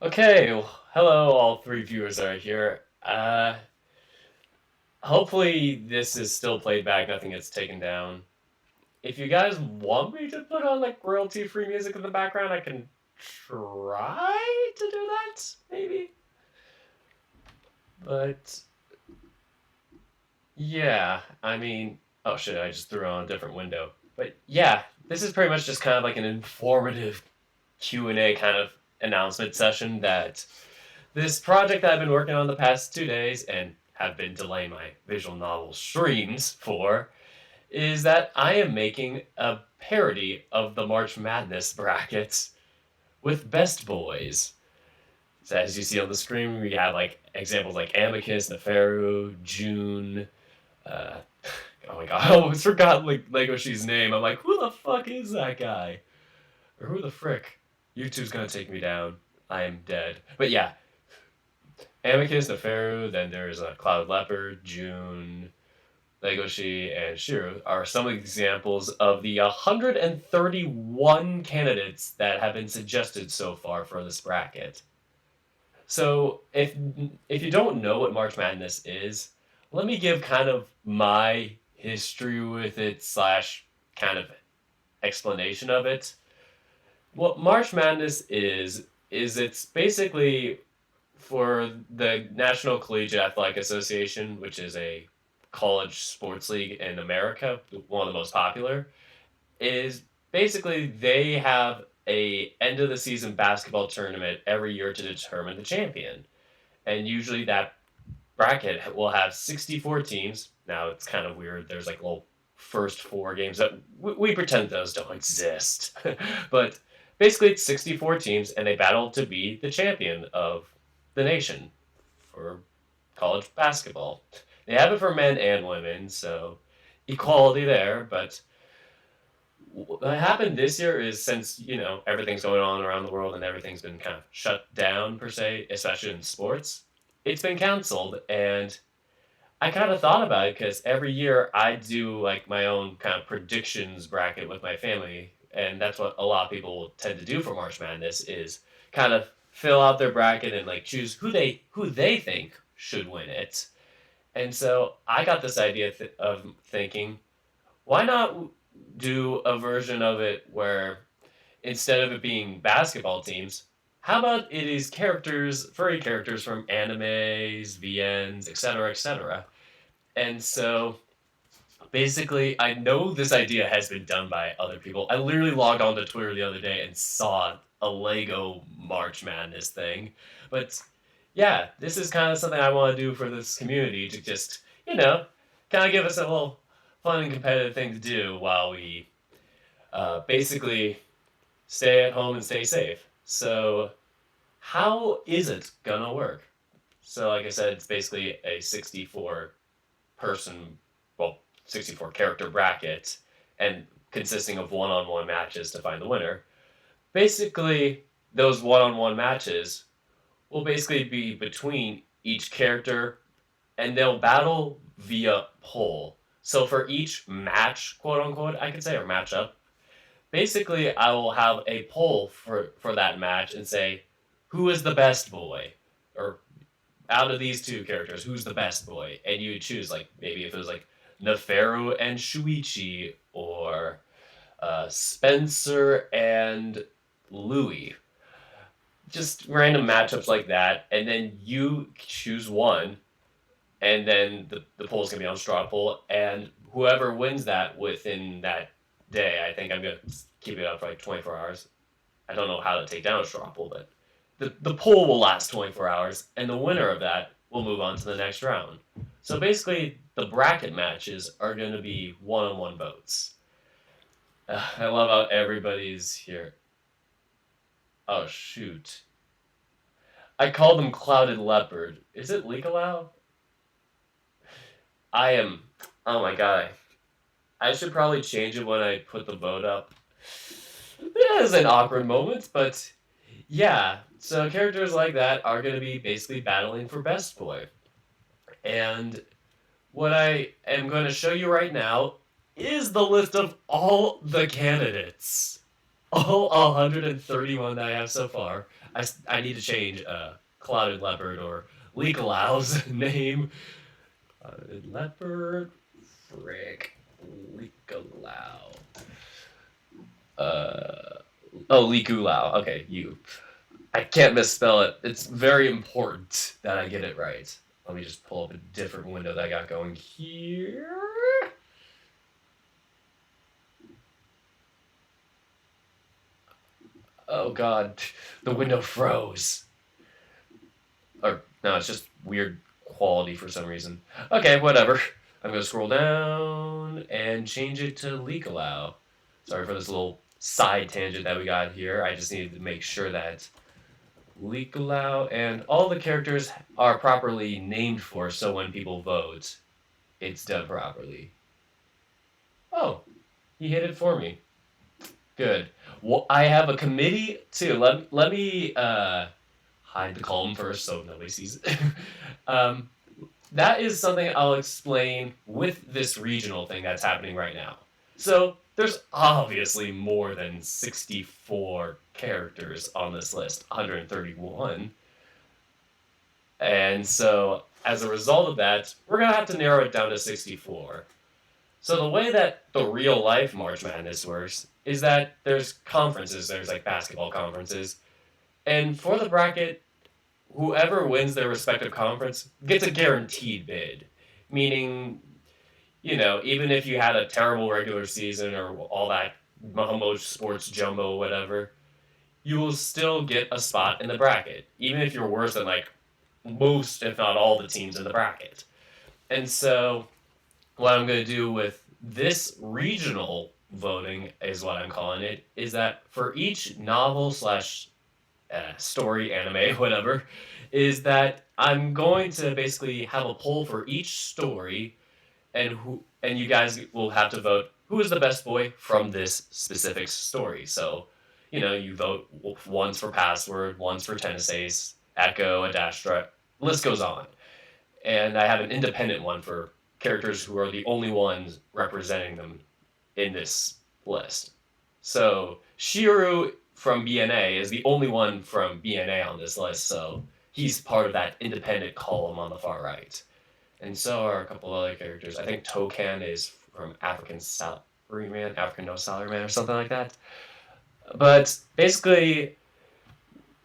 Okay, well, hello, all three viewers that are here. Hopefully this is still played back, nothing gets taken down. If you guys want me to put on like royalty-free music in the background, I can try to do that, maybe. But yeah, I mean, oh shit, I just threw on a different window. But yeah, this is pretty much just kind of like an informative Q&A kind of announcement session that this project that I've been working on the past 2 days and have been delaying my visual novel streams for is that I am making a parody of the March Madness brackets with Best Boys. So as you see on the screen, we have like examples like Amicus, Neferu, June. Uh, oh my god, I almost forgot like Legoshi's name. I'm like, who the fuck is that guy? Or who the frick? YouTube's gonna take me down. I am dead. But yeah, Amicus, Neferu, then there's Cloud Leopard, June, Legoshi, and Shiru are some examples of the 131 candidates that have been suggested so far for this bracket. So if you don't know what March Madness is, let me give kind of my history with it slash kind of explanation of it. What March Madness is it's basically for the National Collegiate Athletic Association, which is a college sports league in America, one of the most popular, is basically they have a end of the season basketball tournament every year to determine the champion. And usually that bracket will have 64 teams. Now it's kind of weird. There's like little first four games that we pretend those don't exist. But basically it's 64 teams and they battle to be the champion of the nation for college basketball. They have it for men and women, so equality there. But what happened this year is since everything's going on around the world and everything's been kind of shut down per se, especially in sports, it's been canceled. And I kind of thought about it because every year I do like my own kind of predictions bracket with my family, and that's what a lot of people tend to do for March Madness is kind of fill out their bracket and like choose who they think should win it. And so I got this idea of thinking, why not do a version of it where instead of it being basketball teams, how about it is characters, furry characters from animes, VNs, etc., etc. And so basically, I know this idea has been done by other people. I literally logged onto Twitter the other day and saw a Lego March Madness thing. But yeah, this is kind of something I want to do for this community to just, kind of give us a little fun and competitive thing to do while we basically stay at home and stay safe. So, how is it gonna work? So, like I said, it's basically a 64 person, well, 64 character bracket, and consisting of one on one matches to find the winner. Basically, those one on one matches will basically be between each character, and they'll battle via poll. So, for each match, quote unquote, I could say, or matchup, basically I will have a poll for that match and say, who is the best boy? Or out of these two characters, who's the best boy? And you would choose, like, maybe if it was like Neferu and Shuichi, or Spencer and Louis. Just random matchups like that, and then you choose one, and then the poll's gonna be on straw poll, and whoever wins that within that day, I think I'm gonna keep it up for like 24 hours. I don't know how to take down a straw poll, but the poll will last 24 hours, and the winner of that will move on to the next round. So basically, the bracket matches are going to be one-on-one votes. I love how everybody's here. Oh, shoot. I called them Clouded Leopard. Is it Leakalao? I am... Oh my god. I should probably change it when I put the vote up. It is an awkward moment, but yeah. So characters like that are going to be basically battling for Best Boy. And what I am going to show you right now is the list of all the candidates. All 131 that I have so far. I need to change Clouded Leopard or Leakalow's name. Clouded Leopard, frick, Leakalow. Leakulao. Okay, you. I can't misspell it. It's very important that I get it right. Let me just pull up a different window that I got going here. Oh god, the window froze. Or, no, it's just weird quality for some reason. Okay, whatever. I'm gonna scroll down and change it to Leakalao. Sorry for this little side tangent that we got here. I just needed to make sure that Leakalao and all the characters are properly named for, so when people vote, it's done properly. Oh, he hit it for me. Good. Well, I have a committee too. Let me hide the column first so nobody sees it. That is something I'll explain with this regional thing that's happening right now. So there's obviously more than 64 characters on this list, 131. And so as a result of that, we're going to have to narrow it down to 64. So the way that the real life March Madness works is that there's conferences, there's like basketball conferences, and for the bracket, whoever wins their respective conference gets a guaranteed bid. Meaning, even if you had a terrible regular season or all that Mahamo sports jumbo, whatever, you will still get a spot in the bracket, even if you're worse than like most, if not all, the teams in the bracket. And so what I'm going to do with this regional voting is what I'm calling it, is that for each novel slash story, anime, whatever, is that I'm going to basically have a poll for each story, and you guys will have to vote who is the best boy from this specific story. So, you vote once for Password, once for Tennis Echo, Adastra, list goes on. And I have an independent one for characters who are the only ones representing them in this list. So Shiru from BNA is the only one from BNA on this list, so he's part of that independent column on the far right. And so are a couple other characters. I think Tokan is from African No Salaryman, or something like that. But basically,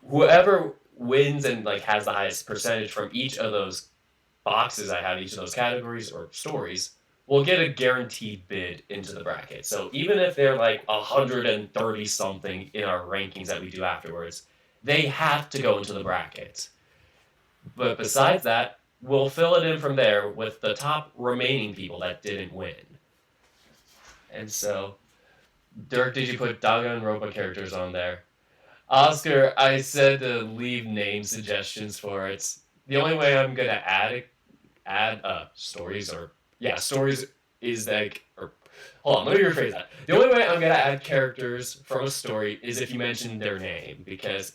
whoever wins and has the highest percentage from each of those boxes I have, each of those categories or stories, will get a guaranteed bid into the bracket. So even if they're 130 something in our rankings that we do afterwards, they have to go into the bracket. But besides that, we'll fill it in from there with the top remaining people that didn't win. And so, Dirk, did you put Danganronpa characters on there? Oscar, I said to leave name suggestions for it. The only way I'm gonna add stories is hold on, let me rephrase that. The only way I'm gonna add characters from a story is if you mention their name, because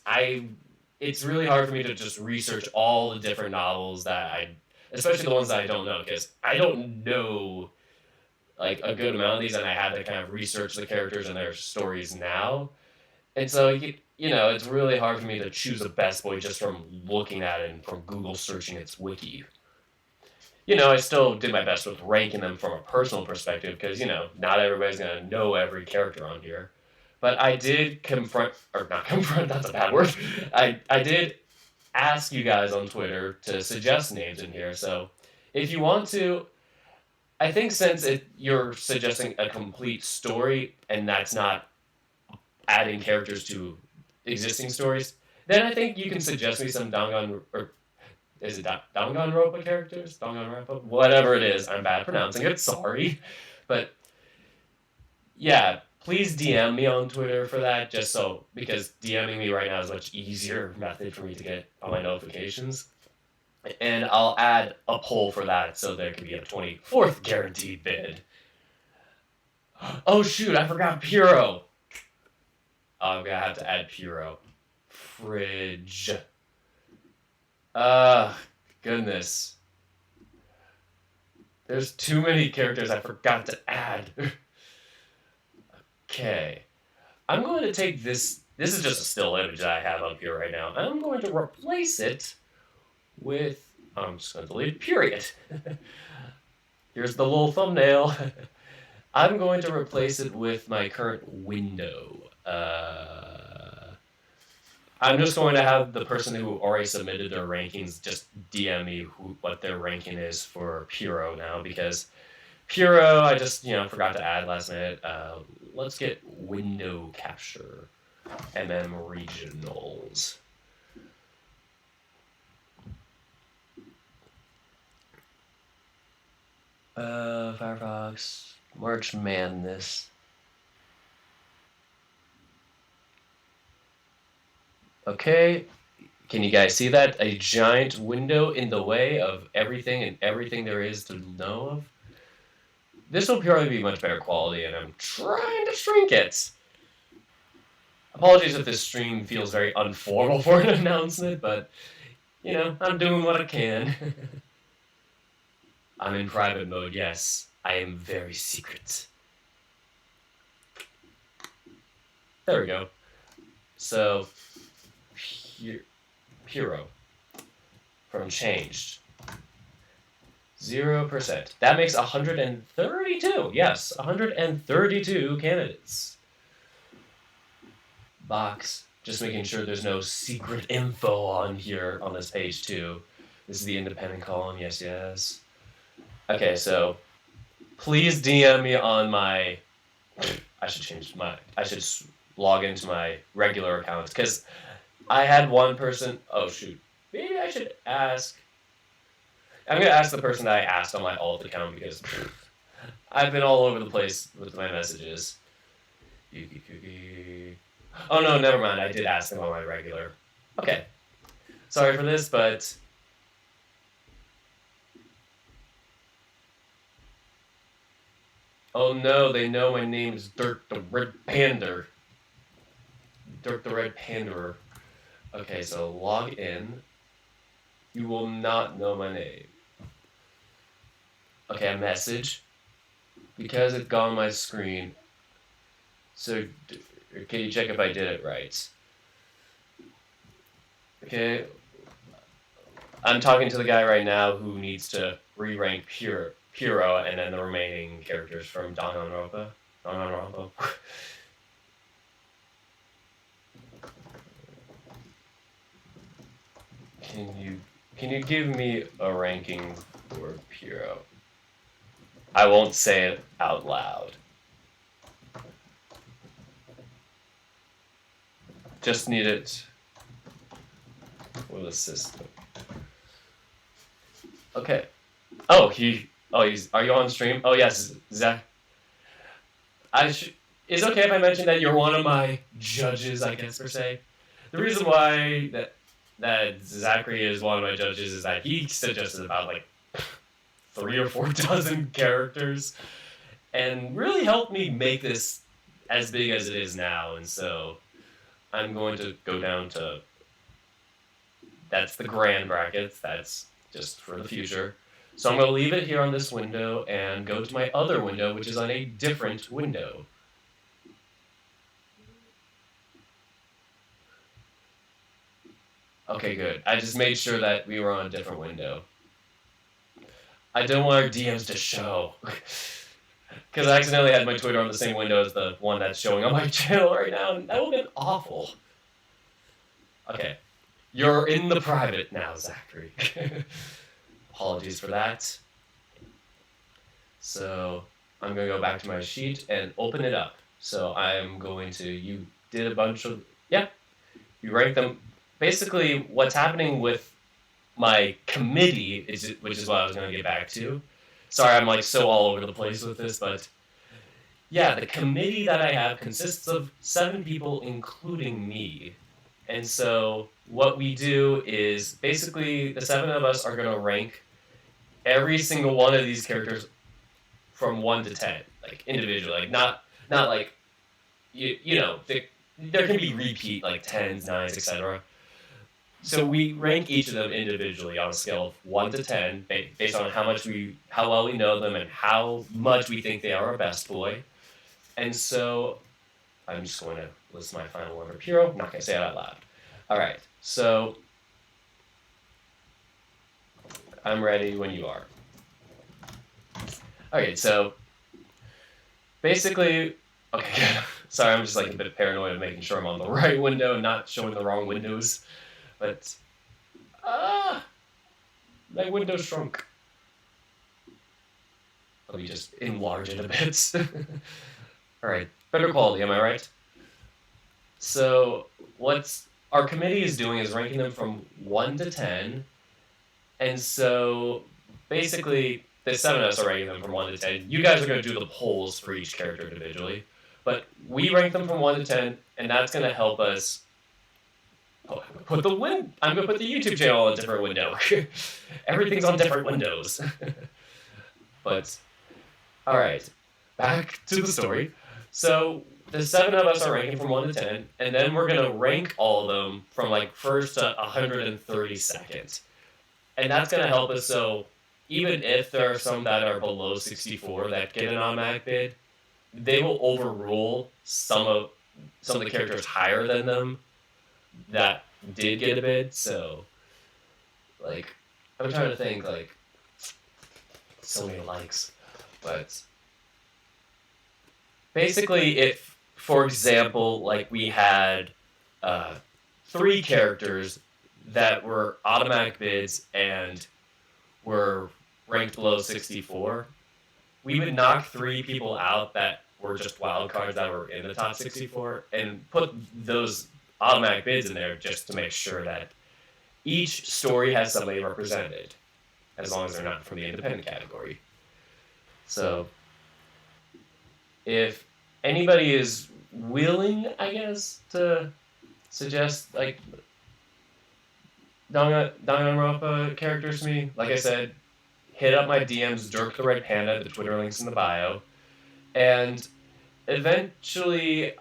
it's really hard for me to just research all the different novels especially the ones that I don't know, because I don't know a good amount of these, and I had to kind of research the characters and their stories now. And so, it's really hard for me to choose a best boy just from looking at it and from Google searching its wiki. I still did my best with ranking them from a personal perspective because, not everybody's going to know every character on here. But I did not confront, that's a bad word. I did ask you guys on Twitter to suggest names in here. So if you want to, I think since you're suggesting a complete story and that's not adding characters to existing stories, then I think you can suggest me some is it Danganronpa characters? Danganronpa? Whatever it is, I'm bad at pronouncing it, sorry. But yeah, please DM me on Twitter for that, because DMing me right now is a much easier method for me to get all my notifications. And I'll add a poll for that so there can be a 24th guaranteed bid. Oh shoot, I forgot Puro. I'm gonna have to add Puro. Fridge. Goodness. There's too many characters I forgot to add. Okay. I'm going to take this this is just a still image that I have up here right now. I'm going to replace it with, I'm just going to delete period. Here's the little thumbnail. I'm going to replace it with my current window. I'm just going to have the person who already submitted their rankings just DM me what their ranking is for Puro now, because Puro I just forgot to add last minute. Let's get window capture, regionals. Firefox, March Madness. Okay, can you guys see that? A giant window in the way of everything and everything there is to know of? This will probably be much better quality, and I'm trying to shrink it. Apologies if this stream feels very unformal for an announcement, but, I'm doing what I can. I'm in private mode, yes. I am very secret. There we go. So, Puro from changed. 0%. That makes 132. Yes, 132 candidates. Box. Just making sure there's no secret info on here on this page too. This is the independent column. Yes, yes. Okay, so please DM me on my. I should log into my regular account, because I had one person. Oh shoot. Maybe I should ask. I'm gonna ask the person that I asked on my alt account, because I've been all over the place with my messages. Yuki Cookie. Oh no, never mind. I did ask them on my regular. Okay. Sorry for this, but oh no, they know my name is Dirk the Red Panda. Dirk the Red Panderer. Okay, so log in. You will not know my name. Okay, a message. Because it's gone on my screen. So, can you check if I did it right? Okay. I'm talking to the guy right now who needs to re-rank Puro and then the remaining characters from Danganronpa. Can you give me a ranking for Puro? I won't say it out loud. Just need it for the system. Okay. Are you on stream? Oh yes, Zach. Is it okay if I mention that you're one of my judges, I guess, per se? The reason why that Zachary is one of my judges is that he suggested about like 3 or 4 dozen characters and really helped me make this as big as it is now. And so I'm going to go down to, that's the grand brackets, that's just for the future. So I'm going to leave it here on this window and go to my other window, which is on a different window. Okay, good. I just made sure that we were on a different window. I don't want our DMs to show. Because I accidentally had my Twitter on the same window as the one that's showing on my channel right now, and that would have been awful. Okay. You're in the private now, Zachary. Apologies for that. So I'm going to go back to my sheet and open it up. So I'm going to, you did a bunch of, you rank them. Basically, what's happening with my committee, which is what I was going to get back to. Sorry, I'm like so all over the place with this, but yeah, the committee that I have consists of 7 people, including me. And so what we do is basically the 7 of us are going to rank every single one of these characters from 1 to 10, like individually, like not like there can be repeat like 10s, 9s, etc. So we rank each of them individually on a scale of 1 to 10, based on how well we know them and how much we think they are our best boy. And so I'm just going to list my final one of hero. I'm not going to say it out loud. All right, so I'm ready when you are. Okay, so basically, okay, sorry, I'm just like a bit paranoid of making sure I'm on the right window and not showing the wrong windows. But, my window shrunk. Let me just enlarge it a bit. Alright, better quality, am I right? So, what our committee is doing is ranking them from 1 to 10. And so, basically, the 7 of us are ranking them from 1 to 10. You guys are going to do the polls for each character individually. But we rank them from 1 to 10, and that's going to help us I'm going to put the YouTube channel on a different window. Everything's on different windows. But, alright, back to the story. So, the 7 of us are ranking from 1 to 10, and then we're going to rank all of them from like 1st to 132nd. And that's going to help us, so even if there are some that are below 64 that get an automatic bid, they will overrule some of the characters higher than them that did get a bid. So, like, I'm trying to think, like, so many likes. But basically, if, for example, like we had 3 characters that were automatic bids and were ranked below 64, we would knock 3 people out that were just wild cards that were in the top 64 and put those automatic bids in there just to make sure that each story has somebody represented, as long as they're not from the independent category. So, if anybody is willing, I guess, to suggest, like, Danganronpa characters to me, like I said, hit up my DMs, Dirk the Red Panda, the Twitter link's in the bio, and eventually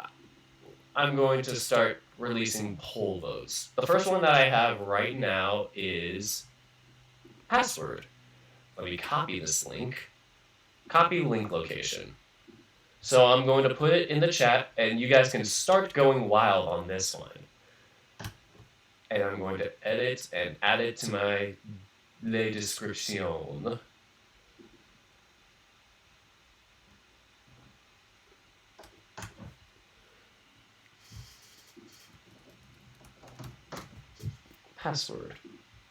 I'm going to start releasing poll votes. The first one that I have right now is password. Let me copy this link. Copy link location. So I'm going to put it in the chat, and you guys can start going wild on this one. And I'm going to edit and add it to my le description. Password.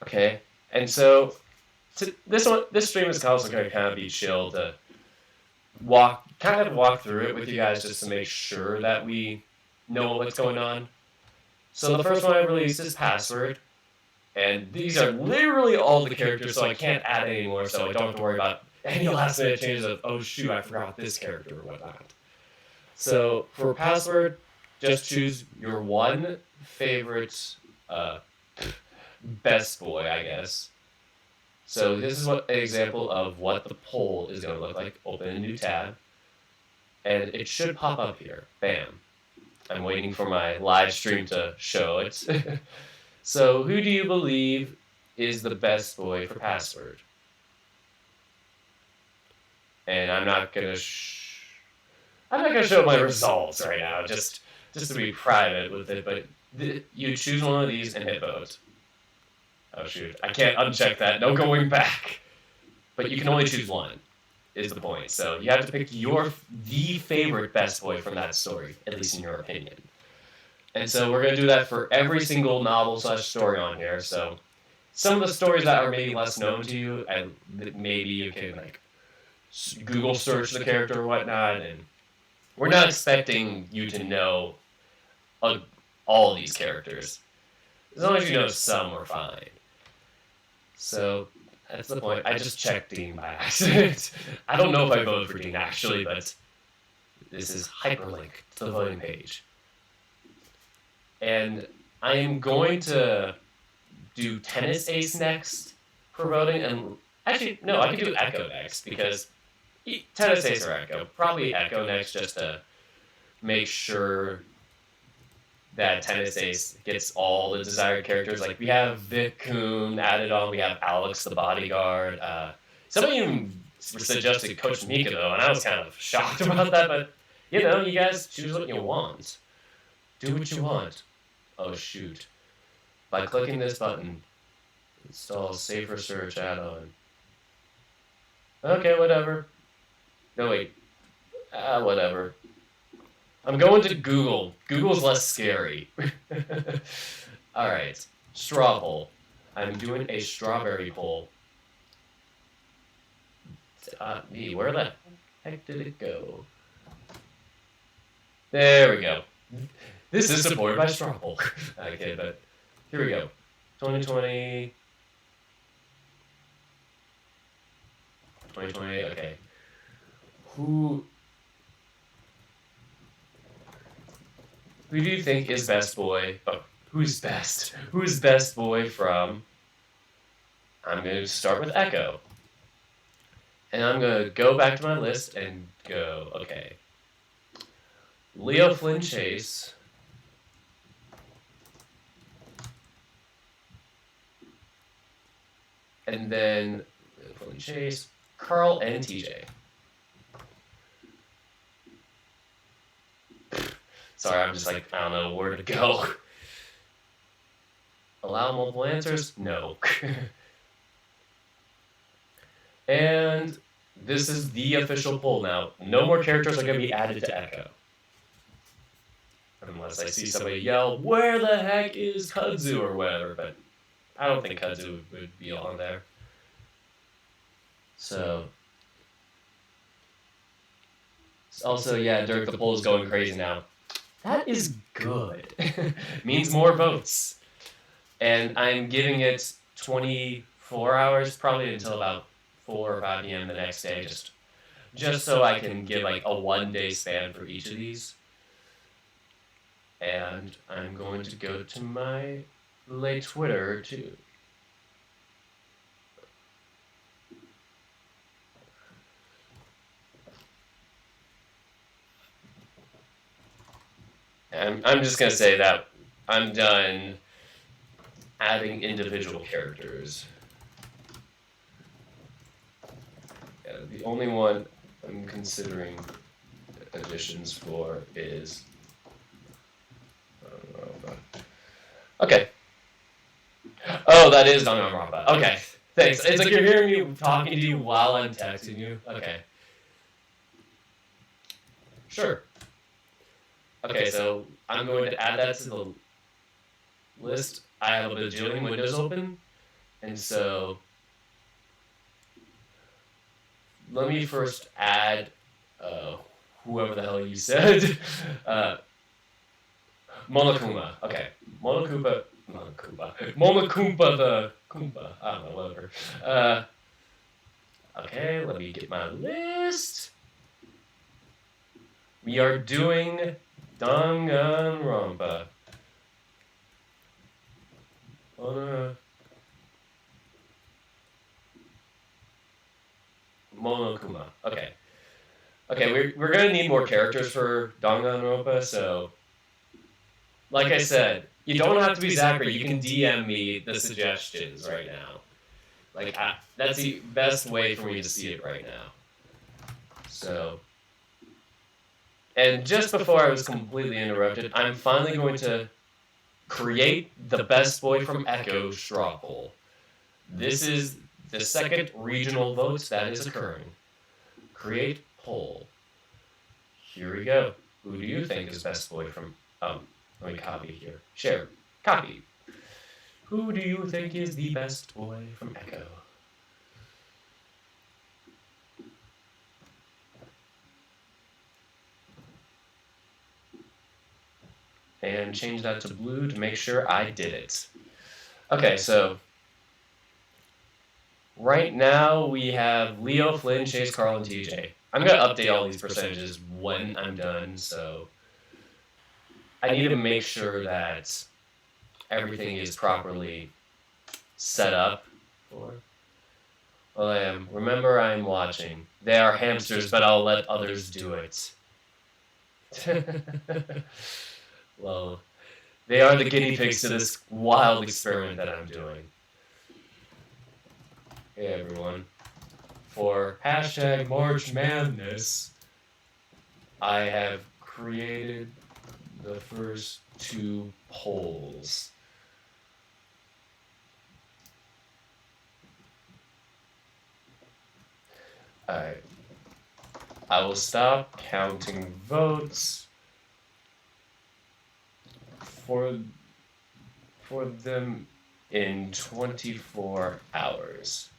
Okay, and so this stream is also going to kind of be chill to walk through it with you guys just to make sure that we know what's going on. So the first one I released is password, and these are literally all the characters, so I can't add any more, so I don't have to worry about any last minute changes of, oh shoot, I forgot this character or whatnot. So for password, just choose your one favorite best boy, I guess. So this is an example of what the poll is going to look like. Open a new tab, and it should pop up here. Bam. I'm waiting for my live stream to show it. So who do you believe is the best boy for password? And I'm not gonna show my results right now, just to be private with it. But you choose one of these and hit vote. Oh shoot, I can't uncheck that. No going back. But you can only choose one, is the point. So you have to pick the favorite best boy from that story, at least in your opinion. And so we're going to do that for every single novel/story on here. So some of the stories that are maybe less known to you, and maybe you can like Google search the character or whatnot. And we're not expecting you to know all these characters. As long as you know some, we're fine. So that's the point. I just checked Dean by accident. I don't know if I voted for Dean actually, but this is hyperlink to the voting page. And I am going to do Tennis Ace next for voting. And actually, no, I can do Echo next because Tennis Ace or Echo. Probably Echo next just to make sure that Tennis Ace gets all the desired characters. Like, we have Vic Kuhn added on, we have Alex the bodyguard. Somebody even suggested Coach Mika, though, and I was kind of shocked about that, but You know, you guys choose what you want. Do what you want. Oh, shoot. By clicking this button, install safer search add-on. Okay, whatever. No, wait. Whatever. I'm going to Google. Google's less scary. Alright. Straw poll. I'm doing a strawberry poll. Where the heck did it go? There we go. This is supported by straw poll. Okay, but here we go. 2020. 2020, okay. Who do you think is best boy? Oh, who's best? Who's best boy from? I'm going to start with Echo. And I'm going to go back to my list and go, okay. Leo Flynn Chase. And then Leo Flynn Chase, Carl, and TJ. Sorry, I'm just like, I don't know where to go. Allow multiple answers? No. And this is the official poll now. No more characters are going to be added to Echo. Unless I see somebody yell, where the heck is Kudzu or whatever, but I don't think Kudzu would be on there. So. Also, yeah, Dirk, the poll is going crazy now. That is good. Means more votes. And I'm giving it 24 hours, probably until about 4 or 5 p.m. the next day, just so I can give like a 1-day span for each of these. And I'm going to go to my late Twitter too. And I'm just going to say that I'm done adding individual characters. Yeah, the only one I'm considering additions for is... Okay. Oh, that is Danganronpa. Okay, thanks. It's like you're hearing me talking to you while I'm texting you. Okay. Sure. Okay, so I'm going to add that to the list. I have a bajillion windows open, and so let me first add whoever the hell you said. Monokuma. Okay. Monokuma the Kumba. I don't know, whatever. Okay, let me get my list. We are doing Danganronpa. Monokuma. Okay. Okay, we're gonna need more characters for Danganronpa, so like I said, you don't have to be Zachary. You can DM me the suggestions right now. Like that's the best way for me to see it right now. So, and just before I was completely interrupted, I'm finally going to create the best boy from Echo straw poll. This is the second regional vote that is occurring. Create poll. Here we go. Who do you think is best boy from... let me copy here. Share. Copy. Who do you think is the best boy from Echo? And change that to blue to make sure I did it. Okay, so right now we have Leo, Flynn, Chase, Carl, and TJ. I'm going to update all these percentages when I'm done, so I need to make sure that everything is properly set up for. Well, I am. Remember, I am watching. They are hamsters, but I'll let others do it. Well, they are the guinea pigs to this wild experiment that I'm doing. Hey, everyone. For hashtag March Madness. I have created the first 2 polls. Alright. I will stop counting votes for them in 24 hours.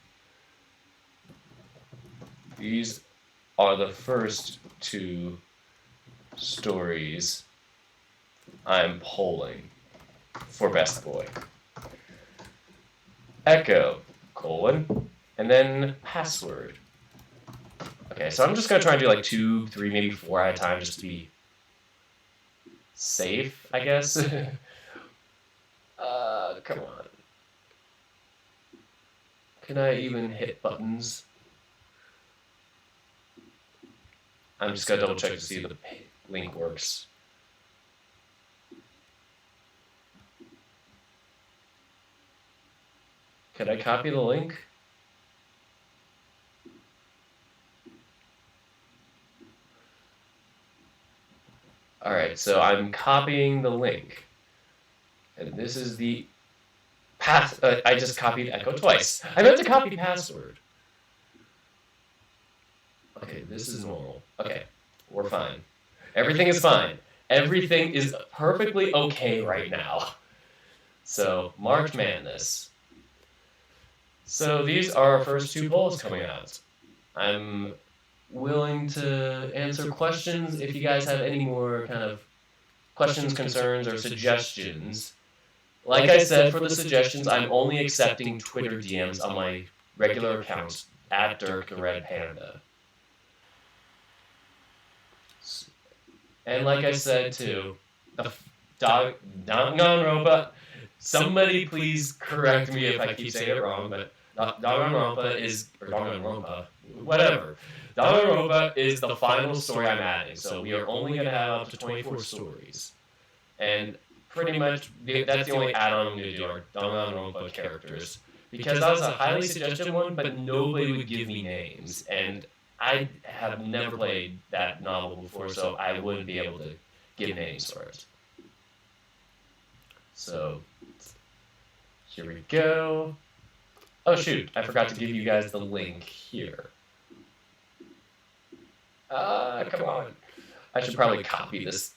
These are the first 2 stories I'm polling for Best Boy. Echo, colon, and then password. Okay, so I'm just gonna try and do like 2, 3, maybe 4 at a time just to be safe, I guess. Come on. Can I even hit buttons? I'm just gonna double check to see if the link works. Could I copy the link? Alright, so I'm copying the link. And this is the path. I just copied echo twice. I meant to copy password. Okay, this is normal. Okay, we're fine. Everything is fine. Everything is perfectly okay right now. So, March Madness. So these are our first 2 polls coming out. I'm willing to answer questions if you guys have any more kind of questions, concerns, or suggestions. Like I said, for the suggestions, I'm only accepting Twitter DMs on my regular account, at Dirk the Red Panda. And like I said too, Danganronpa, somebody please correct me if I keep saying it wrong, but Danganronpa is, or Danganronpa, whatever. Danganronpa is the final story I'm adding, so we are only going to have up to 24 stories. And pretty much, that's the only add-on I'm going to do, are Danganronpa characters. Because that was a highly suggested one, but nobody would give me names, and I have never played that novel before, so I wouldn't be able to give names for it. So, here we go. Oh shoot, I forgot to give you guys the link here. Come on. I should probably copy this.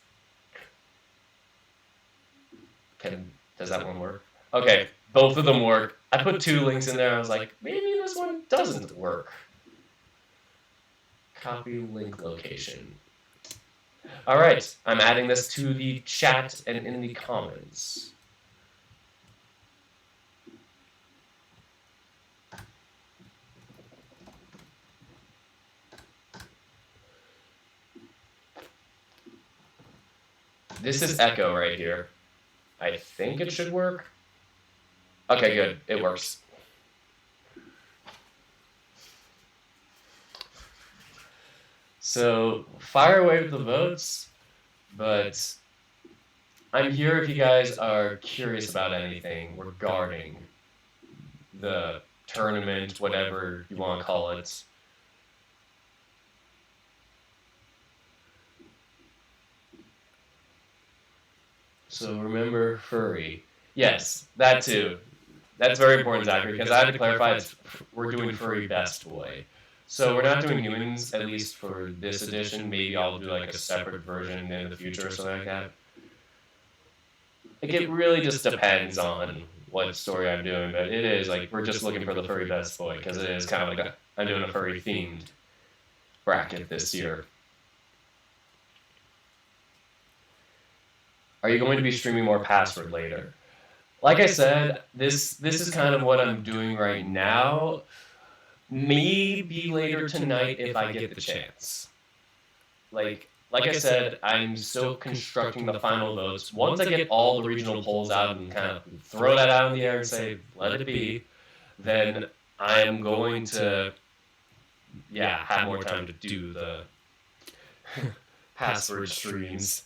Does that one work? Okay, both of them work. I put 2 links in there, I was like, maybe this one doesn't work. Copy link location. Alright, I'm adding this to the chat and in the comments. This is Echo right here. I think it should work. Okay, good. It works. So, fire away with the votes, but I'm here if you guys are curious about anything regarding the tournament, whatever you want to call it. So remember furry. Yes, that too. That's very important, Zachary, because I had to clarify we're doing furry best boy. So we're not doing humans, at least for this edition. Maybe I'll do like a separate version in the future or something like that. Like, it really just depends on what story I'm doing, but it is like we're just looking for the furry best boy because it is kind of like I'm doing a furry themed bracket this year. Are you going to be streaming more Password later? Like I said, this is kind of what I'm doing right now. Maybe later tonight if I get the chance. Like I said, I'm still constructing the final votes. Once I get all the regional polls out and kind of throw that out in the air and say, let it be, then I am going to, have more time to do the Password streams.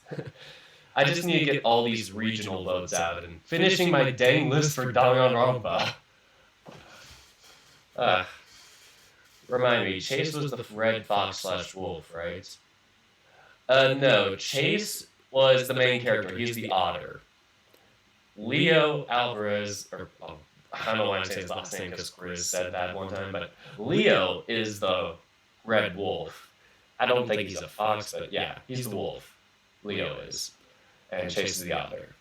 I just need to get all these regional votes out and finishing my dang list for Danganronpa. Remind me, Chase was the red fox / wolf, right? No, Chase was the main character. He's the otter. Leo Alvarez, or I don't know why I'm saying his last name because Chris said that one time, but Leo is the red wolf. I don't think he's a fox, but yeah, he's the wolf. Leo is. And Chase is the otter.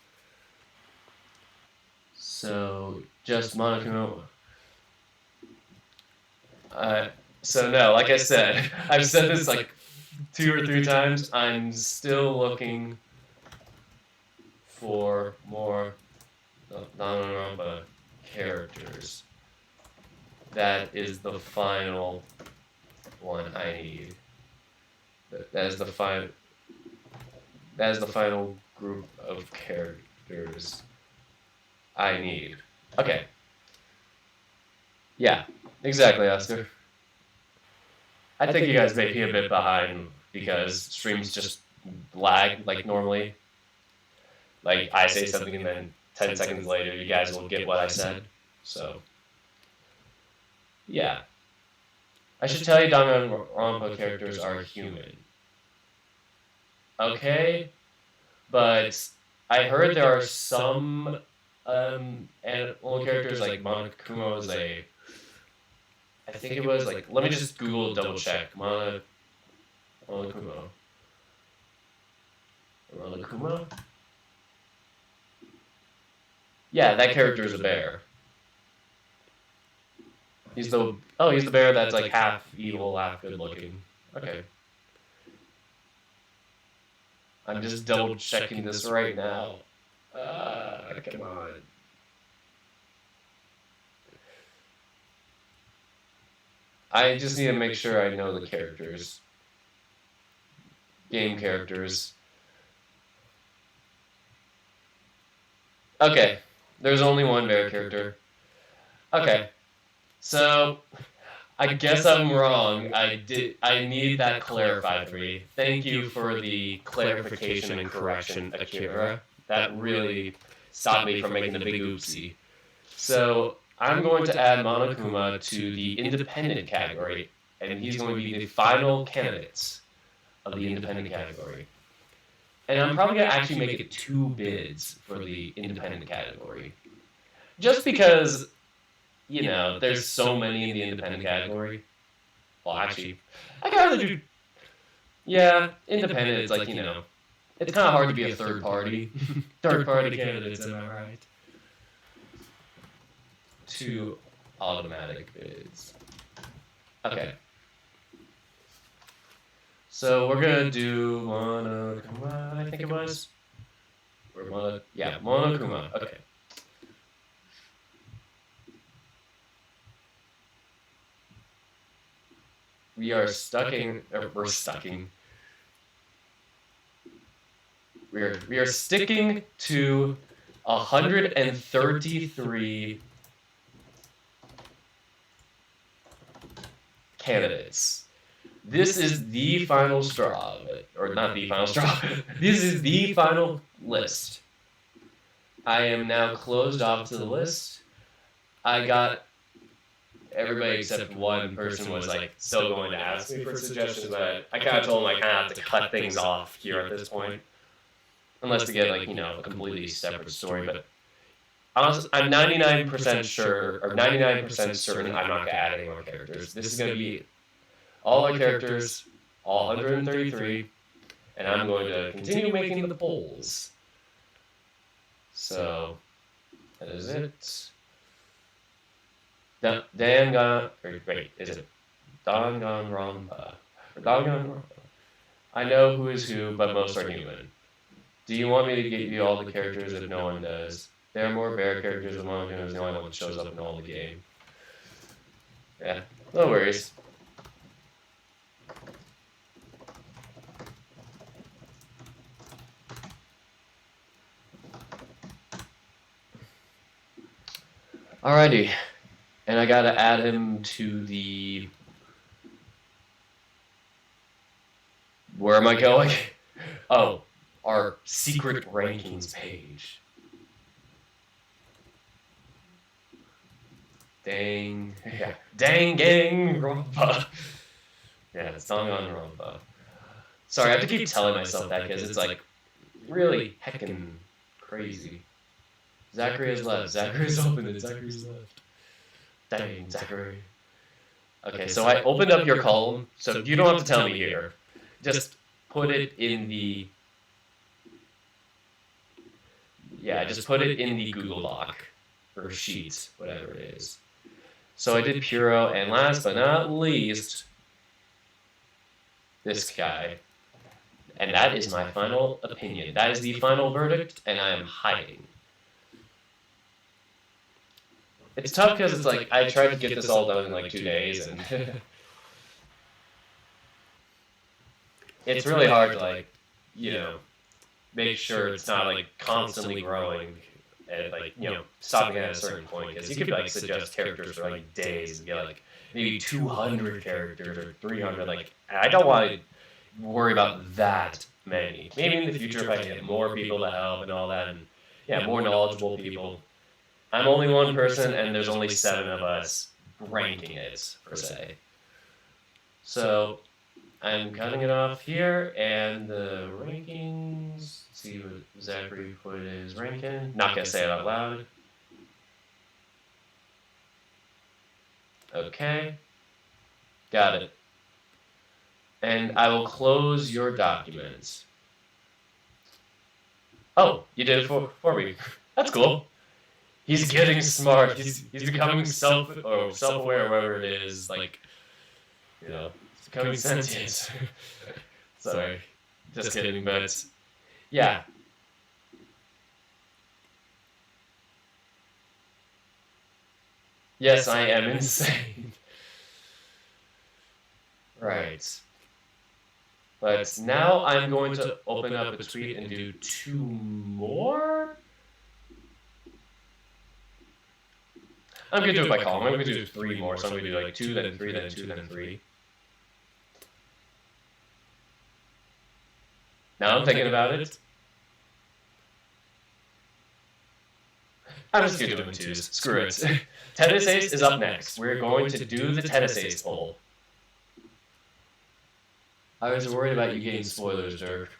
So, just Monokuma. So no, like I said, I've said this like 2 or 3 times. I'm still looking for more Danganronpa characters. That is the final one I need. That is the final group of characters I need. Okay. Yeah, exactly, Oscar. I think you guys may be a bit behind because streams just lag like normally. Like I say something and then 10 seconds later you guys will get what I said. So yeah. I should tell you Danganronpa characters are human. Okay? But I heard there are some animal characters like Monokuma was I think it was like, let me just Google double check. Monokuma. Yeah, that character is a bear. He's the bear that's like half evil, half good looking. Okay. I'm just double checking this right now. Come on. I just need to make sure I know the characters. Game characters. Okay. There's only one bear character. Okay. So I guess I'm wrong. I need that clarified for me. Thank you for the clarification and correction, Akira. That really stopped me from making a big oopsie. So I'm going to add Monokuma to the independent category, and he's going to be the final candidate of the independent category. And I'm probably going to actually make it 2 bids for the independent category. Just because, you know, there's so many in the independent category. Well, actually, I can rather do... Yeah, independent, it's like, you know, it's kind of hard to be a third party. Third party candidates, am I right? 2 automatic bids. Okay. So we're gonna do Monokuma, I think it was. Monokuma. Okay. We're sticking to 133 candidates. This is the final straw, or not the final straw. This is the final list. I am now closed off to the list. I got everybody except one person was like still going to ask me for suggestions, but I kind of told them I kind of have to cut things off here at this point, unless to get like, you know, a completely separate story. But honestly, I'm 99% sure, or 99% certain I'm not going to add any more characters. This is going to be all our characters, all 133, and I'm going to continue making the polls. So, that is it. Is it Danganronpa? I know who is who, but most are human. Do you want me to give you all the characters if no one does? There are more bear characters than one who is the only one that shows up in all the game. Yeah, no worries. Alrighty, and I gotta add him to the... Where am I going? Oh, our secret rankings page. Dang gang, Rompa. Yeah, it's Danganronpa. Sorry, I have to keep telling myself that because it's like really heckin' crazy. Zachary has left. Zachary's open and Zachary's left. Dang, Zachary. Okay, so I opened up your column, so you don't have to tell me here. Just put it in the... Yeah, just put it in the Google Doc, or Sheets, whatever it is. So I did Puro, and last but not least, this guy. And that is my final opinion. That is the final verdict, and I am hiding. It's tough because it's like, I tried to get this all done in like 2 days, and it's really hard to like, you know, make sure it's not like constantly growing and like, you know, stopping at a certain point. Because you could like suggest characters for like days and get like maybe 200 characters or 300. Like, I don't want to worry about that many. Maybe in the future if I get more people to help and all that, and yeah, more knowledgeable people. I'm only one person, and there's only 7 of us ranking it, per se. So I'm cutting it off here, and the rankings, let's see what Zachary put his rank in. Not going to say it out loud. Okay. Got it. And I will close your documents. Oh, you did it for me. That's cool. He's getting smart. He's becoming self-aware, whatever it is. Like, you know, he's becoming sentient. Sorry, just kidding. But yeah. Yes, I am insane. Right. But now I'm going to open up a tweet and do 2 more. I'm going to do it by column. I'm going to do 3 more. So I'm going to do like 2, then 3, then 2, then 3. Now I'm thinking about it. I'm just going to do them in 2s. Screw it. Tennis Ace is up next. We're going to do the Tennis Ace poll. I was worried about you getting spoilers, Dirk.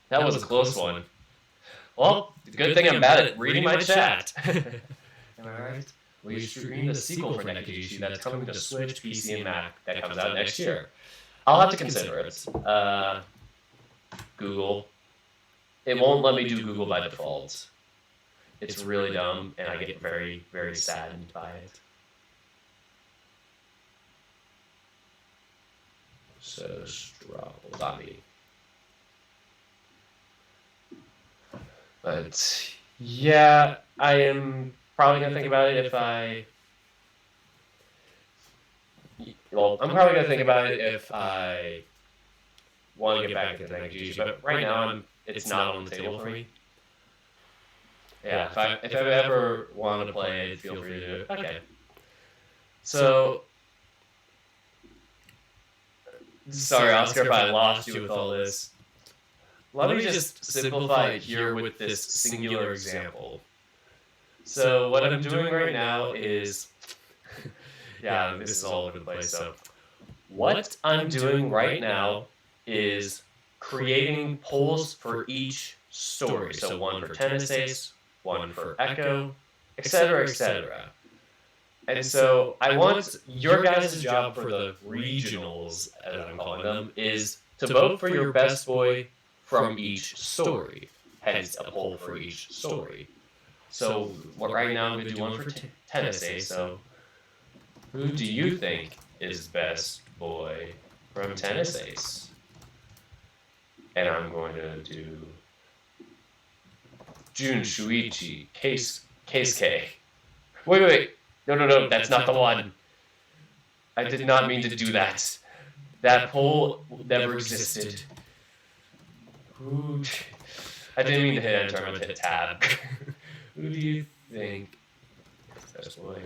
That was a close one. Well, good thing I'm bad at reading my chat. Am I right? We stream the sequel for Nekijishi that's coming to Switch, PC, and Mac that comes out next year. I'll have to consider it. Google. It won't let me do Google by default. It's really dumb, and I get very, very saddened by it. So, Zombie. But, yeah, I am probably going to think about it if I... Well, I'm probably going to think about it if I want to get back into Nekijishi, but right now it's not on the table for me. Yeah, if I ever want to play it, feel free to do it. Okay. So, sorry, Oscar, if I lost you with all this. Let me just simplify it here with this singular example. So what I'm doing right now is, yeah, this is all over the place. So what I'm doing right now is creating polls for each story. So one for Tennis Ace, one for Echo, etc., etc. And so I want your guys' job for the regionals, as I'm calling them, is to vote for your best boy from each story. Hence, a poll for each story. So right now I'm going to do one for Tennis Ace. So who do you think is best boy from Tennis Ace? And I'm going to do Jun Shuichi, Case K. Wait. No, that's not the one. I did not mean to do that. That poll never existed. I didn't mean to hit enter, I meant to hit tab. Who do you think is best boy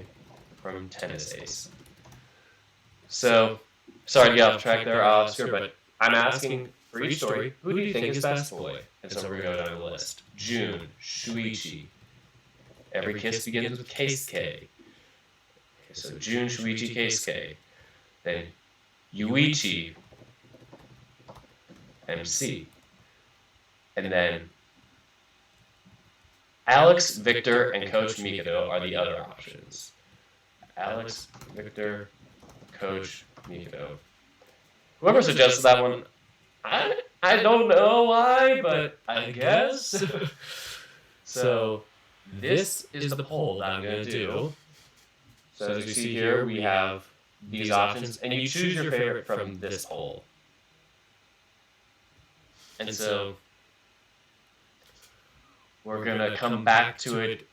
from Tennis Ace? So, sorry to get off track there, Oscar, but I'm asking for each story, who do you think is best boy? And so we're going to go down the list. Jun, Shuichi. Every kiss begins with Case K. So Jun, Shuichi, Case K. Then Yuichi. MC. And then Alex, Victor, and Coach Mikado are the other options. Alex, Victor, Coach Mikado. Whoever suggested that one, I don't know why, but I guess. So this is the poll that I'm going to do. So as you see here, we have these options, and you choose your favorite from this poll. And so we're going to come back to it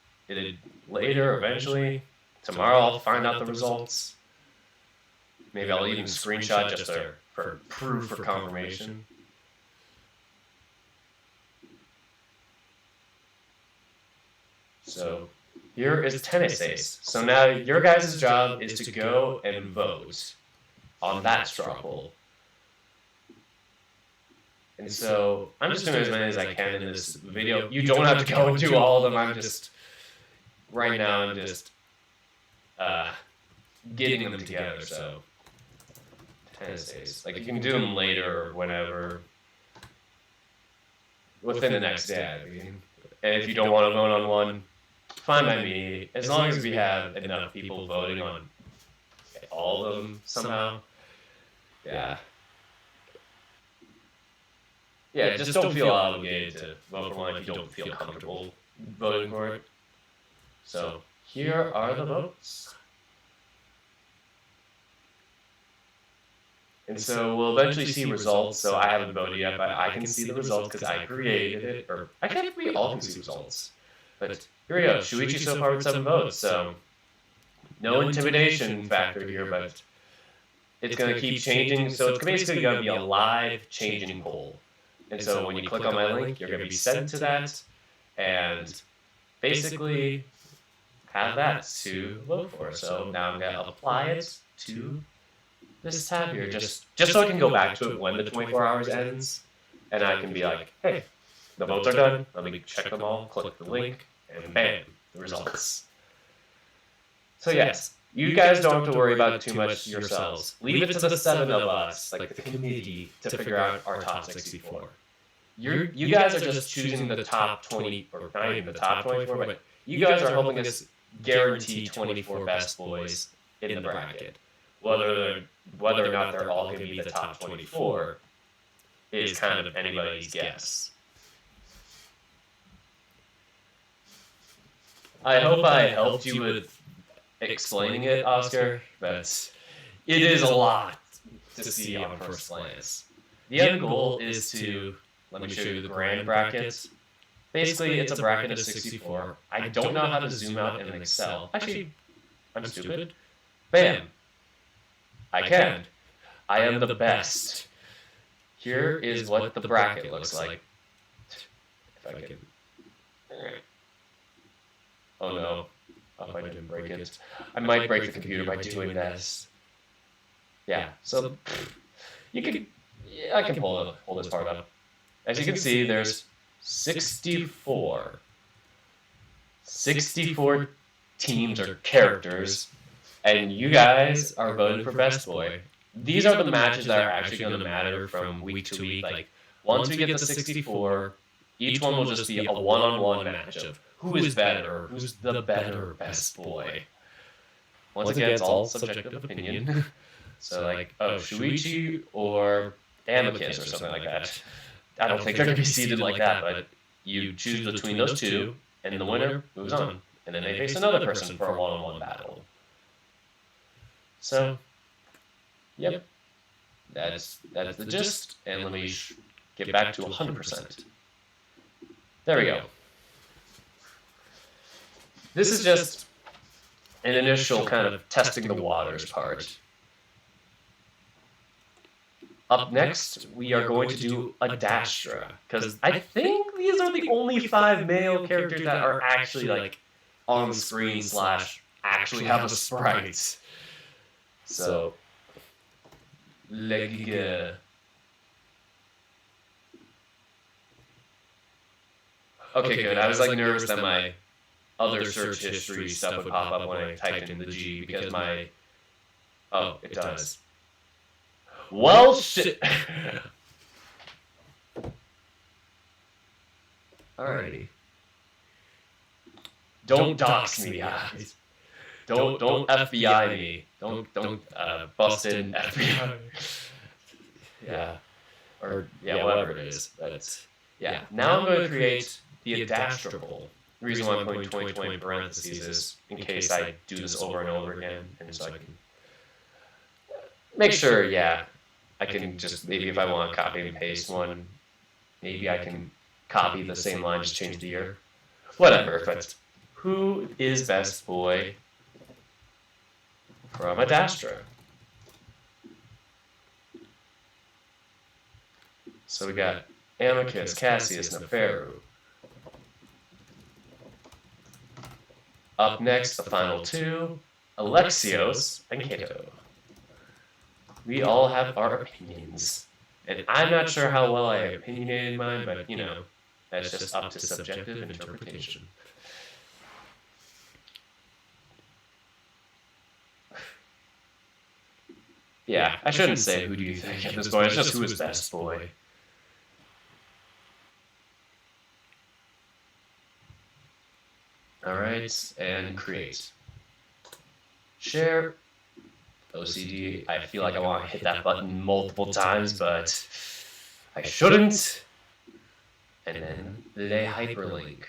later, eventually. Tomorrow I'll find out the results. Maybe I'll even screenshot just for proof or confirmation. So here is tennis ace. So now your guys' job is to go and vote on that straw poll. And so I'm just doing as many as I can in this video. You don't have to go into all of them. I'm just, right now, I'm just getting them together. So tennis ace. Like, you can do them later or whenever. Within the next day, I mean. And if you don't want to vote on one, fine by me. As long as we have enough people voting on all of them somehow. Yeah. Yeah, just don't feel obligated to vote for one if you don't feel comfortable voting for it. So here are the votes. And so we'll eventually see results. So I haven't voted yet, but I can see the results because I created it. Or I think we all can see results. But here we go. Shuichi so far with 7 votes. So no intimidation factor here, but it's going to keep changing. So it's basically going to be a live changing poll. And so when you click on my link, you're going to be sent to that and basically have that to vote for. So now I'm going to apply it to this tab here, just so I can go back to it when the 24 hours ends, and I can be like, hey, the votes are done. Let me check them all, click the link, and bam, the results. So yes, you guys don't have to worry about it too much yourselves. Leave it to the 7 of us, like the committee, to figure out our top 64. You guys are just choosing the top 20, or not even the top 24, but you guys are helping us guarantee 24 best boys in the bracket. Whether or not they're all going to be the top 24 is kind of anybody's guess. I hope I helped you with explaining it, Oscar, but it is a lot to see on first glance. The end goal is to, let me show you the grand brackets. Basically, it's a bracket of 64. I don't know how to zoom out in Excel. Actually, I'm stupid. Bam! I can. I am the best. Here is what the bracket looks like. If I can. Oh no. Oh, I didn't break it. I might break the computer by doing this. Yeah, so you can. Yeah, I can pull this part up. As you can see, there's 64. 64 teams or characters. And you guys are voting for Best Boy. These are the matches that are actually going to matter from week to week. Like, once we get to 64, each one will just be a one-on-one match of who is better, who's the better Best Boy. Once again, it's all subjective opinion. So, like, Shuichi or Amicus or something like that. I don't think they're going to be seated like that, but you choose between those two, and the winner moves on. And then they face another person for a one-on-one battle. So, yep, that's the gist, and let me get back to 100%. There we go. This is just an initial kind of testing the waters part. Up next, we are going to do a Dastra, because I think these are the only 5 male characters that are actually, like, on screen / actually have a sprite. So, Legiga. Okay, good. I was like nervous that my other search history stuff would pop up when I typed in the G because my. Oh, it does. Well, shit. Alrighty. Don't dox me, guys. Don't FBI me. Don't bust in FBI. Yeah. Or whatever it is. But yeah. Now I'm going to create the adastropole. The reason why I'm putting 2020 in parentheses is in case I do this over and over again, and so I can make sure, I can just, maybe if I want to copy and paste one, maybe I can copy the same line, just change the year. Whatever, but who is best boy from Adastra? So we got Amicus, Cassius, Neferu. Up next, the final two, Alexios and Cato. We all have our opinions. And I'm not sure how well I opinionated mine, but, that's just up to subjective interpretation. Yeah, I shouldn't say who do you think at this point, it's just who is best boy. Alright, and create. Share. OCD, I feel like I want to hit that button multiple times, but I shouldn't. And then lay hyperlink.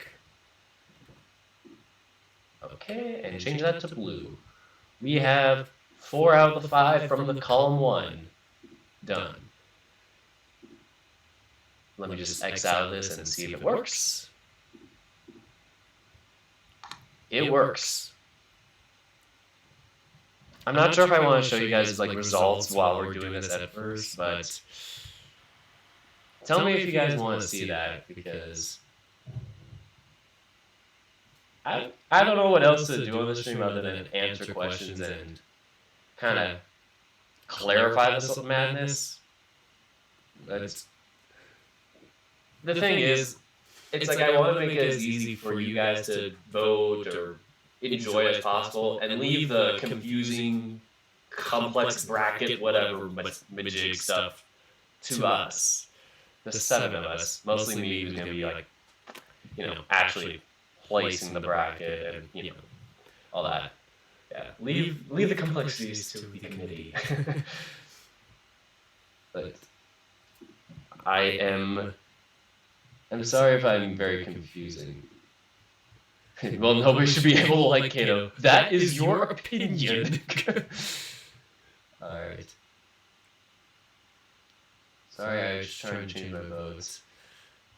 Okay, and change that to blue. We have 4 out of the 5 from the column 1. Done. Let me just X out of this and see if it works. It works. I'm not sure if I want to show you guys like results while we're doing this at first, but tell me if you guys want to see that, because I don't know what else to do on the stream other than answer questions and kind of clarify this madness. But the thing is, it's like I want to make it as easy for you guys to vote or enjoy as possible, and leave the confusing, complex bracket, whatever, majig stuff to us. The 7 of us, mostly me, who's going to be like, actually placing the bracket and, all that. Yeah, leave the complexities to the committee. But I'm sorry if I'm very confusing. Well, nobody should be able to like Kato. That is your opinion. Alright. Sorry, I was trying to change my votes.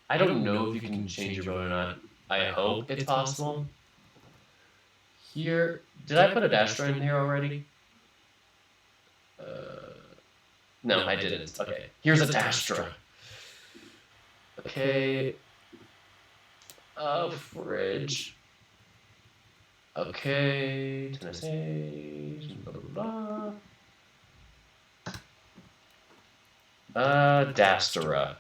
I don't know if you can change your vote or not. I hope it's possible. Here, did I put a Dastra in here already? No, I didn't. Okay, here's a Dastra. Okay. Fridge. Okay, Tennessee, blah, blah, blah. Dastera.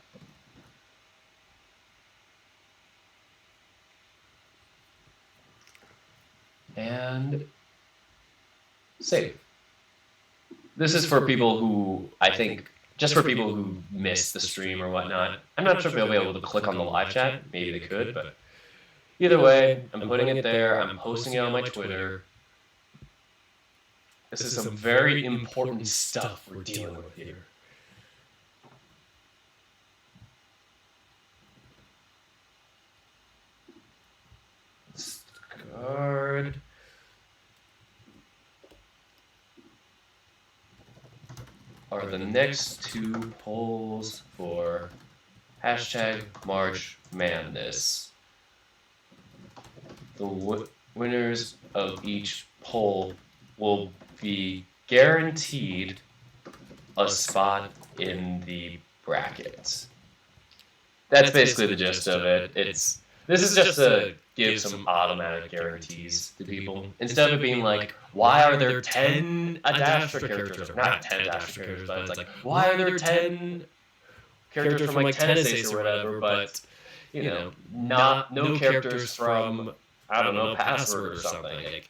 And save. This is for people who, I think, just for people who missed the stream or whatnot. I'm not sure if they'll be able to click on the live chat. Maybe they could, but either way, I'm putting it there. I'm posting it on my Twitter. This is some very important stuff we're dealing with here. Card. Are the next 2 polls for hashtag March Madness. The winners of each poll will be guaranteed a spot in the brackets. That's basically the gist of it. This is just to give some automatic guarantees to people. Instead of it being like, why are there 10 Adastra characters? Or not 10 Adastra characters, but it's like, why are there 10 characters from like Tennessee or whatever, but, no characters from, I don't know, Password or something. Like,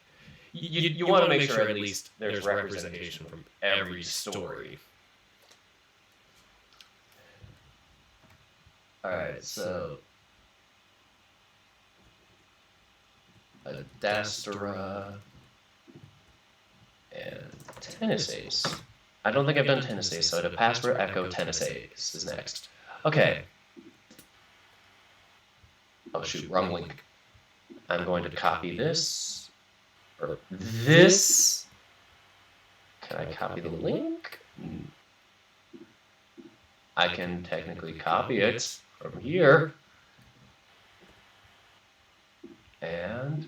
you want to make sure at least there's representation from every story. Alright, so Dastura, and tennis ace. I don't think I've done tennis ace, so to password echo tennis ace is next. Okay. Oh shoot, wrong link. I'm going to copy this, or this. Can I copy the link? I can technically copy it from here. And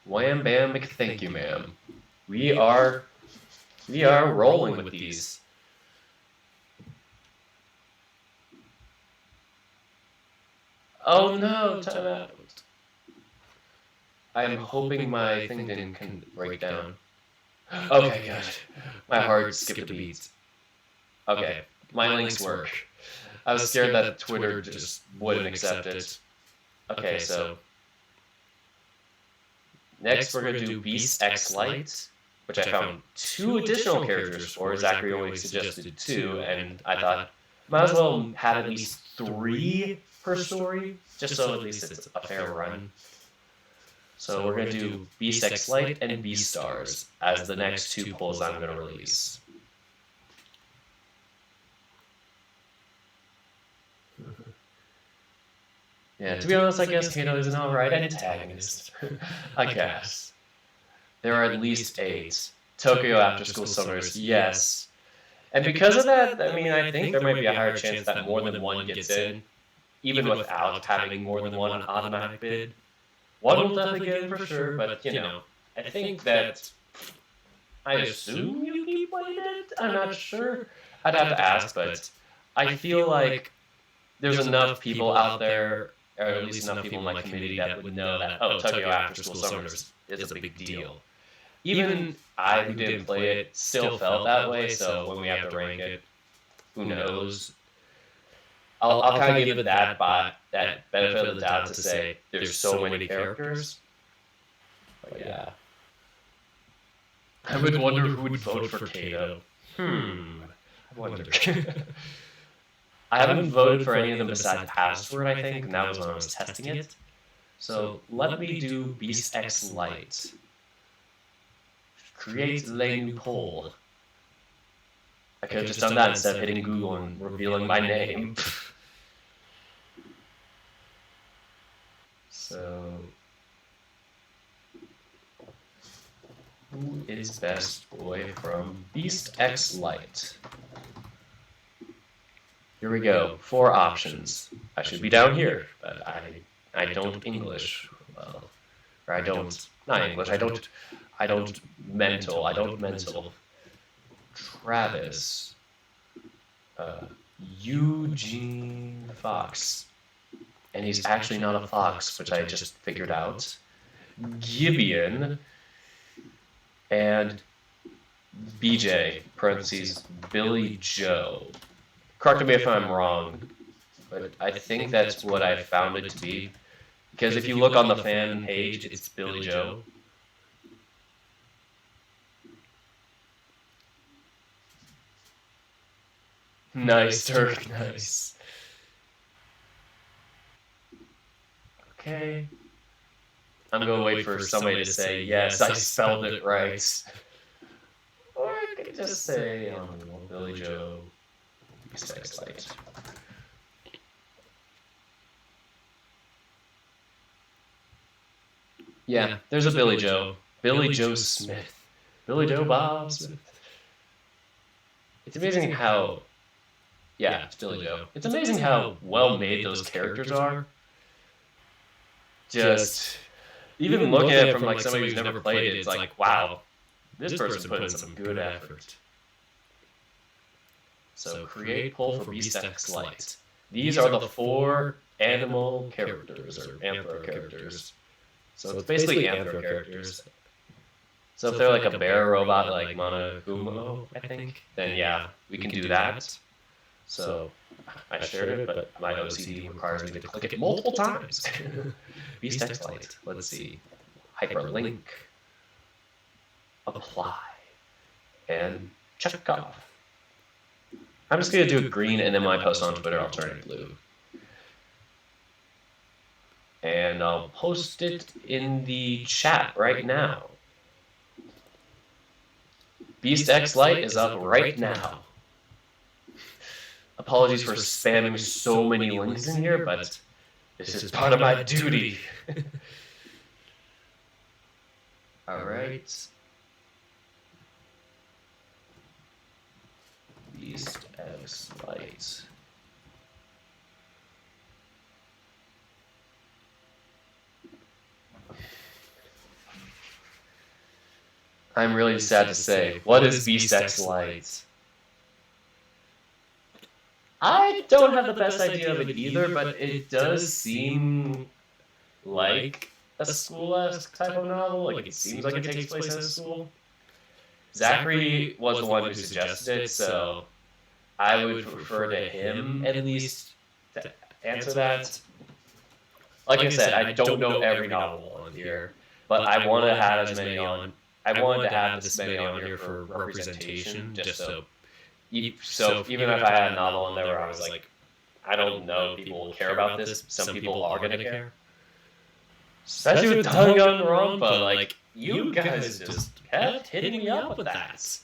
wham bam thank you, ma'am. We are rolling with these. Oh no, time out. I am hoping my thing didn't break down. Okay, good. My heart skipped a beat. Okay, my links work. I was scared that Twitter just wouldn't accept it. Okay, so next we're going to do Beast X Light, which I found 2 additional characters for. Zachary only suggested 2, and I thought, might as well have at least 3 per story, just so at least it's a fair run. So we're going to do Beast X Light and Beast Stars as the next 2 polls I'm going to release. Yeah, to be honest, I guess Kato is an alright antagonist. I guess. There are at least 8. Tokyo After School Summers, yes. And because of that, I mean, I think there might be a higher chance that more than one gets in, even without having more than one automatic bid. One will definitely get in for sure, but, you know, I think that, I assume Yuki played it? I'm not sure. I'd have to ask, but I feel like there's enough people out there, or at least enough people in my community that would know that, oh, Tokyo After School Summers is a big deal. Even I, who didn't play it, still felt that way, so when we have to rank it, who knows? I'll kind of give it that benefit of the doubt to say there's so many characters. But yeah. I would wonder who would vote for Kato. I wonder. I haven't voted for any of them besides Password, I think, and that was when I was testing it. So let me do Beast X Light. Create a new poll. I could have just done that instead of hitting Google and revealing my name. So, who is best boy from Beast X Light? Here we go. 4 options. I should be down here, but I don't English well, or I don't not English. I don't mental. Travis, Eugene Fox, and he's actually not a fox, which I just figured out. Gibeon, and BJ, parentheses, Billy Joe. Correct me if I'm wrong, but I think that's what I found it to be. Because if you look on the fan page, it's Billy Joe. Nice, Dirk, nice. Okay. I'm going to wait for somebody to say, yes, I spelled it right. Or I could just say, Billy Joe, Beast X Light. Yeah, there's a Billy Joe. Billy Joe Smith. Billy Joe Bob Smith. It's amazing how... Yeah, it's Billy Joe. It's amazing how well made those characters are. Just... Even looking at it from like somebody who's never played it, it's like, wow, this person put in some good effort. So create poll for Beast X Light. These are the 4 animal characters, or anthro characters. So it's basically anthro characters. So if they're like a bear robot like Monogumo, I think, then yeah, we can do that. So I shared it, but my OCD requires me to click it multiple times. Beast X Light. Let's see. Hyperlink. Apply. And check off. I'm just going to do it green and then when I post on Twitter, I'll turn it blue. And I'll post it in the chat right now. Beast X Lite is up right now. Apologies for spamming so many links in here, but this is part of my duty. Alright. Beast X Lite. I'm really sad to say, what is Beast X Lite? I don't have the best idea of it either, but it does seem like a school-esque type of novel. Like, it seems like it takes place at a school. Zachary was the one who suggested it, so I would prefer to him, at least, to answer that. Like I said, I don't know every novel on here, but I want to have as many on. I wanted to have this many on here for representation, just so even if I had a novel in there where I was like, I don't know if people will care about this, some people are going to care. Especially with Danganronpa, but like, you guys just kept hitting me up with that.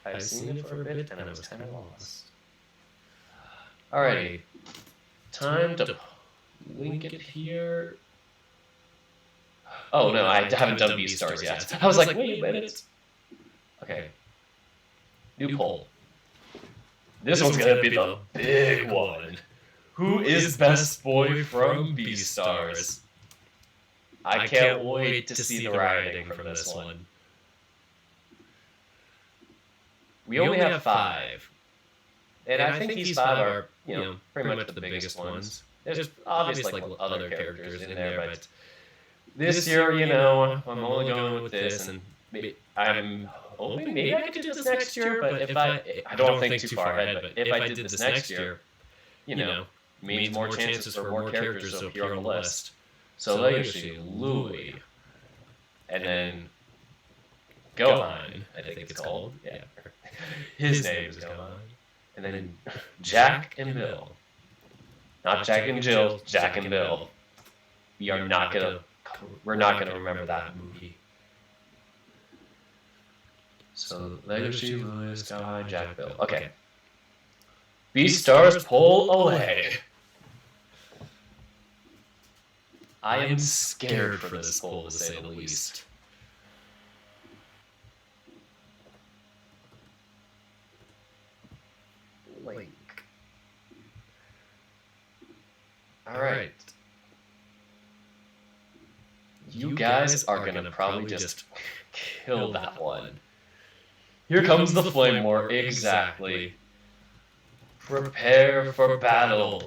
I've seen it for a bit and I was kind of lost. Alrighty. Time to link it here. Oh no, I haven't done B-stars yet. I was like, wait a minute. Okay. New poll. This one's gonna be the big one. Who is best boy from B-stars? I can't wait to see the writing from this one. We only have 5. And I think these 5 are, pretty much the biggest ones. There's obviously like other characters in there, but this year, I'm only going with this, and I'm hoping maybe I could do this next year, but if I don't think too far ahead, but if I did this next year, means more chances for more characters to appear on the list. So Legacy, Louis, and then Gohan, I think it's called. Yeah. His name is Gohan. And then Jack and Bill. Not Jack and Jill, Jack and Bill. We're not gonna remember that movie. So Legacy, Louis, Gohan, Jack, Bill. Okay. B-stars pull away. I am scared for this poll, to say the least. Link. Alright. You guys are gonna probably just kill that one. Here comes the flame war, exactly. Prepare for battle.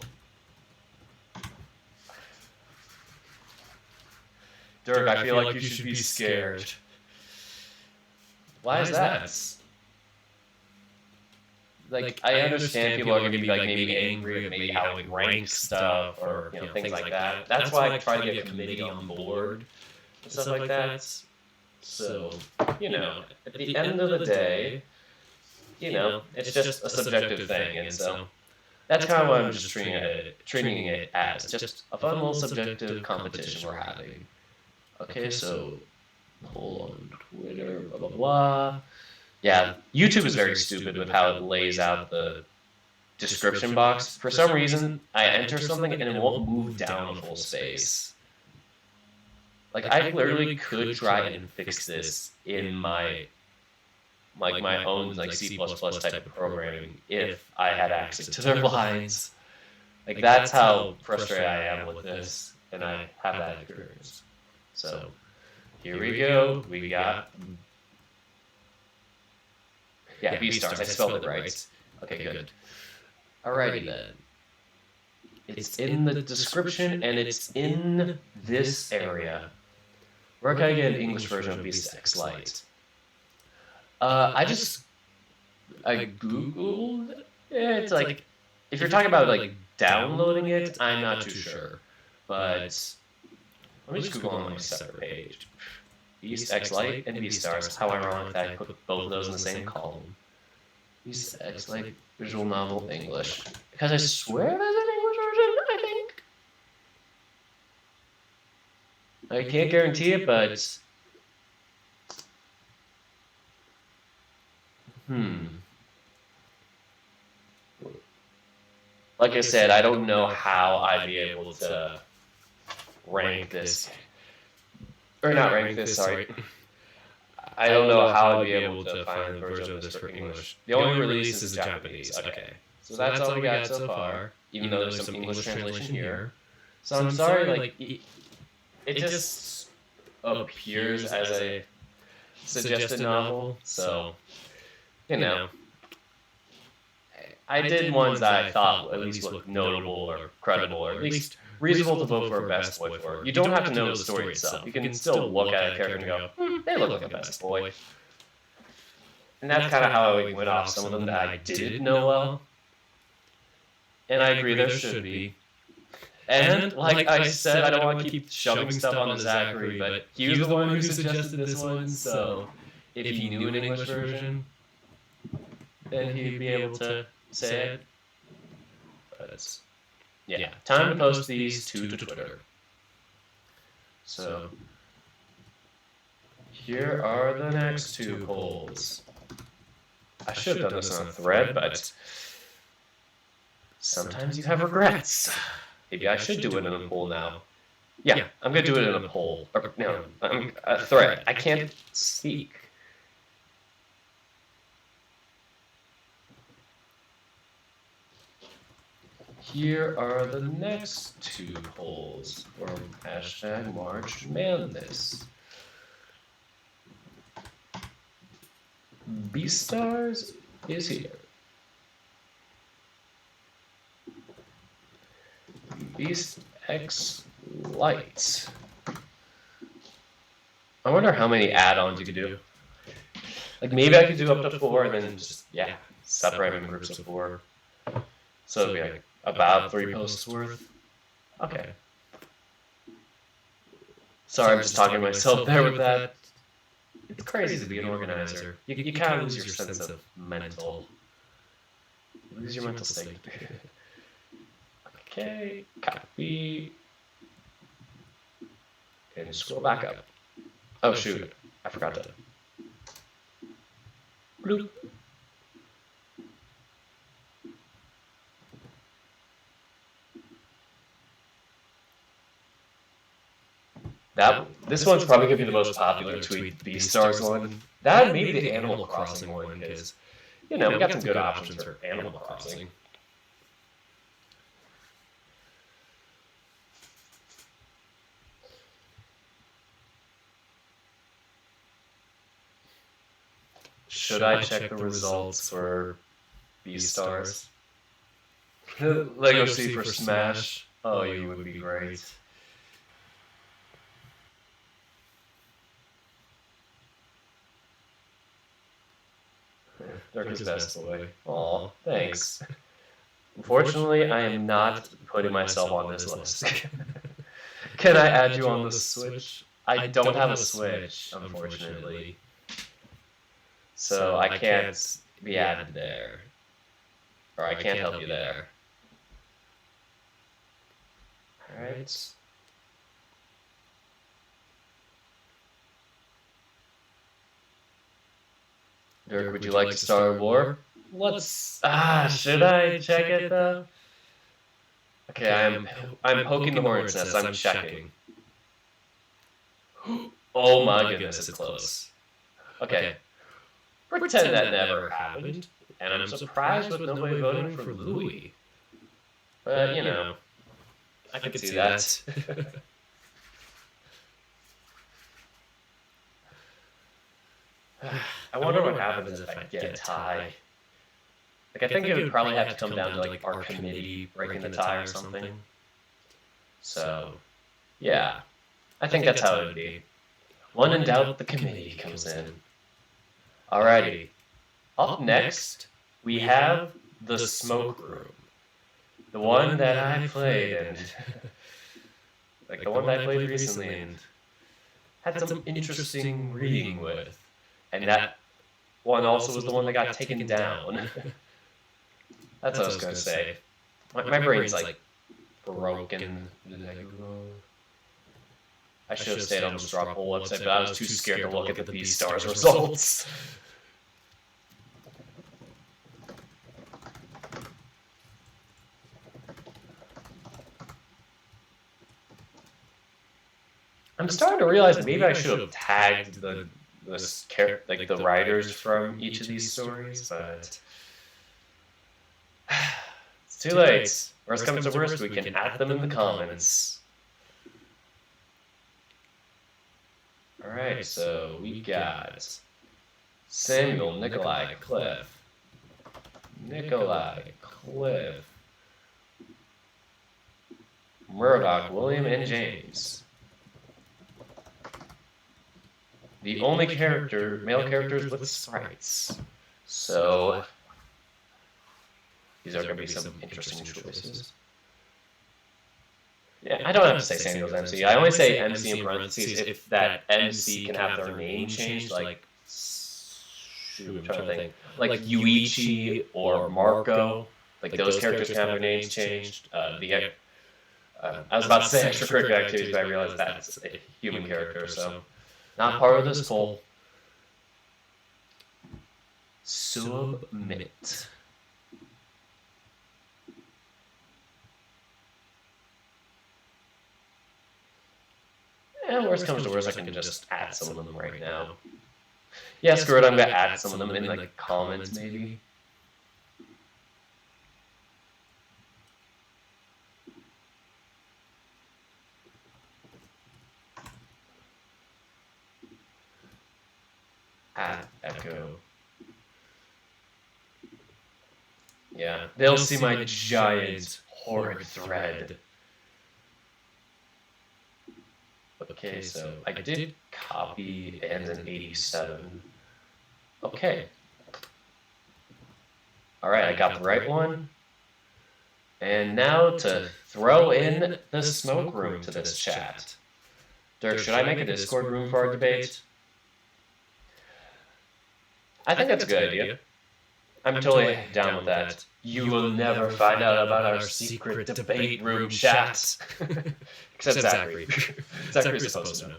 Dirk, I feel like you should be scared. Why is that? Like, I understand people are going to be like maybe angry at maybe how we rank stuff or things like that. That's why I try to get a committee on board and stuff like that. So, at the end of the day, it's just a subjective thing, and so that's kind of what I'm just treating it as, just a fun little subjective competition we're having. Okay, so poll on Twitter, blah blah blah. Yeah, YouTube is very stupid with how it lays out the description box. For some reason, I enter something and it won't move down a full space. Like, I literally could try and fix this in my own C++ type of programming if I had access to their lines. Like, that's how frustrated I am with this, and I have that experience. So, here we go. We got... Yeah, B-stars. I spelled it right. Okay, good. Alrighty then. It's in the description, and it's in this area. Where can I get an English version of Beast X Lite? I Googled it. It's like, if you're talking about like downloading it, I'm not too sure. But let me just Google on my separate page. Beast X Lite and B-stars. How ironic that I put both of those in the same column. Beast X Lite visual novel English. Because I swear there's an English version, I think. I can't guarantee it, but like I said, I don't know how I'd be able to rank this, or not rank this. Sorry, I don't know how I'd be able to find the version of this for English. The only release is Japanese. Okay, so that's all we got so far. Even though there's some English translation here. So I'm sorry, like it just appears as a suggested novel. So you know, I did ones that I thought at least looked notable or credible, or at least reasonable to vote for a best boy for. You don't have to know the story itself. You can still look at a character and go, they look like a best boy. And that's kind of how I went off some of them that I did know well. And I agree, there should be. And like I said, I don't want to keep shoving stuff on Zachary, but he was the one who suggested this one, so if he knew an English version, then he'd be able to say it. But yeah, time to post these to Twitter. So here are the next two polls. I should have done this on a thread, but sometimes you have regrets. Maybe I should do it in a poll now. Yeah, I'm going to do it in a poll. Or, no, a thread. I can't speak. Here are the next two polls from hashtag March Madness. Beastars is here. Beast X Lights. I wonder how many add-ons you could do. Like maybe I could do up to 4 and then just separate them in groups of 4. So it'd be like about 3 posts worth. Okay. Sorry, I'm just talking to myself there with that. It's crazy to be an organizer. You kind of lose your sense of mental. You lose your mental state. Okay, copy. And scroll back up. Oh shoot, I forgot to. Bloop. This one's probably going to be the most popular tweet, Beastars one. That may be the Animal Crossing one, because, we got some good options for Animal Crossing. Should I check the results for Beastars? Lego C for Smash? Oh, you would be great. Darkest best boy. Aw, thanks. Unfortunately, I am not putting myself on this list. Can I add you on the Switch? I don't have a Switch, unfortunately. So I can't be added there. Or I can't help you there. Alright. Dirk, would you like to start a war? Should I check it though? Okay, I'm poking the hornet's nest, I'm checking. Oh my goodness, it's close. Okay. Pretend that never happened, and I'm surprised with nobody voting for Louis. But, I could see that. I wonder what happens if I get a tie. Like, I think it would probably have to come down to, like, our committee breaking the tie or something. So, yeah. I think that's how it would be. When in doubt, the committee comes in. Alrighty. Up next, we have the Smoke Room. The one that I played, and like the one that I played recently, and had some interesting reading with. And that one also was the one that got taken down. That's what I was going to say. My brain's like broken. I should have stayed on the straw poll website, but I was too scared to look at the Beastars results. I'm starting to realize maybe I should have tagged the writers from each of these stories, but it's too late. Worst comes to worst, we can add them in the comments. Alright, so we got Samuel, Nikolai, Cliff, Murdoch, William, and James. The only male characters with sprites. So these are going to be some interesting choices. Yeah, I don't have to say Samuel's MC. I only say MC in parentheses if that MC can have their name changed, like, shoot, I'm trying to think, like Yuichi or Marco. Like those characters can have their names changed. I was about to say extracurricular activities, but I realized that's a human character, so not part of this poll. Submit. And worst comes to worst, I can just add some of them right now. Yeah, screw it, I'm going to add some of them in like comments maybe. Add echo. Yeah, they'll see my giant horrid thread. Okay, so I did copy ends in 87. Okay. Alright, I got the right one. And now to throw in the smoke room to this chat. Dirk, should I make a Discord room for our debate? I think that's a good idea. I'm totally down with that. You will never find out about our secret debate room chat. Except Zachary. Zachary's supposed to know.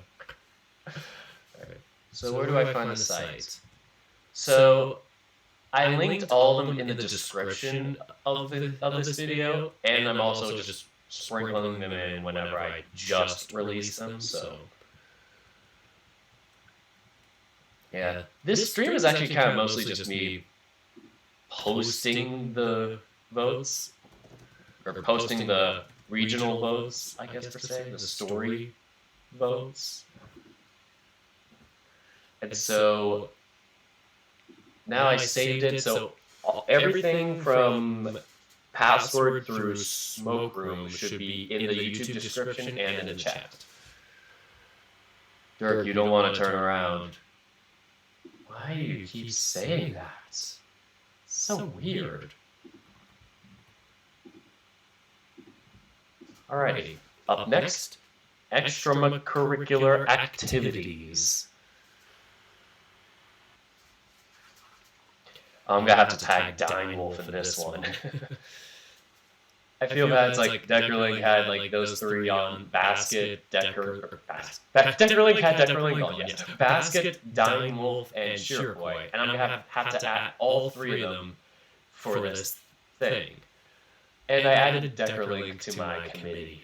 Right. So where do I find the site? So I linked all of them in the description of this video, and I'm also just sprinkling them in whenever I just release them, so... Yeah, this stream is actually kind of mostly just me posting the votes, or posting the regional votes, I guess per se, the story votes. And so now I saved it, so everything from password through smoke room should be in the YouTube description and in the chat. Dirk, you don't want to turn around. Why do you keep saying that? So weird. Alrighty, up next, extracurricular activities. I'm gonna have to tag Dying Wolf in this one. I feel bad. It's like Deckerling had like those three on Basket, Deckerling had Deckerling on, yes. Basket, Dying Wolf, and Shirkoi. And I'm gonna have to add all three of them for this thing. And I added Deckerling to my committee.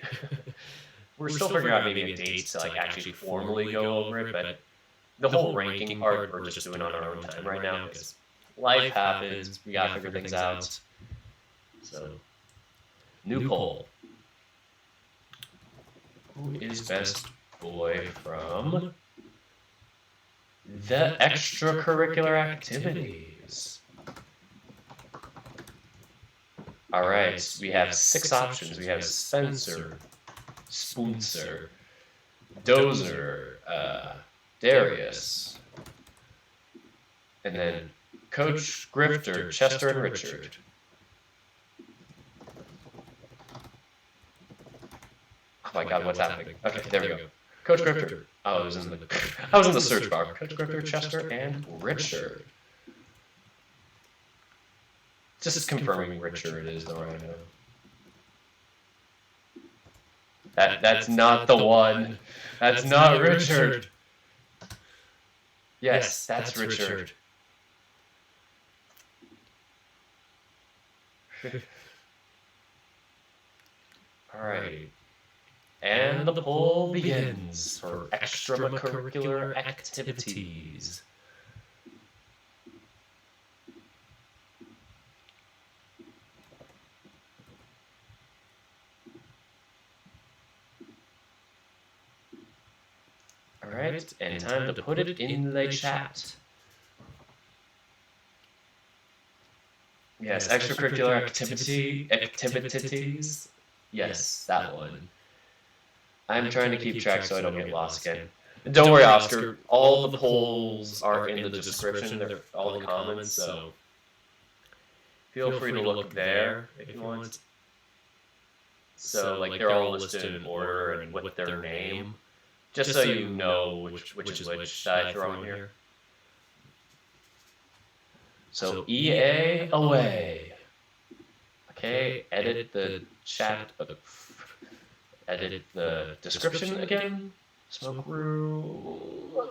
We're still figuring out maybe a date to like actually formally go over it, but the whole ranking part we're just doing on our own time right now because life happens, we gotta figure things out. So, new poll. Who is best boy from the extracurricular activities? Alright, we have 6 options. We have Spencer, Spoonser, Dozer, Darius, and then Coach Grifter, Chester, and Richard. Oh my god, what's happening? Okay, there we go. Coach Grifter. Oh, I was in the search bar. Coach Grifter, Chester, and Richard. Just confirming Richard is the right That's not the one. That's not Richard. Yes, that's Richard. Alright. And the poll begins for extracurricular activities. Alright, and time to put it in the chat. Yes, extracurricular activities. Yes, that one. I'm trying to keep track so I don't get lost again. Don't worry, Oscar. All the polls are in the description. They're all the comments, so feel free to look there if you want. So, like, they're all listed in order and with their name, just so you know which is which that I throw in here. So EA away. Okay, edit the chat. Edit the description again. Smoke room.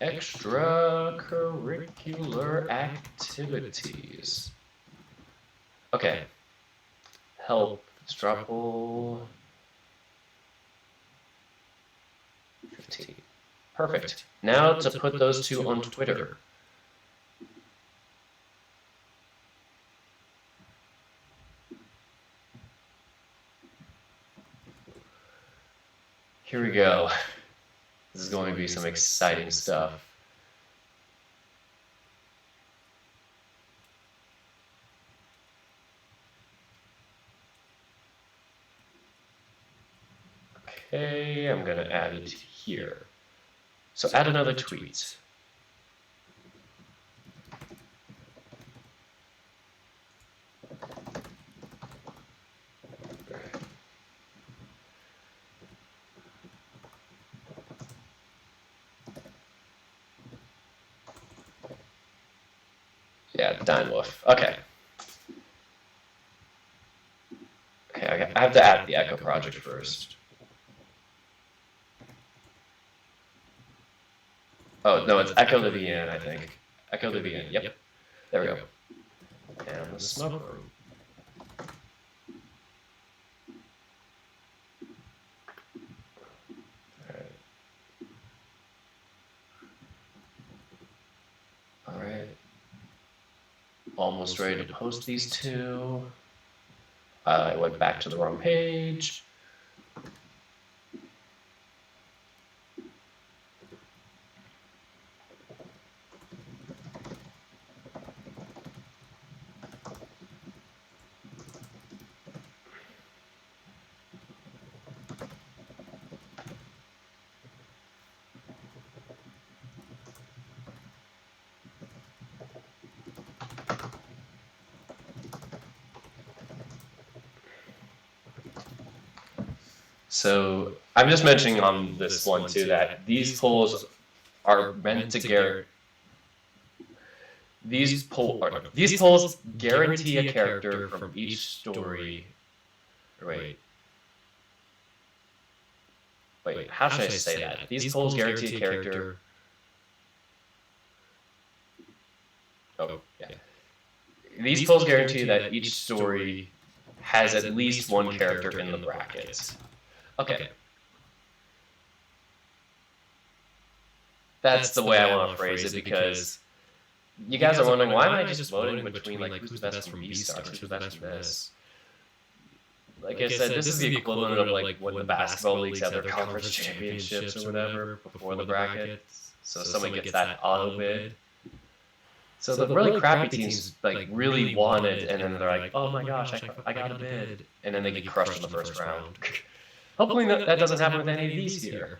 Extracurricular activities. Okay. Help. Struggle. 15. Perfect. Now to put those two on Twitter. Here we go. This is going to be some exciting stuff. Okay, I'm going to add it here. So add another tweet. Yeah, Dine Wolf. Okay. Okay, I have to add the Echo project first. Oh, no, it's Echo the VN, I think. Echo the VN, yep. There we go. And the smoke room. Alright. Almost ready to post these two. I went back to the wrong page. So I'm just mentioning on this one too that these polls are meant to guarantee. These polls guarantee a character from each story. Wait, how should I say that? These polls guarantee a character. Oh, yeah. These polls guarantee that each story has at least one character in the brackets. Okay. That's the way I want to phrase it, because you guys are wondering, why am I just voting between, like, who's the best from B-Stars, who's the best from this? Like I said, this is the equivalent of, like, when the basketball leagues have their conference championships or whatever before the brackets. So someone gets that auto bid. So the really crappy teams, like, really want it, and then they're like, oh my gosh, I got a bid. And then they get crushed in the first round. Hopefully that doesn't happen with any of these here.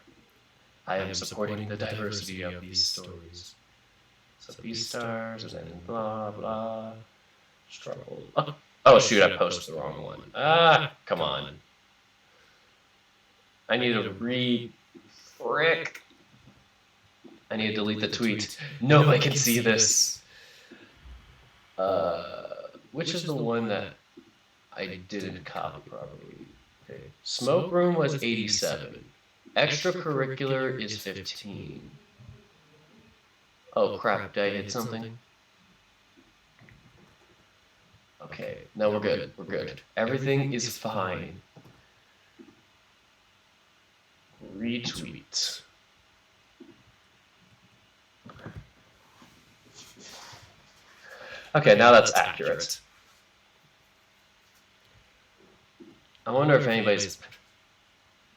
I am supporting the diversity of these stories. So B-Stars, and then blah, blah. Struggle. Oh shoot, I posted the wrong one. Come on. I need to frick. I need to delete the tweet. Nobody can see this. Which is the one that... I didn't copy properly. Okay. Smoke room was 87. Extracurricular is 15. Oh crap, did I hit something? Okay, no, we're good. We're good. Everything is fine. Retweet. Okay, now that's accurate. I wonder if anybody's...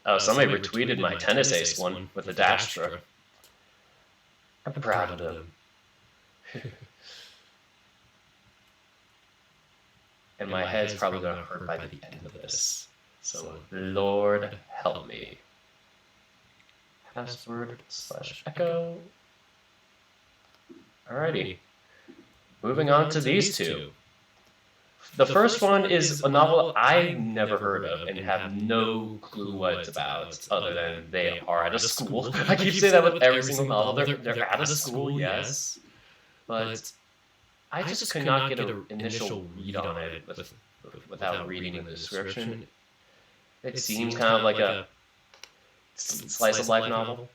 Oh, somebody retweeted my tennis ace one with a dash throw. I'm proud of them. And my head's probably going to hurt by the end of this. So, Lord help me. Password/echo. Alrighty. Moving on to these two. The first one is a novel I've never heard of and have no clue what it's about, other than they are at a school. I keep saying that with every single novel. They're at a school, yes. But I just could not get an initial read on it without reading the description. It seems kind of like a slice of life novel.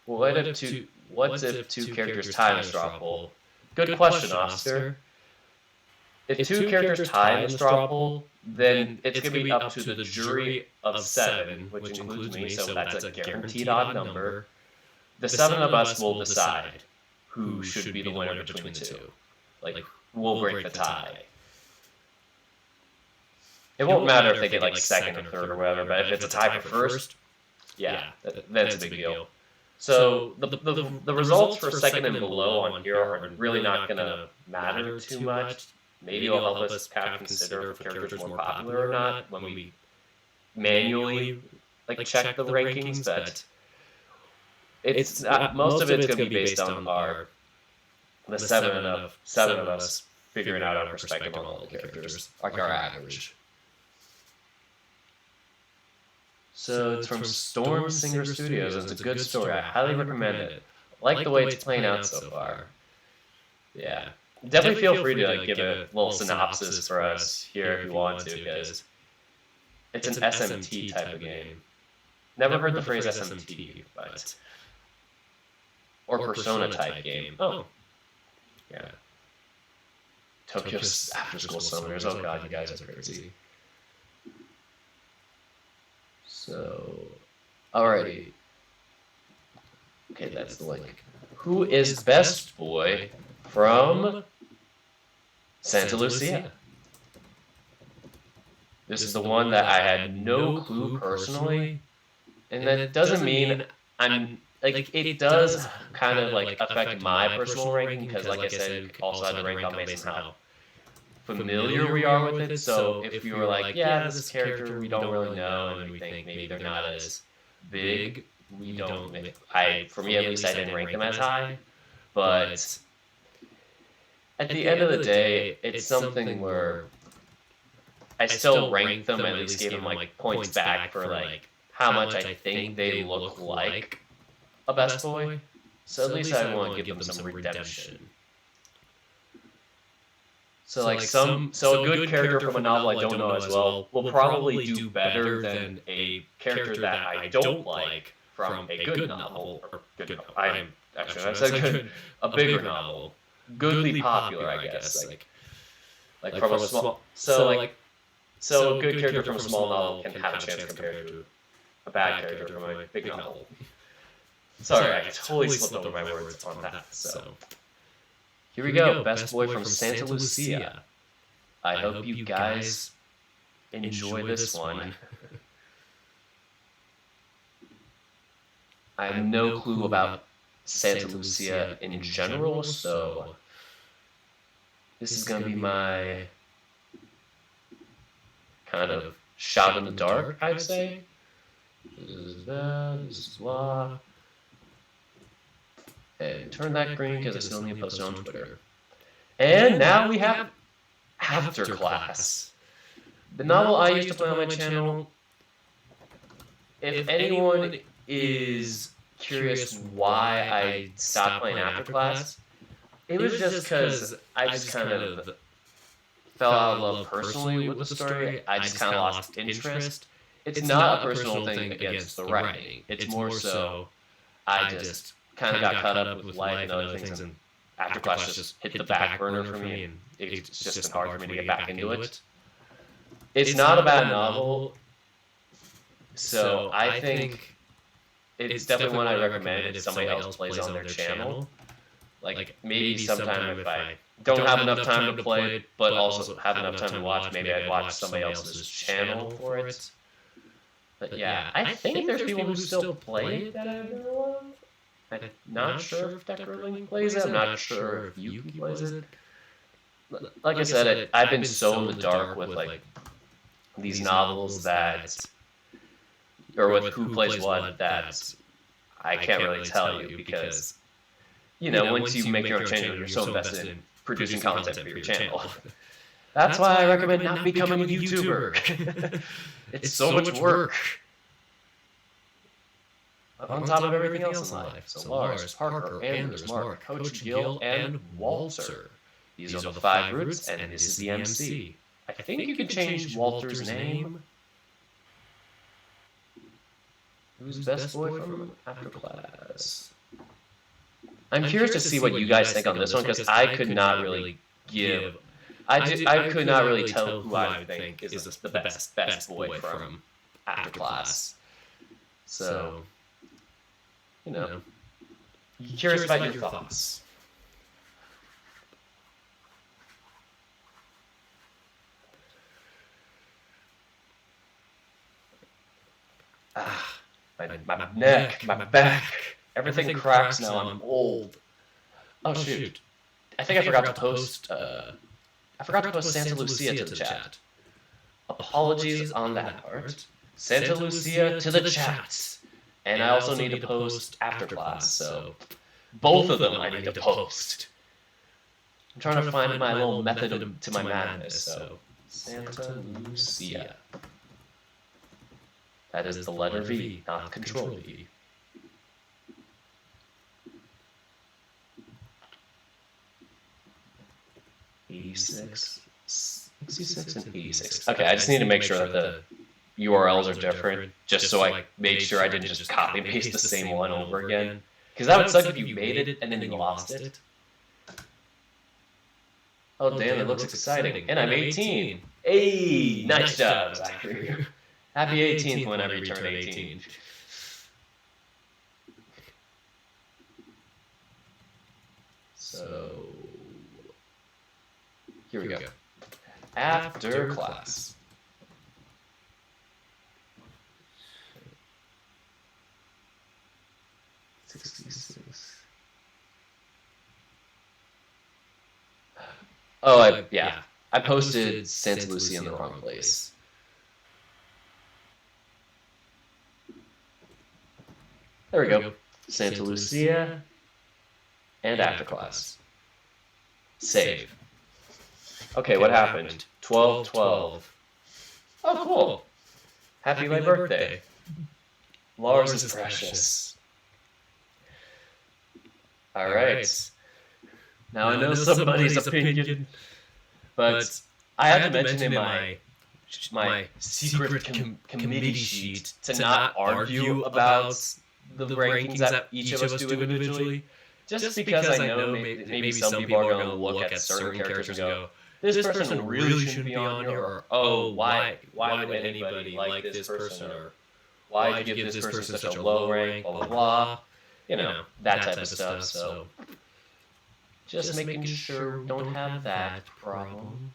What if two characters tie in a straw poll? Good question, Oscar. If two characters tie in a straw poll, then it's going to be up to the jury of 7, which includes me, so that's a guaranteed odd number. The 7 of us will decide who should be the winner between the two. Like, we'll break the tie. It won't matter if they get like second or third or whatever, but if it's a tie for first, yeah, that's a big deal. So the results for second and below on here are really not going to matter too much. Maybe it'll help us kind of consider if a character's more popular or not when we manually like check the rankings, but it's most of it's going to be based on the seven of us figuring out our perspective on all the characters, like our average. So it's from Storm Singer Studios. It's a good story. I highly recommend it. I like the way it's playing out so far. Yeah. Definitely feel free to give a little synopsis for us here if you want to, because it's an SMT type of game. Never heard the phrase SMT, but... Or Persona type game. Oh. Yeah. Tokyo's After School Summoners. Oh god, you guys are crazy. So... Alrighty. Okay, that's the link. Who is Best Boy from Santa Lucia? This is the one that I had no clue personally, and that doesn't mean I'm like it does kind of like affect my personal ranking because, like I said, also had to rank on based on how familiar we are with it. So if you were like, yeah, this is a character we don't really know, and we think maybe they're not as big, we don't. For me at least, I didn't rank them as high, but at the end of the day, it's something where I still ranked them, at least gave them like points back for like how much I think they look like a best boy. So at least I want to give them some redemption. So like a good character from a novel I don't know as well will probably do better than a character that I don't like from a good novel. Or good novel. I said good, a bigger novel. Goodly popular, I guess. Like from a small... So a good character from a small novel can have a chance compared to a bad character from a big novel. Sorry, I totally slipped over my words on that. So here we go. Best Boy from Santa Lucia. I hope you guys enjoy this one. I have no clue about Santa Lucia in general, so this is going to be my kind of shot in the dark, I'd say. This is that, this is blah. And turn that green because I still need to post it on Twitter. And now we have After Class. The novel I used to play on my channel. If anyone is curious why I stopped playing After Class, it was just because I just kind of fell out of love personally with the story. I just kind of lost interest. It's not a personal thing against the writing. It's more so I just kind of got caught up with life and other things, and After Class just hit the back burner for me, and it's just been hard for me to get back into it. It's not a bad novel, so I think it's definitely one I recommend if somebody else plays on their channel. Like maybe sometime if I don't have enough time to play it, but also have enough time to watch, maybe I'd watch somebody else's channel for it. But yeah, I think there's people who still play it that I know of. I'm not sure if Deckerling plays it. I'm not sure if Yuki plays it. Like I said, I've been so in the dark with like these novels that, or with who plays what, that I can't really tell you because, you know, once you make your own channel, you're so invested in producing content for your channel. That's why I recommend not becoming a YouTuber. It's so much work. On top of everything else in life. So Lars, Parker, Anders, Mark, Coach Gil, and Walter. These are the 5 roots, and this is the MC. I think you can change Walter's name. Who's best boy from After Class? I'm curious to see what you guys think on this one, because I could not really give... I could not really tell who I think is the best boy from After Class. So... You know, curious about your thoughts. My neck, my back, everything cracks now. I'm old. Oh shoot! I think I forgot to post. I forgot to post Santa Lucia to the chat. Apologies on that part. Santa Lucia to the chat. And I also need to post After Class, so both of them I need to post. I'm trying to find my little method to my madness, so Santa Lucia. That is the letter V, not Control V. '86, 66, and 86. Okay, I just need to make sure that the URLs are different, just so I made sure I didn't just copy and paste the same one over again. Because that would suck if you made it and then you lost it. Oh damn, it looks exciting. And I'm 18. Hey, nice job, Zachary. Happy 18th whenever you turn 18. So, here we go. After Class. Oh, yeah. I posted Santa Lucia in the wrong place. There we go. Santa Lucia and After Class. Save. Okay, what happened? 12/12. Oh, cool. Happy my birthday. Lars is precious. All right. Now I know somebody's opinion, but I had to mention in my secret committee sheet to not argue about the rankings that each of us do individually, just because I know maybe some people are going to look at certain characters and go, this person really shouldn't be on here, or oh, why would anybody like this person, or why do you give this person such a low rank, blah, blah, blah. You know, that type of stuff, so just making sure we don't have that problem.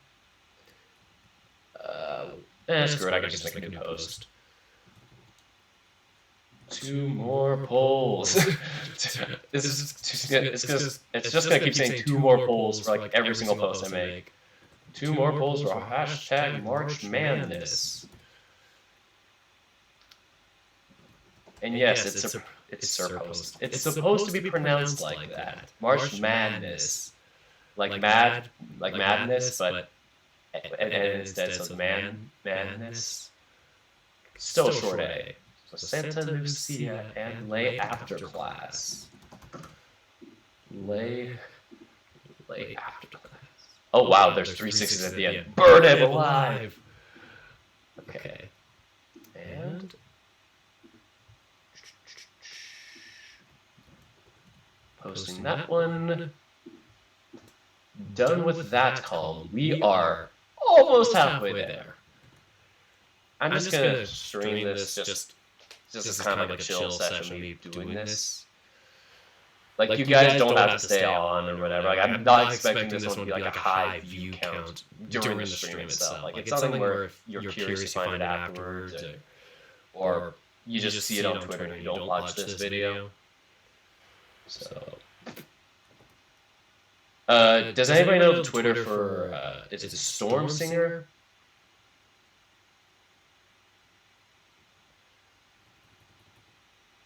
Screw it, I can just make a new post. 2 more polls. It's just gonna keep saying 2 more polls for like every single post I make. 2 more polls for hashtag March Madness. And yes, it's supposed to be pronounced like that. March Madness. Like madness, but and instead so madness. Still short A. So Santa Lucia and Lay After Class. Lay After Class. Oh wow, there's 3 6s at the end. Burn him alive! Okay. And... posting that one. Done with that column. We are almost halfway there. I'm just gonna stream this just as kind of like a chill session of me doing this. Like, you guys don't have to stay on or whatever. Like, I'm not expecting this one to be like a high view count during the stream itself. Like, it's something where if you're curious to find it afterwards, or you just see it on Twitter and you don't watch this video. So, does anybody know the Twitter for, is it Storm Singer?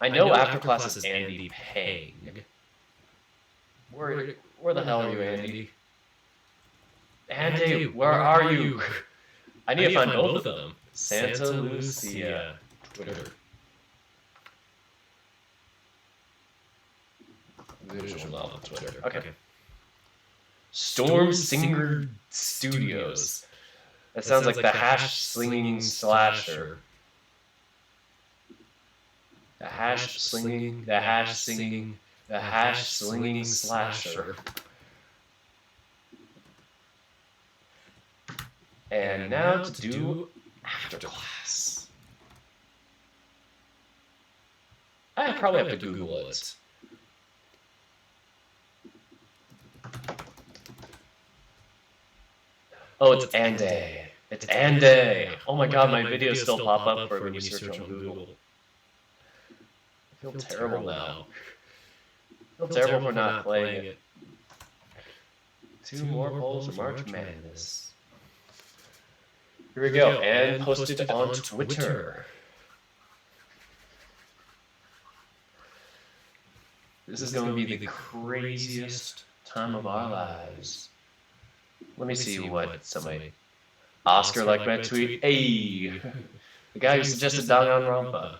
I know after class is Andy Pang. Where the hell are you, Andy? Andy, where are you? I need to find both of them. Santa Lucia Twitter. Visual novel Twitter. Okay. Storm Singer Studios. That sounds like the hash slinging slasher. The hash slinging, the hash singing, the hash slinging slasher. And now to do after class. I probably have to Google it. Oh, it's Anday. It's Anday. Oh my god, my videos still pop up for when you search on Google. I feel terrible now. I feel terrible for not playing it. 2 more polls for March Madness. Here we go, and posted on Twitter. This is going to be the craziest time of our lives. Let me see what somebody... Oscar liked my tweet. Hey! The guy who suggested Danganronpa.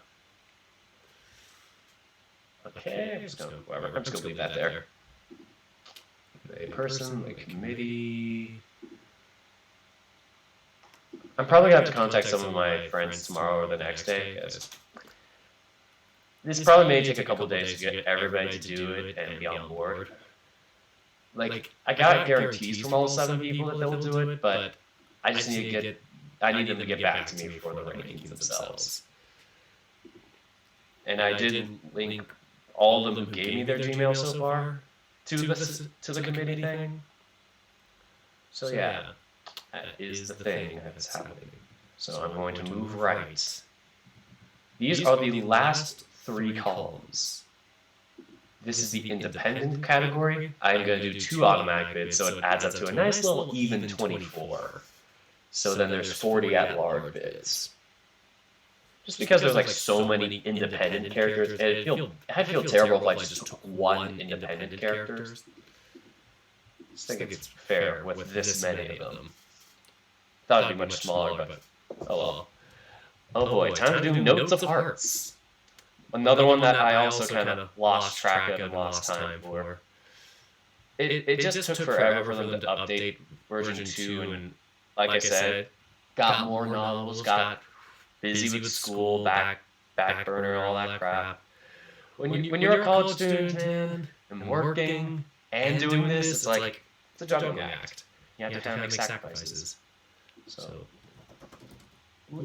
Okay, I'm just going to leave that there. A person, a committee... I'm probably going to have to contact some of my friends tomorrow or the next day. This probably may take a couple days to get everybody to do it and be on board. Like, I got guarantees from all 7 people that they'll do it, but I just need to get... I need them to get back to me before the rankings themselves. And I did link all of them who gave me their Gmail so far to the committee thing. So yeah, that is the thing that's happening. So I'm going to move right. These are the last 3 columns. This is the independent category. I'm going to do 2 automatic bids, so it adds up to a nice little even 24. So then there's 40 at-large bids. Just because there's like so many independent characters, I'd feel terrible if I just took 1 independent character. I just think it's fair with this many of them. Thought it'd be much smaller, but oh well. Oh boy, time to do Notes of Hearts. Another one that I also kind of lost track of and lost time for. It just took forever for them to update version 2, and like I said, got more novels, got busy with school, back burner, all that crap. When you're a college student and working and doing this, it's like it's a juggling act. You have to kind of make sacrifices. So.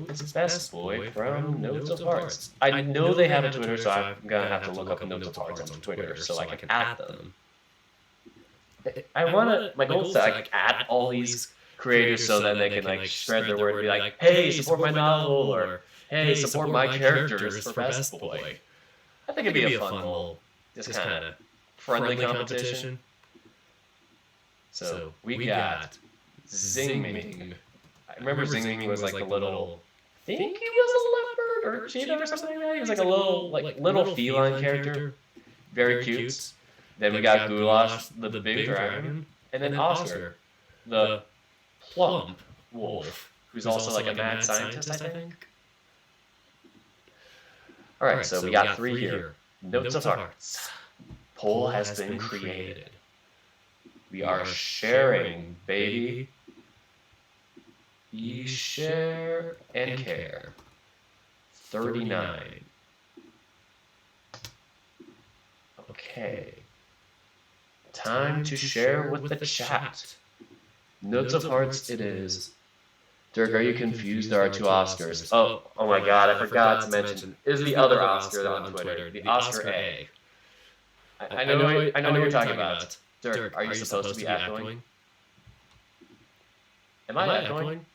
It's Best Boy from Notes of Hearts. I know they have a Twitter, so I'm going to have to look up Notes of Hearts on Twitter so I can add them. My goal is to like add all these creators so that they can like spread their word and be like, hey, support my novel, or hey, support my characters for Best Boy. I think it'd be a fun little, just kind of friendly competition. So we got Zingming. I remember Zingming was like a little... I think he was a leopard or a cheetah or something like that. He was like a little feline character. Very cute. Then we got Goulash, the big dragon. And then Oscar, the plump wolf, who's also like a mad scientist, I think. Alright, so we got 3 here. Notes of Hearts. Poll has been created. We are sharing, baby. We share and care. 39. Okay. Time to share with the chat. Notes of Hearts it is. Dirk, are you confused? There are two Oscars. Oh my god, I forgot to mention. Is the other Oscar on Twitter. The Oscar A. I know what you're talking about. Dirk, are you supposed to be echoing? Am I echoing?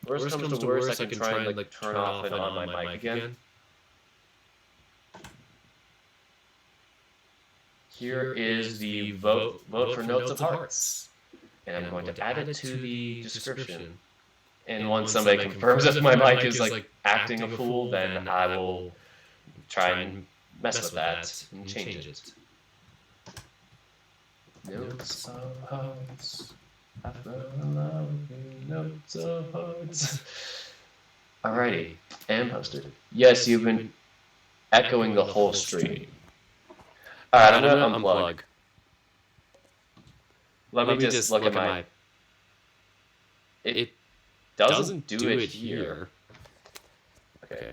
Worst comes to worst, I can try and like turn off and on my mic again. Here is the vote for Notes of Hearts. And I'm going to add it to the description. And once somebody confirms if my mic is like acting a fool, then I will try and mess with that and change it. Notes of Hearts. Notes of Hearts. Alrighty, and posted. Yes, you've been echoing the whole stream. Alright, I'm gonna unplug. Let me just look at my... It doesn't do it here. Okay.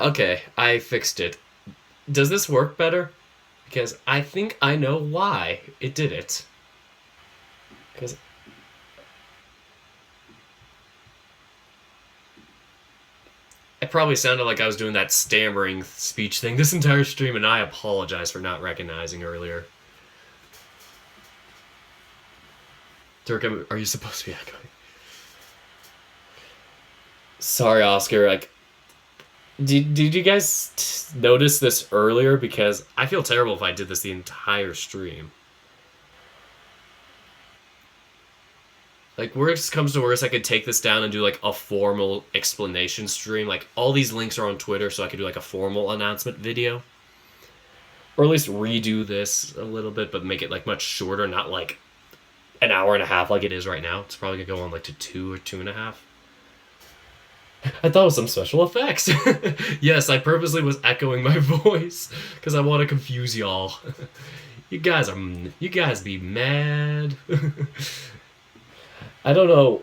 Okay, I fixed it. Does this work better? Because I think I know why it did it. Because... it probably sounded like I was doing that stammering speech thing this entire stream, and I apologize for not recognizing earlier. Dirk, are you supposed to be echoing? Sorry, Oscar, like... Did you guys notice this earlier? Because I feel terrible if I did this the entire stream. Like, worst comes to worst, I could take this down and do, like, a formal explanation stream. Like, all these links are on Twitter, so I could do, like, a formal announcement video. Or at least redo this a little bit, but make it, like, much shorter, not, like, an hour and a half like it is right now. It's probably gonna go on, like, to 2 or 2.5. I thought it was some special effects. Yes, I purposely was echoing my voice because I want to confuse y'all. You guys be mad. I don't know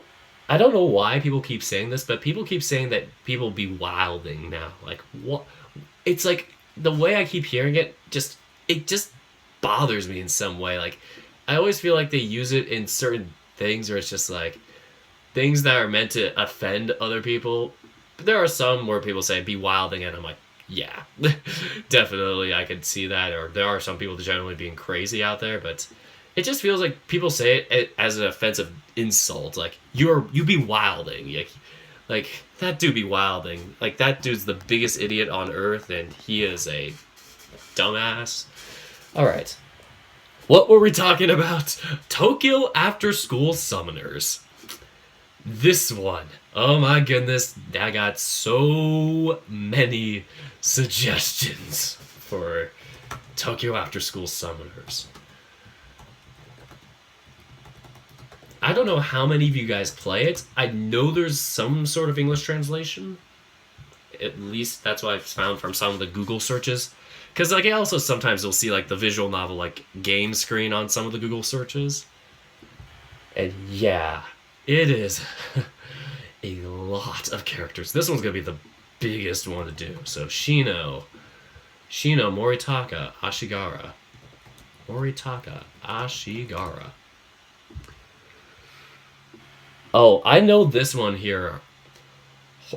why people keep saying this, but people keep saying that people be wilding now. Like, what? It's like the way I keep hearing it just bothers me in some way. Like, I always feel like they use it in certain things where it's just like things that are meant to offend other people. But there are some where people say be wilding, and I'm like, yeah, definitely I could see that. Or there are some people generally being crazy out there, but it just feels like people say it as an offensive insult. Like, you be wilding. Like, that dude be wilding. Like, that dude's the biggest idiot on earth, and he is a dumbass. Alright. What were we talking about? Tokyo After School Summoners. This one. Oh my goodness. I got so many suggestions for Tokyo After School Summoners. I don't know how many of you guys play it. I know there's some sort of English translation. At least that's what I've found from some of the Google searches. Because, like, I also sometimes will see, like, the visual novel, like, game screen on some of the Google searches. And yeah, it is a lot of characters. This one's going to be the biggest one to do. So, Shino, Moritaka, Ashigara. Oh, I know this one here.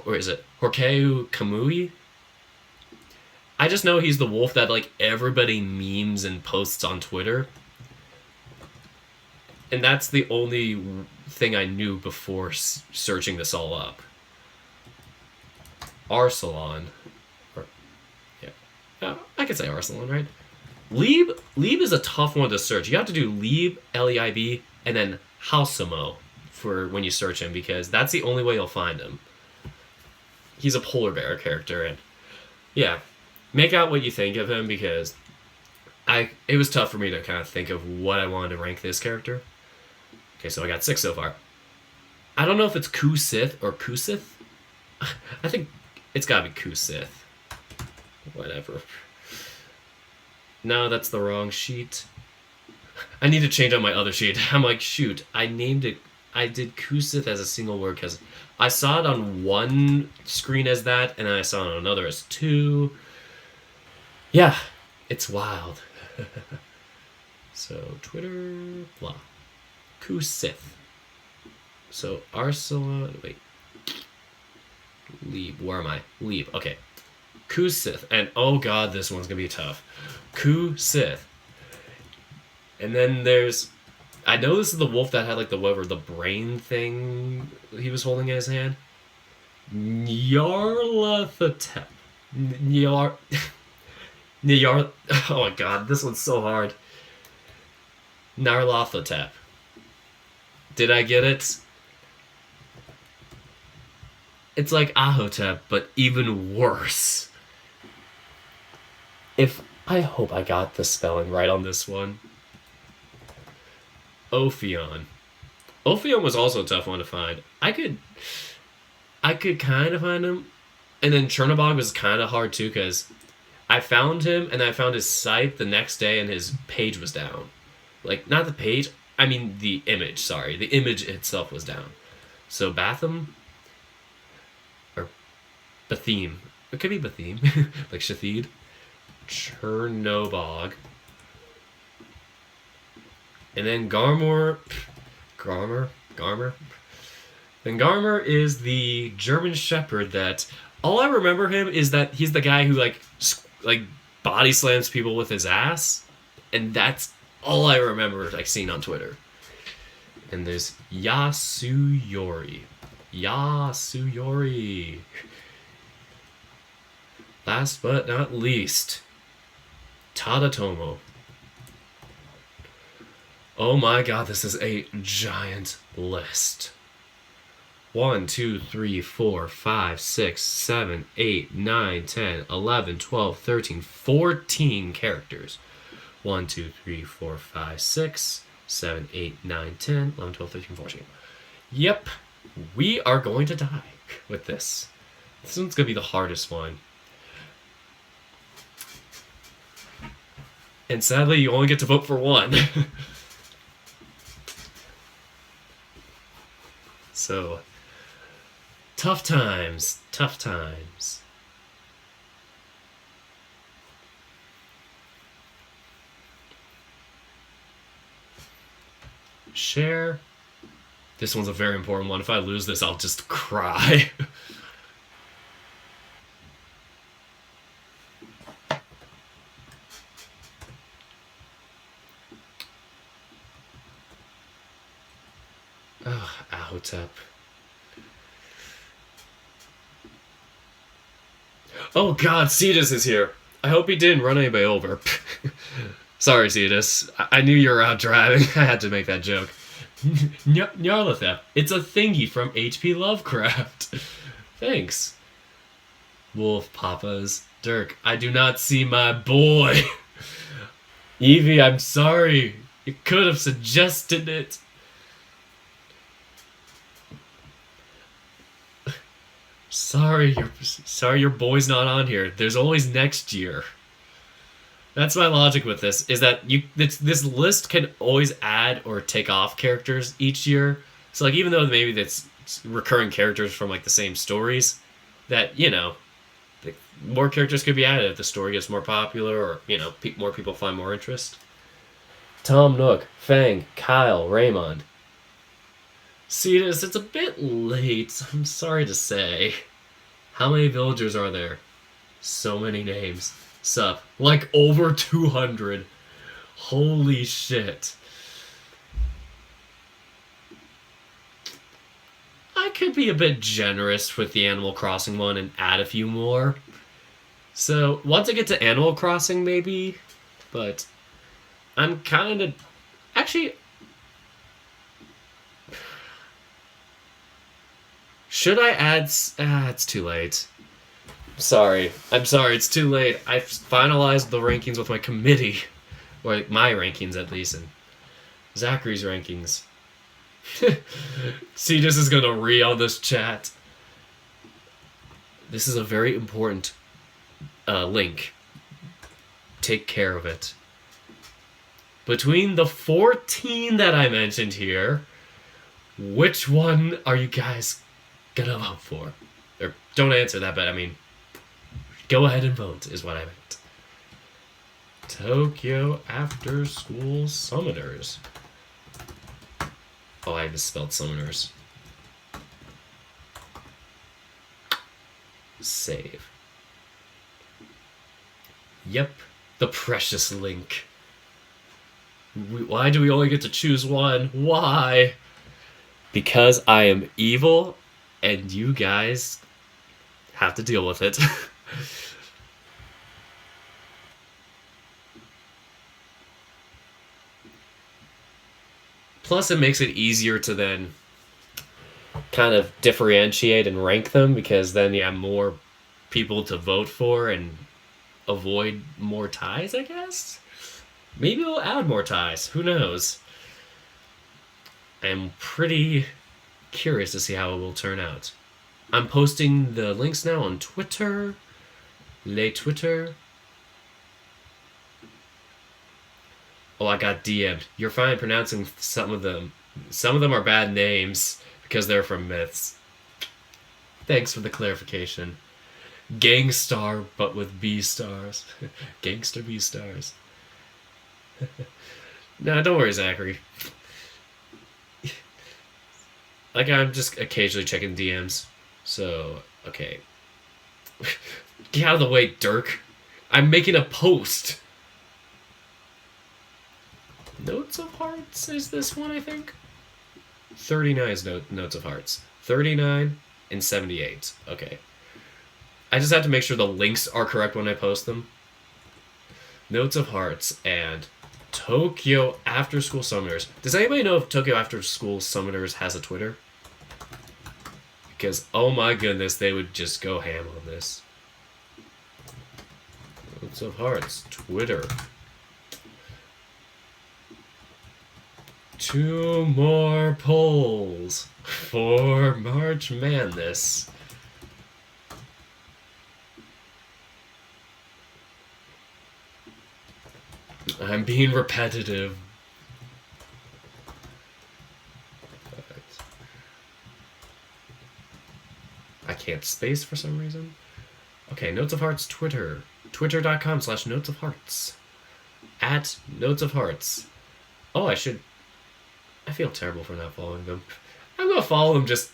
Or is it Horkeu Kamui? I just know he's the wolf that, like, everybody memes and posts on Twitter. And that's the only thing I knew before searching this all up. Arsalan. Yeah, I could say Arsalan, right? Lieb is a tough one to search. You have to do Lieb, Leib, and then Hausumo for when you search him, because that's the only way you'll find him. He's a polar bear character, and yeah, make out what you think of him, because it was tough for me to kind of think of what I wanted to rank this character. Okay, so I got 6 so far. I don't know if it's Kusith or Kusith. I think it's gotta be Kusith. Whatever. No, that's the wrong sheet. I need to change out my other sheet. I'm like, shoot, I named it. I did Kusith as a single word because I saw it on one screen as that, and then I saw it on another as 2. Yeah, it's wild. So, Twitter, blah. Kusith. So, Ursula, wait. Leave, where am I? Leave, okay. Kusith, and oh god, this one's gonna be tough. Kusith. And then there's, I know this is the wolf that had like the brain thing he was holding in his hand. Nyarlathotep. Oh my god, this one's so hard. Nyarlathotep. Did I get it? It's like Ahotep, but even worse. I hope I got the spelling right on this one. Ophion. Ophion was also a tough one to find. I could kind of find him. And then Chernobog was kind of hard too, because I found him and I found his site the next day and his page was down. Like, not the page, I mean the image, sorry. The image itself was down. So Batham, or Bathim. It could be Bathim, like Shathid. Chernobog. And then Garmer. Then Garmer is the German Shepherd that, all I remember him is that he's the guy who like body slams people with his ass, and that's all I remember like seeing on Twitter. And there's Yasuyori. Last but not least, Tadatomo. Oh my god, this is a giant list. 1, 2, 3, 4, 5, 6, 7, 8, 9, 10, 11, 12, 13, 14 characters. 1, 2, 3, 4, 5, 6, 7, 8, 9, 10, 11, 12, 13, 14. Yep, we are going to die with this. This one's going to be the hardest one. And sadly, you only get to vote for one. So, tough times. Share. This one's a very important one. If I lose this, I'll just cry. Oh, Ahotep. Oh god, Cetus is here. I hope he didn't run anybody over. Sorry, Cetus. I knew you were out driving. I had to make that joke. Nyarlathotep. It's a thingy from H.P. Lovecraft. Thanks. Wolf Papas. Dirk, I do not see my boy. Evie, I'm sorry. You could have suggested it. Sorry your boy's not on here. There's always next year. That's my logic with this, is that this list can always add or take off characters each year. So like, even though maybe that's recurring characters from like the same stories, that, you know, more characters could be added if the story gets more popular, or, you know, more people find more interest. Tom Nook, Fang, Kyle, Raymond. Cetus, it's a bit late, I'm sorry to say. How many villagers are there? So many names. Sup? Like over 200. Holy shit. I could be a bit generous with the Animal Crossing one and add a few more. So, once I get to Animal Crossing, maybe. But I'm kind of... Actually... Should I add... it's too late. Sorry. I'm sorry, it's too late. I've finalized the rankings with my committee. Or like, my rankings, at least, and Zachary's rankings. See, this is gonna on this chat. This is a very important link. Take care of it. Between the 14 that I mentioned here, which one are you guys gonna vote for? Or don't answer that, but I mean, go ahead and vote is what I meant. Tokyo After School Summoners. Oh, I misspelled summoners. Save. Yep, the precious link. Why do we only get to choose one? Why? Because I am evil, and you guys have to deal with it. Plus, it makes it easier to then kind of differentiate and rank them, because then you have more people to vote for and avoid more ties, I guess? Maybe we'll add more ties. Who knows? I'm pretty curious to see how it will turn out. I'm posting the links now on Twitter. Twitter. Oh, I got DM'd. You're fine pronouncing some of them. Some of them are bad names because they're from myths. Thanks for the clarification. Gangstar, but with B stars. Gangster B stars. Nah, don't worry, Zachary. Like, I'm just occasionally checking DMs. So, okay. Get out of the way, Dirk. I'm making a post. Notes of Hearts is this one, I think? 39 is Notes of Hearts. 39 and 78. Okay. I just have to make sure the links are correct when I post them. Notes of Hearts and Tokyo After School Summoners. Does anybody know if Tokyo After School Summoners has a Twitter? Because, oh my goodness, they would just go ham on this. Notes of Hearts, Twitter. 2 more polls for March Madness. I'm being repetitive. I can't space for some reason. Okay, Notes of Hearts Twitter. Twitter.com/Notes of Hearts. At Notes of Hearts. Oh, I feel terrible for not following them. I'm gonna follow them just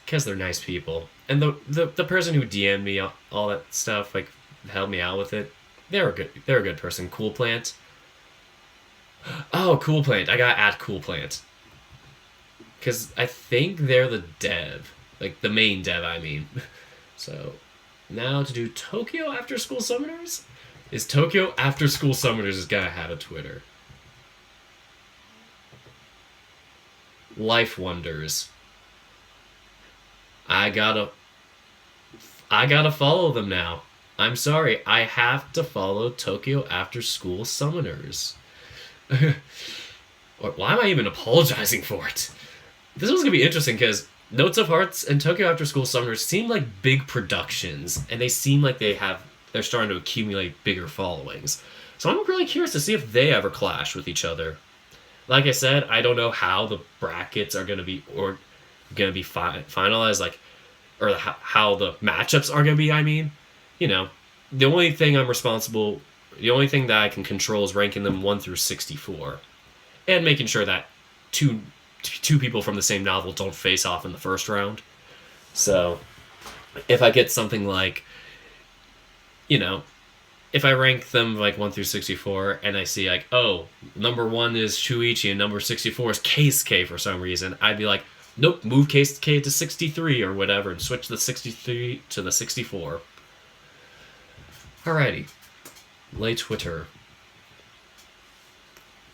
because they're nice people. And the person who DM'd me all that stuff, like, helped me out with it, they're a good person. Cool Plant. Oh, Cool Plant. I got at Cool Plant. Because I think they're the dev. Like, the main dev, I mean. So, now to do Tokyo After School Summoners? Is Tokyo After School Summoners is gonna have a Twitter. Life Wonders. I gotta follow them now. I'm sorry, I have to follow Tokyo After School Summoners. Why am I even apologizing for it? This one's gonna be interesting because Notes of Hearts and Tokyo After School Summoners seem like big productions, and they seem like they're starting to accumulate bigger followings. So I'm really curious to see if they ever clash with each other. Like I said, I don't know how the brackets are gonna be finalized, like, or how the matchups are gonna be. I mean, you know, the only thing that I can control is ranking them 1 through 64, and making sure that two people from the same novel don't face off in the first round. So, if I get something like, you know, if I rank them like 1 through 64, and I see like, oh, number 1 is Shuichi and number 64 is Keisuke for some reason, I'd be like, nope, move Keisuke to 63 or whatever, and switch the 63 to the 64. Alrighty. Lay Twitter.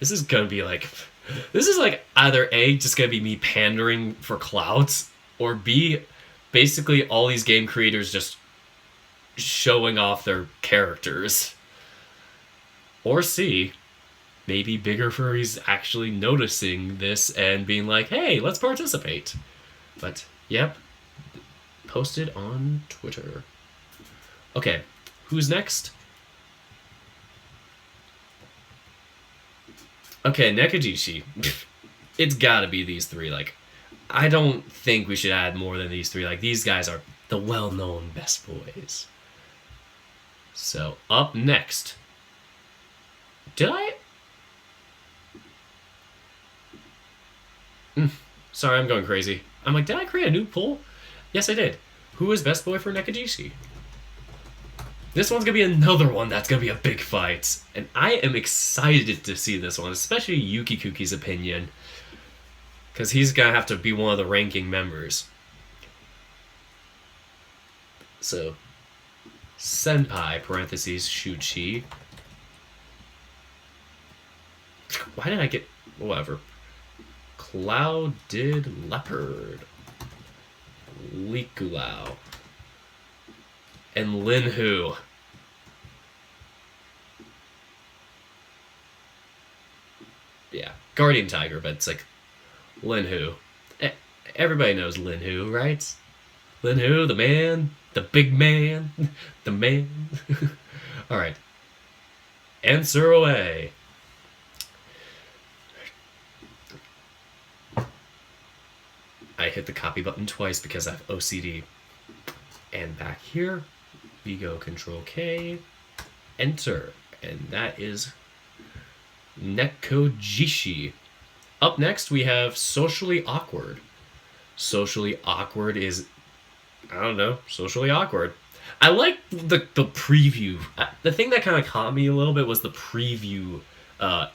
This is like either A, just gonna be me pandering for clout, Or B, basically all these game creators just showing off their characters. Or C, maybe bigger furries actually noticing this and being like, hey, let's participate. But, yep, posted on Twitter. Okay, who's next? Okay, Nekajishi. It's gotta be these three. Like, I don't think we should add more than these three. Like, these guys are the well-known best boys. So, up next. Did I? Sorry, I'm going crazy. I'm like, did I create a new poll? Yes, I did. Who is best boy for Nekajishi? This one's gonna be another one that's gonna be a big fight. And I am excited to see this one, especially Yuki Kuki's opinion. Because he's gonna have to be one of the ranking members. So, Senpai, parentheses, Shuchi. Why did I get... whatever. Clouded Leopard. Likulao. And Linhu. Yeah, Guardian Tiger, but it's like Linhu. Everybody knows Linhu, right? Linhu, the man, the big man, the man. Alright. Answer away. I hit the copy button twice because I have OCD. And back here, we go Control K, enter, and that is Nekojishi. Up next, we have Socially Awkward. Socially Awkward is, I don't know, socially awkward. I like the preview. The thing that kind of caught me a little bit was the preview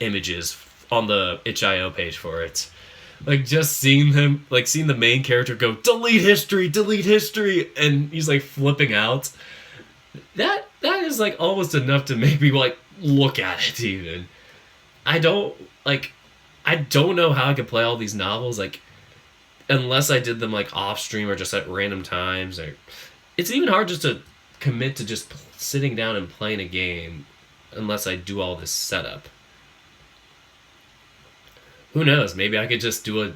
images on the itch.io page for it. Like, just seeing him, like, seeing the main character go, delete history, and he's, like, flipping out. That is, like, almost enough to make me, like, look at it, even. I don't know how I could play all these novels, like, unless I did them, like, off-stream or just at random times. Or it's even hard just to commit to just sitting down and playing a game unless I do all this setup. Who knows? Maybe I could just do a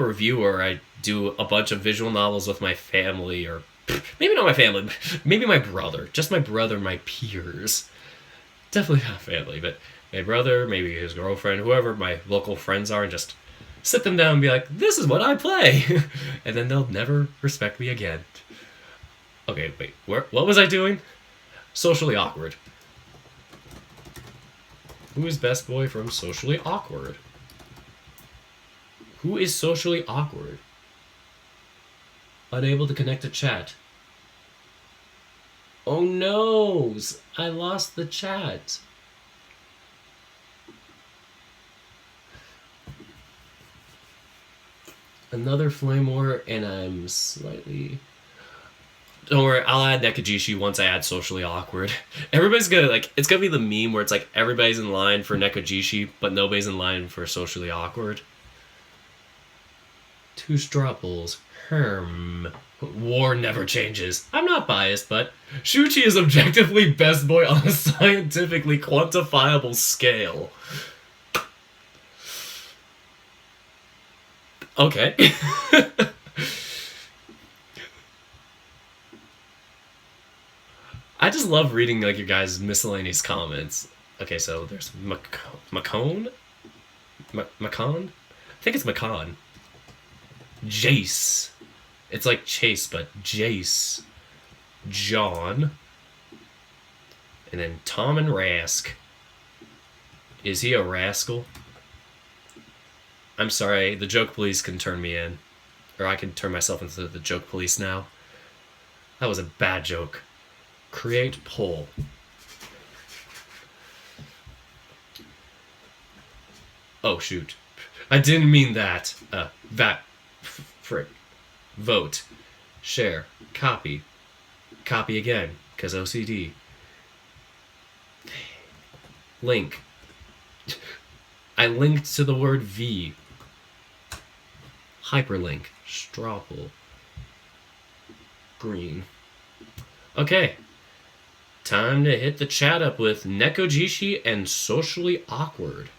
review, or I do a bunch of visual novels with my family, or maybe not my family, maybe my brother. Just my brother, my peers. Definitely not family, but my brother, maybe his girlfriend, whoever my local friends are, and just sit them down and be like, this is what I play! And then they'll never respect me again. Okay, wait, what was I doing? Socially Awkward. Who is best boy from Socially Awkward? Who is socially awkward? Unable to connect to chat. Oh no! I lost the chat. Another flame war, and I'm slightly... Don't worry, I'll add Nekajishi once I add socially awkward. Everybody's gonna, like, it's gonna be the meme where it's like everybody's in line for Nekajishi, but nobody's in line for socially awkward. Two straw polls. War never changes. I'm not biased, but Shuchi is objectively best boy on a scientifically quantifiable scale. Okay. I just love reading, like, your guys' miscellaneous comments. Okay, so there's Macon? Macon? I think it's Macon. Jace. It's like Chase, but Jace. John. And then Tom and Rask. Is he a rascal? I'm sorry, the joke police can turn me in. Or I can turn myself into the joke police now. That was a bad joke. Create poll. Oh, shoot. I didn't mean that. Frick. Vote. Share. Copy. Copy again, because OCD. Link. I linked to the word V. Hyperlink. Strawple. green. Okay. Time to hit the chat up with Nekojishi and Socially Awkward.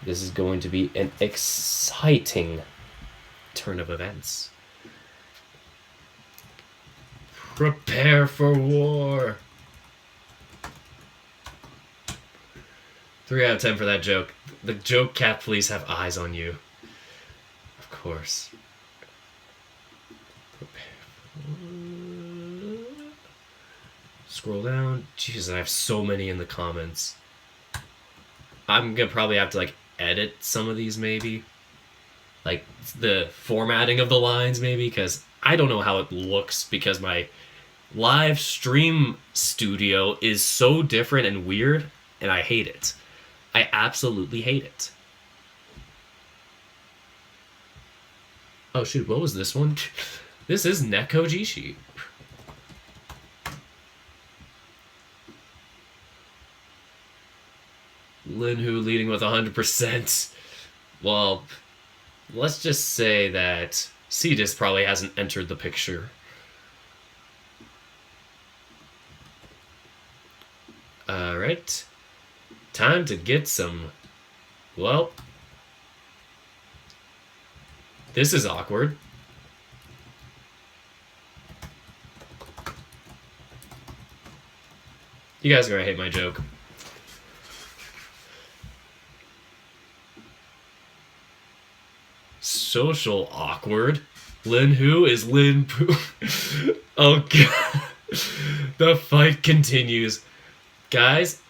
This is going to be an exciting turn of events. Prepare for war. 3 out of 10 for that joke. The joke cat please have eyes on you. Of course. Scroll down. Jesus, I have so many in the comments. I'm gonna probably have to like edit some of these maybe. Like the formatting of the lines maybe, because I don't know how it looks because my live stream studio is so different and weird and I hate it. I absolutely hate it. Oh shoot, what was this one? This is Nekojishi. Linhu leading with 100%. Well, let's just say that Cetus probably hasn't entered the picture. Alright. Time to get some... Well... This is awkward. You guys are gonna hate my joke. Social awkward. Lin Hu is Lin Poo. Oh god. The fight continues. Guys,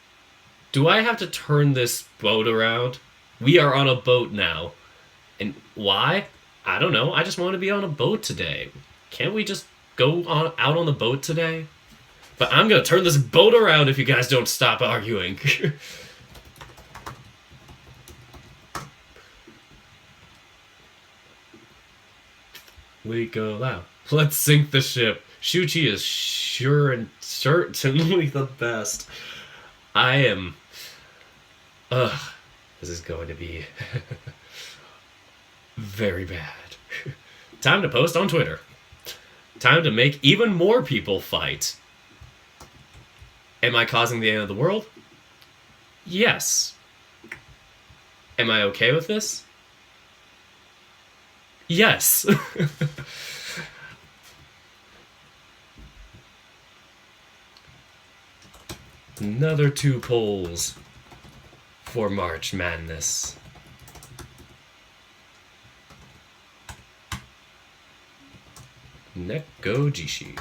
do I have to turn this boat around? We are on a boat now. And why? I don't know. I just want to be on a boat today. Can't we just go out on the boat today? But I'm gonna turn this boat around if you guys don't stop arguing. We go loud. Let's sink the ship. Shuchi is sure and certainly the best. I am... This is going to be... very bad. Time to post on Twitter. Time to make even more people fight. Am I causing the end of the world? Yes. Am I okay with this? Yes. Another 2 polls for March Madness. Nekojishi.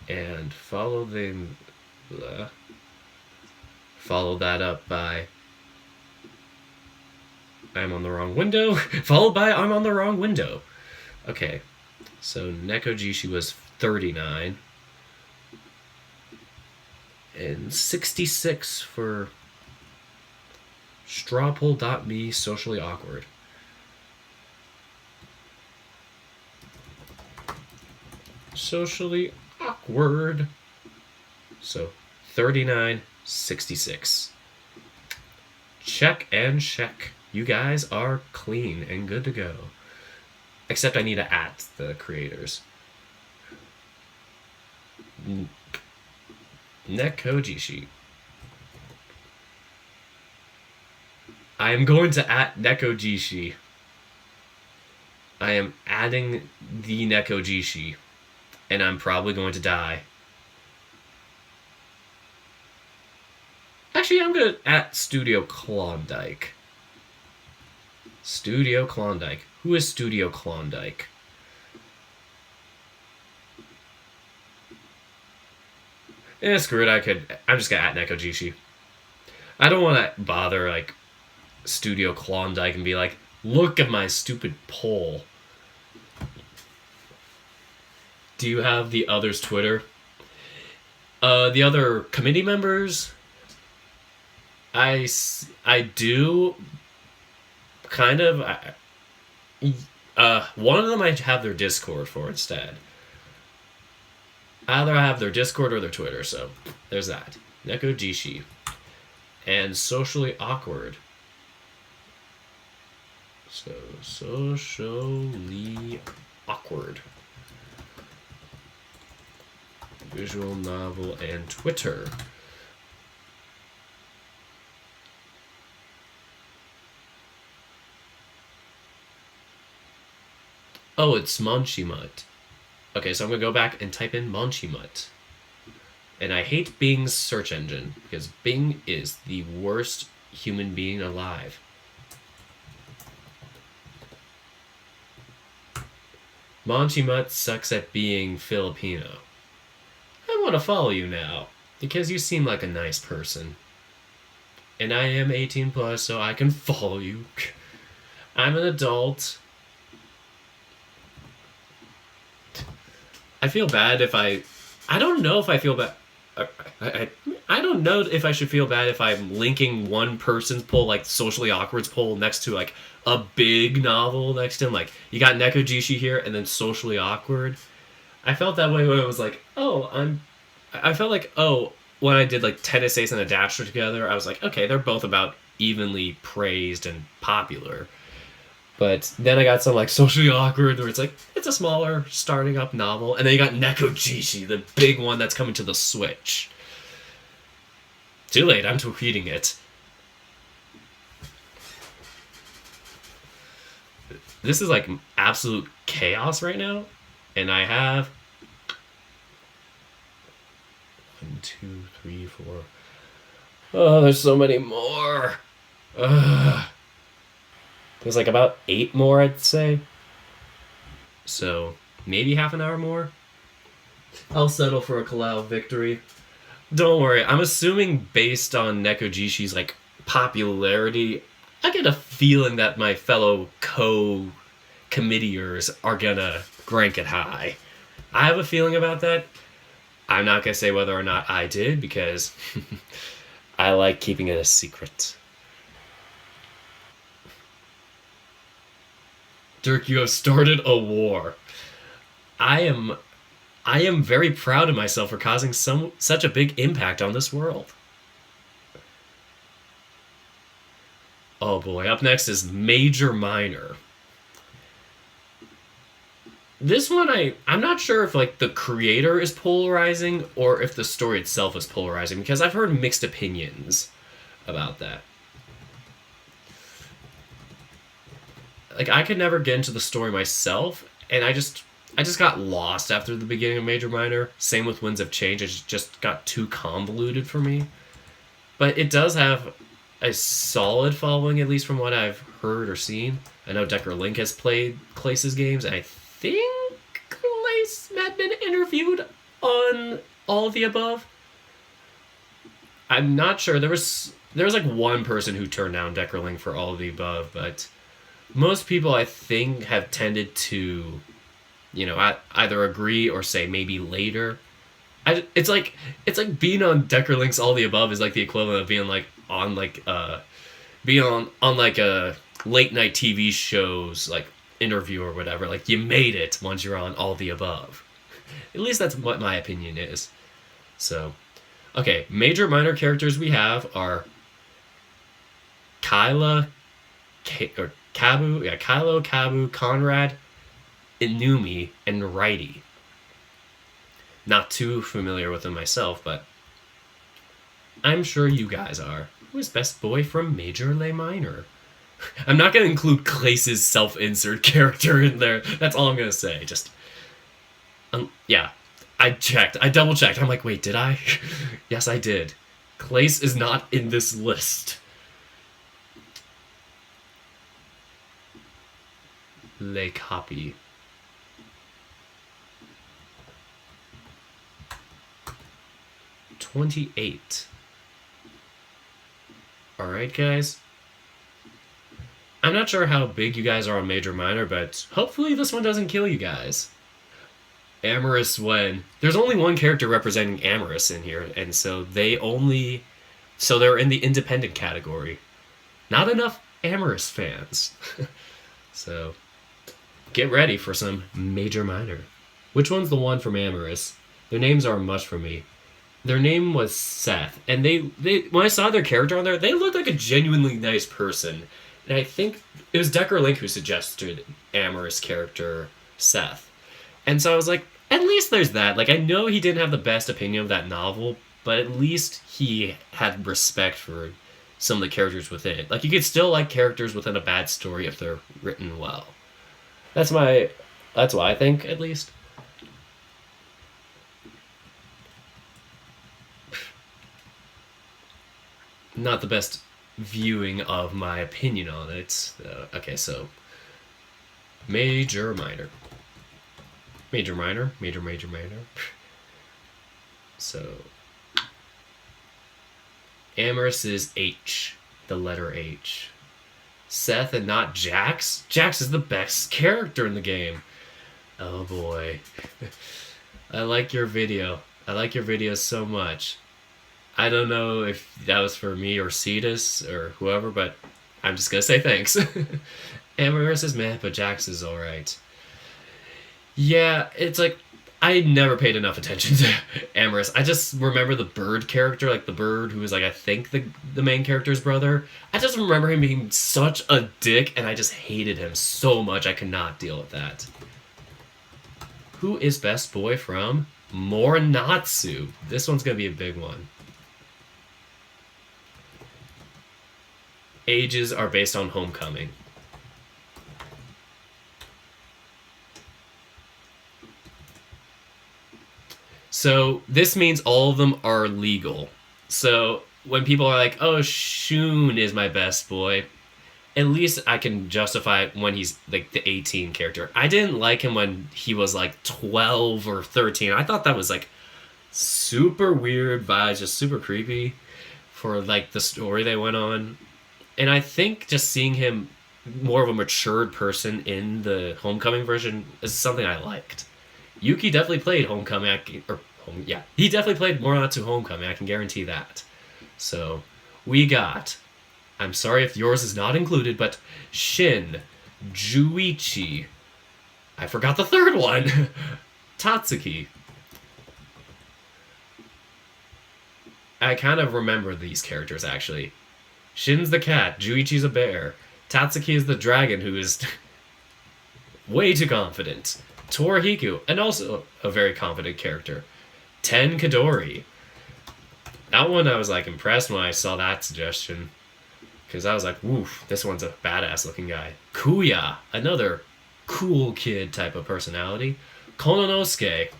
And follow that up by I'm on the wrong window, followed by I'm on the wrong window. Okay, so Nekojishi was 39. And 66 for strawpoll.me socially awkward. Socially awkward. So 39, 66. Check and check. You guys are clean and good to go. Except I need to at the creators. Nekojishi. I am going to at Nekojishi. I am adding the Nekojishi. And I'm probably going to die. Actually, I'm going to at Studio Klondike. Studio Klondike. Who is Studio Klondike? Screw it, I'm just gonna at Nekojishi. I don't want to bother, like, Studio Klondike and be like, look at my stupid poll. Do you have the others' Twitter? The other committee members? I do, kind of. One of them I have their Discord for instead. Either I have their Discord or their Twitter, so there's that. Nekojishi. And socially awkward. So, socially awkward. Visual novel and Twitter. Oh, it's Monchimut. Okay, so I'm going to go back and type in Monchimut. And I hate Bing's search engine, because Bing is the worst human being alive. Monchimut sucks at being Filipino. I want to follow you now, because you seem like a nice person. And I am 18 plus, so I can follow you. I'm an adult. I feel bad if I don't know if I feel bad. I don't know if I should feel bad if I'm linking one person's poll, like Socially Awkward's poll, next to like a big novel next to him. Like, you got Nekojishi here and then Socially Awkward. I felt that way when I was like, I felt like, when I did like 10 essays and a dasher together, I was like, okay, they're both about evenly praised and popular. But then I got some like Socially Awkward where it's like, it's a smaller starting up novel. And then you got Nekojishi, the big one that's coming to the Switch. Too late, I'm tweeting it. This is like absolute chaos right now. And I have 1, 2, 3, 4. Oh, there's so many more. Ugh. There's like about 8 more, I'd say. So, maybe half an hour more? I'll settle for a Kalau victory. Don't worry, I'm assuming based on Nekojishi's like popularity, I get a feeling that my fellow co-committeers are gonna rank it high. I have a feeling about that. I'm not gonna say whether or not I did, because I like keeping it a secret. Dirk, you have started a war. I am very proud of myself for causing such a big impact on this world. Oh boy, up next is Major Minor. This one, I'm not sure if like the creator is polarizing or if the story itself is polarizing, because I've heard mixed opinions about that. Like, I could never get into the story myself, and I just got lost after the beginning of Major Minor. Same with Winds of Change, it just got too convoluted for me. But it does have a solid following, at least from what I've heard or seen. I know Decker Link has played Clace's games, and I think Clace had been interviewed on all of the above. I'm not sure. There was like one person who turned down Decker Link for all of the above, but most people, I think, have tended to, either agree or say maybe later. It's like being on Decker Link's All the Above is like the equivalent of being like on like being on like a late night TV shows like interview or whatever. Like, you made it once you're on All the Above. At least that's what my opinion is. So, okay, Major Minor characters we have are Kylo, Kabu, Conrad, Inumi, and Righty. Not too familiar with them myself, but I'm sure you guys are. Who is best boy from Major Le Minor? I'm not going to include Clace's self-insert character in there. That's all I'm going to say. Just, yeah, I checked. I double-checked. I'm like, wait, did I? Yes, I did. Clace is not in this list. Le copy. $28. Alright, guys. I'm not sure how big you guys are on Major Minor, but hopefully this one doesn't kill you guys. Amorous Wen. There's only one character representing Amorous in here, and so they're in the independent category. Not enough Amorous fans. So, get ready for some Major Minor. Which one's the one from Amorous? Their names are much for me. Their name was Seth, and they when I saw their character on there, they looked like a genuinely nice person. And I think it was Decker Link who suggested Amorous character Seth. And so I was like, At least there's that. Like, I know he didn't have the best opinion of that novel, but at least he had respect for some of the characters within it. Like, you could still like characters within a bad story if they're written well. That's my. That's what I think, at least. Not the best viewing of my opinion on it. Okay, so major, minor, major, minor, major, major, minor. So Amorous is H, the letter H. Seth and not Jax. Jax is the best character in the game. Oh boy. I like your video. I like your video so much. I don't know if that was for me or Cetus or whoever, but I'm just gonna say thanks. Amorous is meh, but Jax is alright. Yeah, it's like I never paid enough attention to Amorous. I just remember the bird character, like the bird who was like I think the main character's brother. I just remember him being such a dick, and I just hated him so much. I could not deal with that. Who is best boy from Morinatsu? This one's gonna be a big one. Ages are based on Homecoming. So this means all of them are legal. So when people are like, oh, Shun is my best boy, at least I can justify it when he's like the 18 character. I didn't like him when he was like 12 or 13. I thought that was like super weird vibes, just super creepy for like the story they went on. And I think just seeing him more of a matured person in the Homecoming version is something I liked. Yuki definitely played Homecoming, he definitely played Morinatsu Homecoming, I can guarantee that. So, we got, I'm sorry if yours is not included, but Shin, Juichi, I forgot the third one, Tatsuki. I kind of remember these characters, actually. Shin's the cat, Juichi's a bear, Tatsuki is the dragon who is way too confident, Torhiku, and also a very confident character, Ten Kadori. That one I was like impressed when I saw that suggestion, because I was like, woof, this one's a badass looking guy. Kuya, another cool kid type of personality. Kononosuke.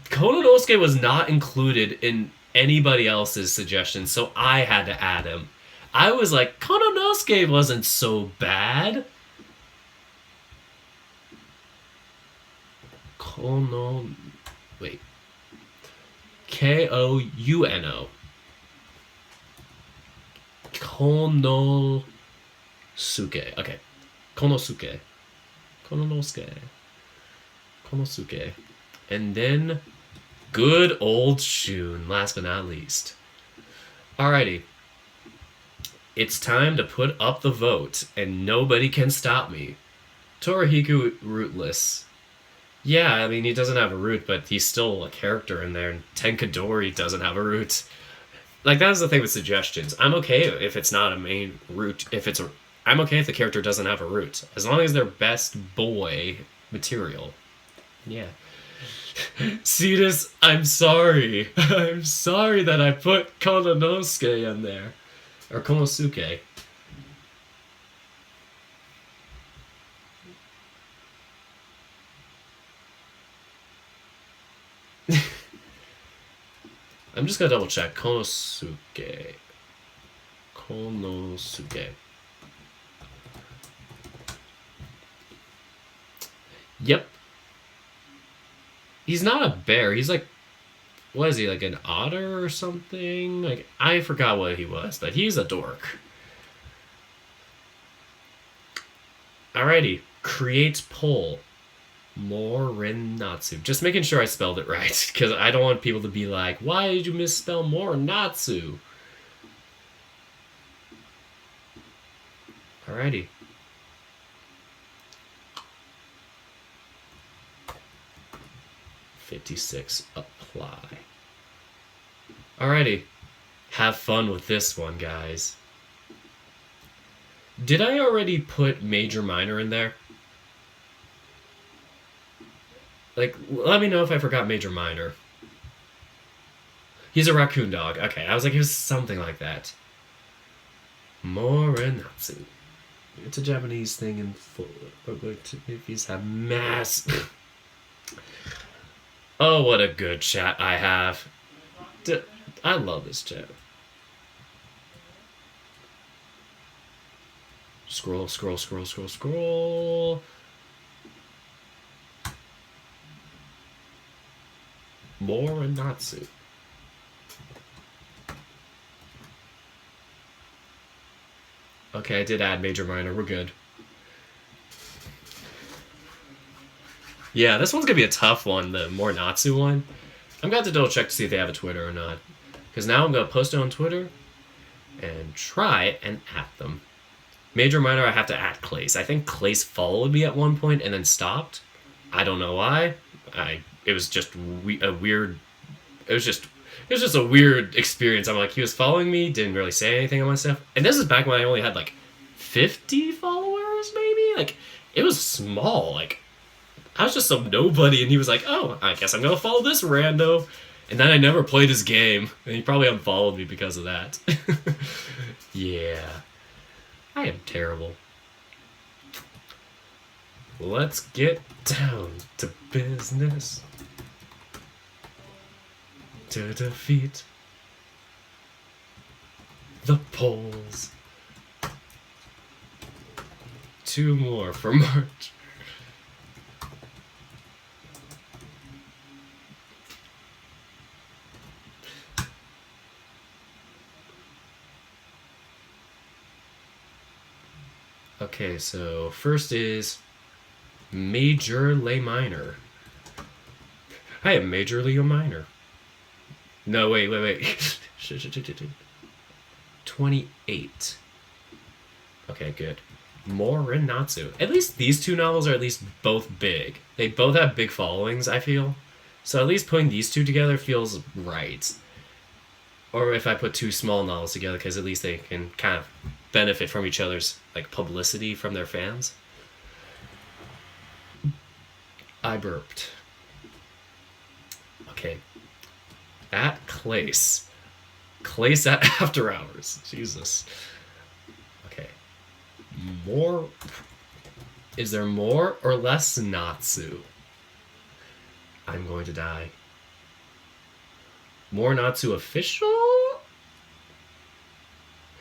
Kononosuke was not included in anybody else's suggestions, so I had to add him. I was like, Kononosuke wasn't so bad. Wait. Kouno. Konosuke. Okay. Konosuke. And then, good old Shun, last but not least. Alrighty. It's time to put up the vote, and nobody can stop me. Torhiku rootless. Yeah, I mean, he doesn't have a root, but he's still a character in there, and Tenkadori doesn't have a root. Like, that's the thing with suggestions. I'm okay if it's not a main root, I'm okay if the character doesn't have a root, as long as they're best boy material. Yeah. Cetus, I'm sorry. I'm sorry that I put Kononosuke in there. Or Konosuke. I'm just gonna double check. Konosuke. Yep. He's not a bear. He's like, what is he, like an otter or something? Like, I forgot what he was, but he's a dork. Alrighty. Create poll. Morinatsu. Just making sure I spelled it right, because I don't want people to be like, why did you misspell Morinatsu? Alrighty. $56 apply. Alrighty. Have fun with this one, guys. Did I already put major minor in there? Like, let me know if I forgot Major Minor. He's a raccoon dog. Okay, I was like, it was something like that. Morinatsu. It's a Japanese thing in full. But if he's have mass. Oh, what a good chat I have. I love this chat. Scroll, scroll, scroll, scroll, scroll. Morinatsu. Okay, I did add Major Minor. We're good. Yeah, this one's gonna be a tough one, the Morinatsu one. I'm gonna have to double check to see if they have a Twitter or not. Because now I'm gonna post it on Twitter and try and at them. Major Minor, I have to at Clace. I think Clace followed me at one point and then stopped. I don't know why. It was just a weird. It was just a weird experience. I'm like, he was following me, didn't really say anything on my stuff. And this is back when I only had like 50 followers, maybe. Like, it was small. Like, I was just some nobody, and he was like, "Oh, I guess I'm gonna follow this rando." And then I never played his game, and he probably unfollowed me because of that. Yeah, I am terrible. Let's get down to business to defeat the polls. 2 more for March. Okay, so first is Major Lay Minor. I am Major Leo Minor. No, wait. 28. Okay, good. Morinatsu. At least these 2 novels are at least both big. They both have big followings, I feel. So at least putting these 2 together feels right. Or if I put 2 small novels together, because at least they can kind of benefit from each other's like publicity from their fans. I burped. Okay. At Clace. Clace at After Hours. Jesus. Okay. More. Is there more or less Natsu? I'm going to die. More Natsu official?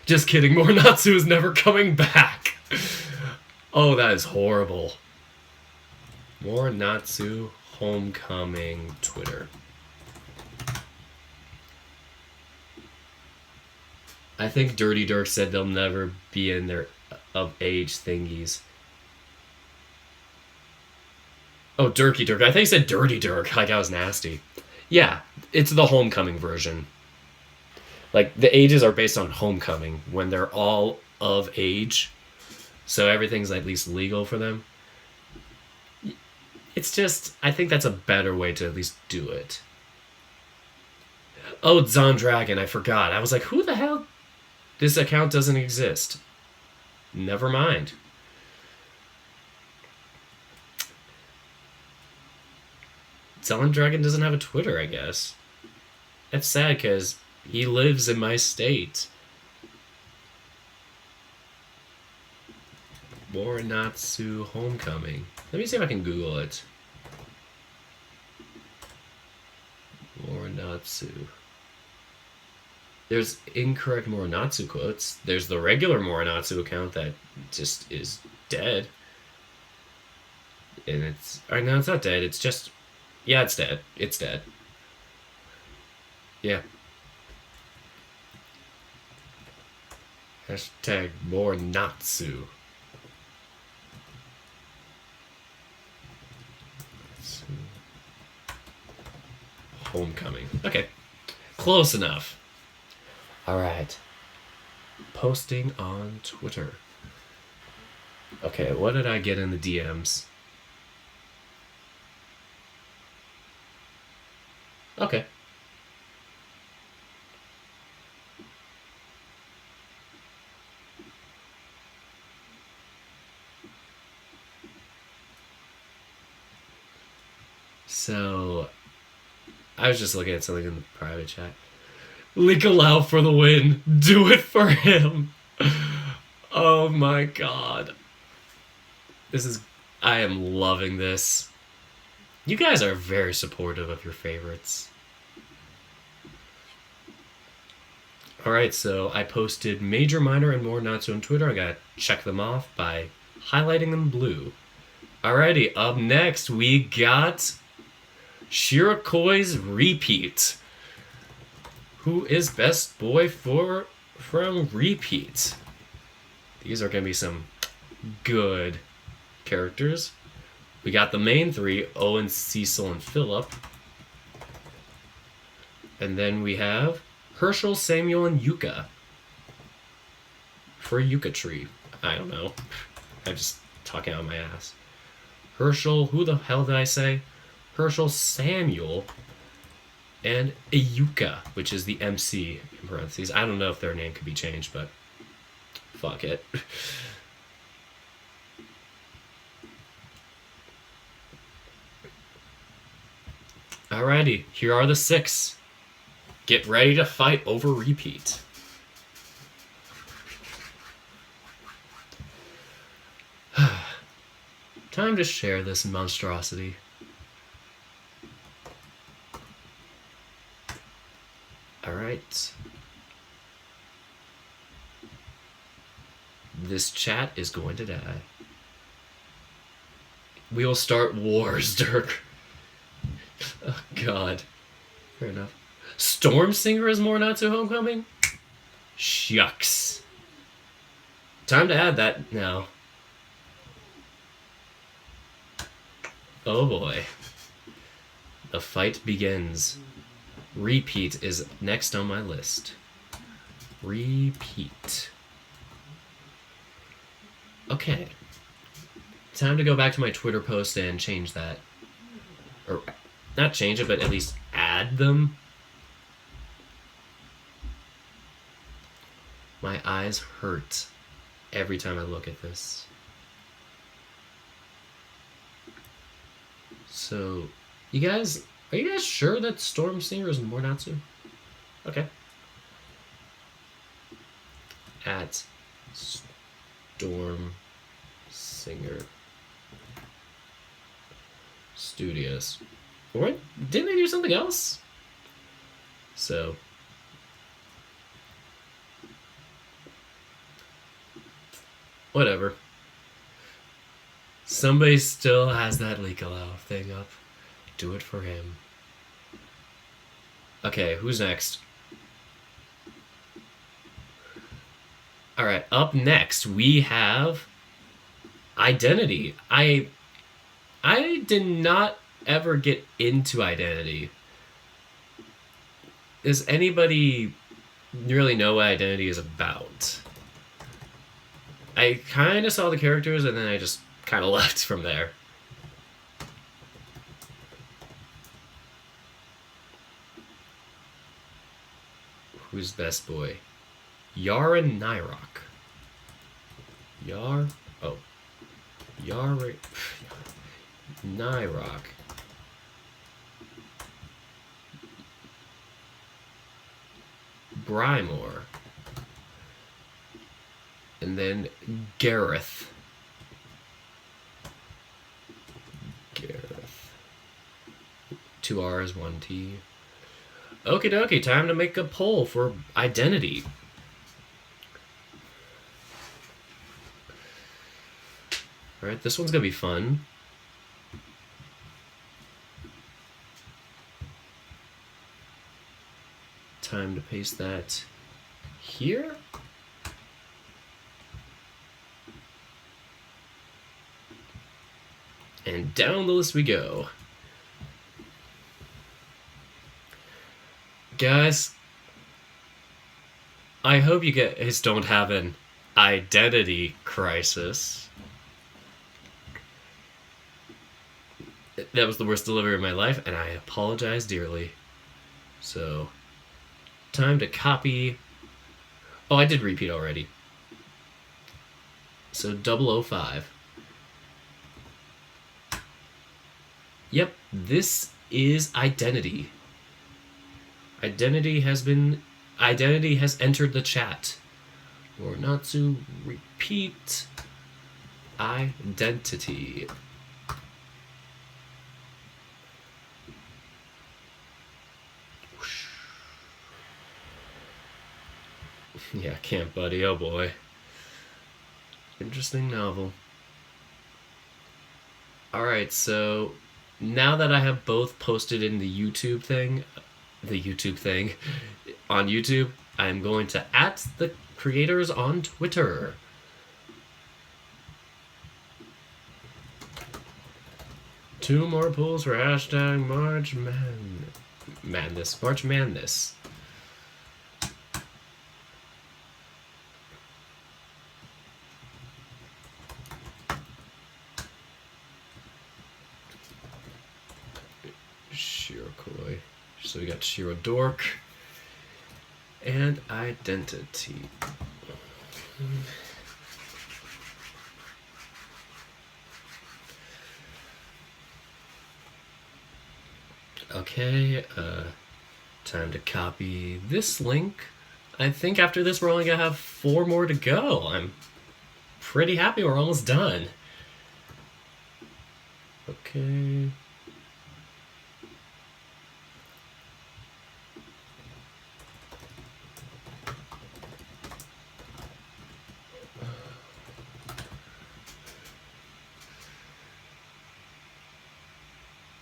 Just kidding. More Natsu is never coming back. Oh, that is horrible. More Natsu Homecoming Twitter. I think Dirty Dirk said they'll never be in their of age thingies. Oh, Dirky Dirk. I think he said Dirty Dirk, like I was nasty. Yeah, it's the Homecoming version. Like, the ages are based on Homecoming, when they're all of age. So everything's at least legal for them. It's just, I think that's a better way to at least do it. Oh, Zondragon, I forgot. I was like, who the hell? This account doesn't exist. Never mind. Zondragon doesn't have a Twitter, I guess. That's sad, because he lives in my state. Morinatsu Homecoming. Let me see if I can Google it. Morinatsu. There's incorrect Morinatsu quotes. There's the regular Morinatsu account that just is dead. And it's... Or no, it's not dead. It's just... Yeah, it's dead. It's dead. Yeah. Hashtag Morinatsu. Homecoming. Okay. Close enough. Alright. Posting on Twitter. Okay, what did I get in the DMs? Okay. So, I was just looking at something in the private chat. Leak allow for the win. Do it for him. Oh my god. I am loving this. You guys are very supportive of your favorites. Alright, so I posted major, minor, and more not so on Twitter. I gotta check them off by highlighting them blue. Alrighty, up next we got Shirakoi's Repeat. Who is best boy from Repeat? These are gonna be some good characters. We got the main three, Owen, Cecil, and Philip. And then we have Herschel, Samuel, and Yuka. For Yuka Tree. I don't know. I'm just talking out of my ass. Herschel, who the hell did I say? Herschel, Samuel, and Yuka, which is the MC in parentheses. I don't know if their name could be changed, but fuck it. Alrighty, here are the 6. Get ready to fight over Repeat. Time to share this monstrosity. Alright. This chat is going to die. We will start wars, Dirk. Oh, God. Fair enough. Storm Singer is more Natsu Homecoming? Shucks. Time to add that now. Oh boy. The fight begins. Repeat is next on my list. Repeat. Okay. Time to go back to my Twitter post and change that. Or, not change it, but at least add them. My eyes hurt every time I look at this. So, are you guys sure that Storm Singer is more Natsu? Okay. At Storm Singer Studios. What? Didn't they do something else? So, whatever. Somebody still has that leak allow thing up. Do it for him. Okay, who's next? Alright, up next we have Identity. I did not ever get into Identity. Does anybody really know what Identity is about? I kind of saw the characters and then I just kind of left from there. Who's best boy? Yar and Nyrok. Yar? Oh. Yar... Nyrok. Brymore. And then Gareth. Gareth. 2 R's, 1 T. Okie dokie, time to make a poll for Identity. Alright, this one's gonna be fun. Time to paste that here. And down the list we go. Guys, I hope you guys don't have an identity crisis. That was the worst delivery of my life, and I apologize dearly. So, time to copy. Oh, I did Repeat already. So, 005. Yep, this is identity. Identity has entered the chat. Or not to repeat identity. Yeah, Camp Buddy, oh boy. Interesting novel. Alright, so now that I have both posted in the YouTube thing on YouTube, I'm going to @ the creators on Twitter. Two more polls for hashtag March Madness. March Madness. Shirokoi. So we got Shiro Dork. And identity. Okay, time to copy this link. I think after this we're only gonna have 4 more to go. I'm pretty happy we're almost done. Okay.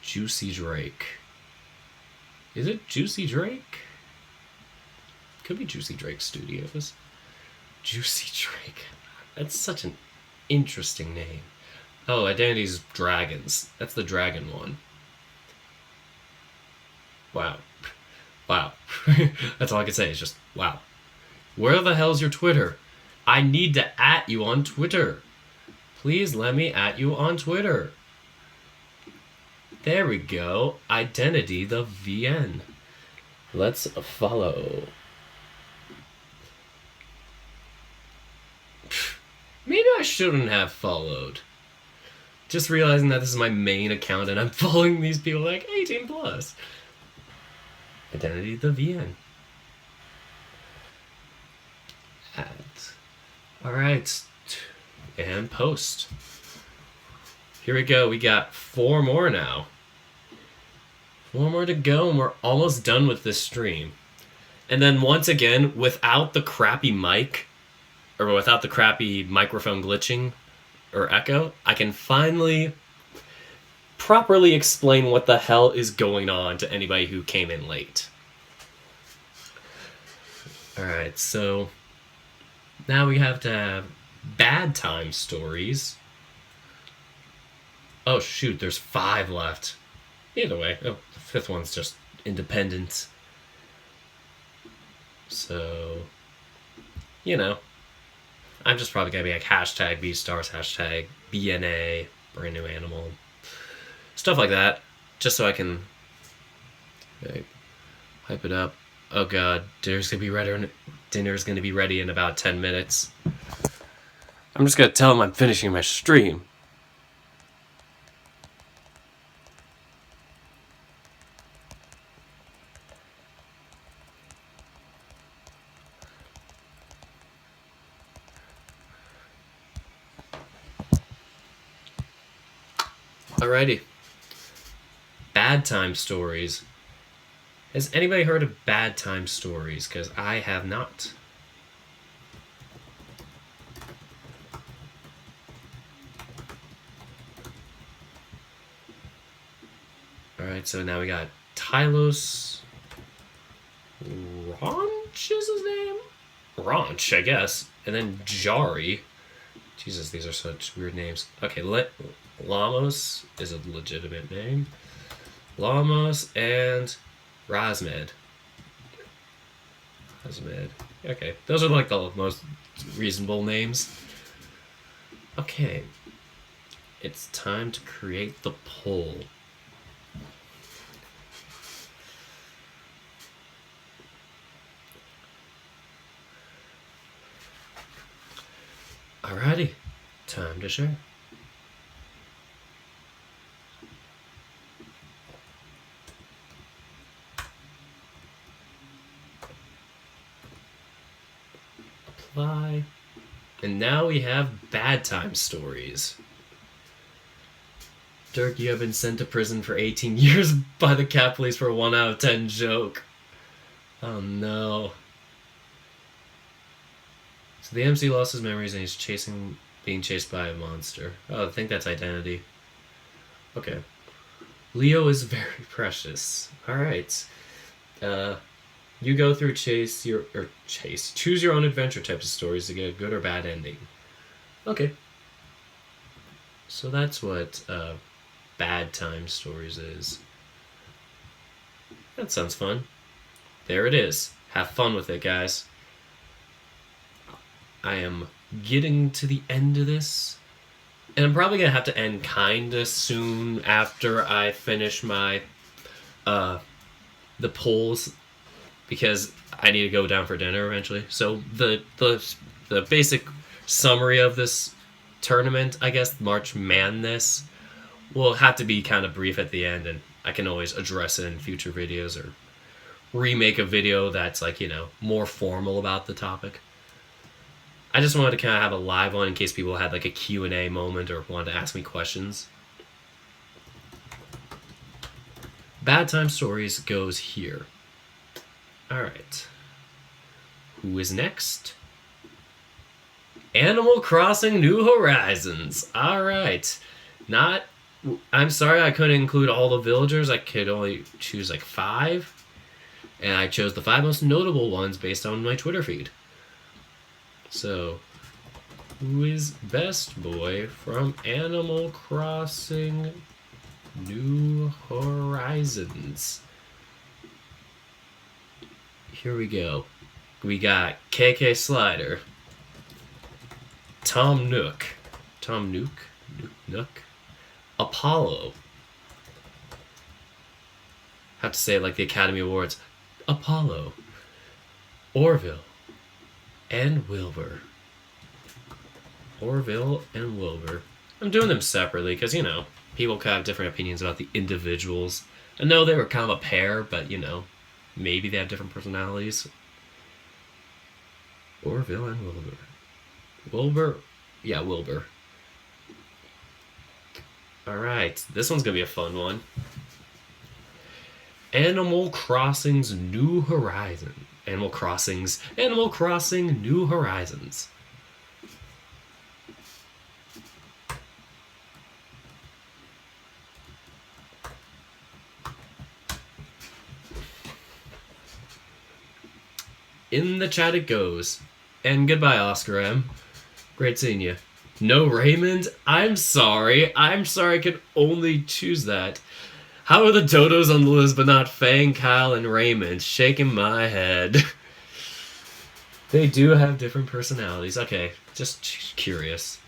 Juicy Drake. Is it Juicy Drake? Could be Juicy Drake Studios. Juicy Drake. That's such an interesting name. Oh, Identity's Dragons. That's the dragon one. Wow. Wow. That's all I can say is just, wow. Where the hell's your Twitter? I need to @ you on Twitter. Please let me @ you on Twitter. There we go. Identity the VN. Let's follow. Maybe I shouldn't have followed. Just realizing that this is my main account and I'm following these people like 18 plus. Identity the VN. Alright. And post. Here we go. We got 4 more now. 4 more to go, and we're almost done with this stream. And then once again, without the crappy mic, or without the crappy microphone glitching or echo, I can finally properly explain what the hell is going on to anybody who came in late. Alright, so now we have to have bad time stories. Oh shoot, there's 5 left. Either way, the 5th one's just independent. So, you know, I'm just probably gonna be like hashtag BStars, hashtag BNA, brand new animal, stuff like that, just so I can hype it up. Oh god, dinner's gonna be ready in about 10 minutes. I'm just gonna tell them I'm finishing my stream. Alrighty. Bad time stories. Has anybody heard of bad time stories? Because I have not. Alright, so now we got Tylos Raunch is his name? Raunch, I guess. And then Jari. Jesus, these are such weird names. Okay, Lamos is a legitimate name. Lamos and Razmed. Okay, those are like the most reasonable names. Okay. It's time to create the poll. Alrighty, time to share. Fly. And now we have bad time stories. Dirk, you have been sent to prison for 18 years by the cat police for a 1 out of 10 joke. Oh no. So the MC lost his memories and he's being chased by a monster. Oh, I think that's Identity. Okay. Leo is very precious. Alright. You go through choose your own adventure types of stories to get a good or bad ending. Okay. So that's what bad time stories is. That sounds fun. There it is. Have fun with it, guys. I am getting to the end of this. And I'm probably going to have to end kinda soon after I finish my the polls, because I need to go down for dinner eventually. So the basic summary of this tournament, I guess, March Madness, will have to be kind of brief at the end, and I can always address it in future videos or remake a video that's like, more formal about the topic. I just wanted to kind of have a live one in case people had like a Q&A moment or wanted to ask me questions. Bad Time Stories goes here. Alright. Who is next? Animal Crossing New Horizons. Alright. I'm sorry I couldn't include all the villagers. I could only choose like 5. And I chose the 5 most notable ones based on my Twitter feed. So, who is Best Boy from Animal Crossing New Horizons? Here we go. We got KK Slider, Tom Nook, Apollo. Have to say it like the Academy Awards. Apollo, Orville, and Wilbur. Orville and Wilbur. I'm doing them separately because, people kind of have different opinions about the individuals. I know they were kind of a pair, but, maybe they have different personalities. Orville and Wilbur. Wilbur? Yeah, Wilbur. Alright, this one's going to be a fun one. Animal Crossing's New Horizon. Animal Crossing New Horizons. In the chat it goes. And goodbye, Oscar M. Great seeing you. No Raymond? I'm sorry I could only choose that. How are the Dodos on the list but not Fang, Kyle, and Raymond? Shaking my head. They do have different personalities. Okay, just curious.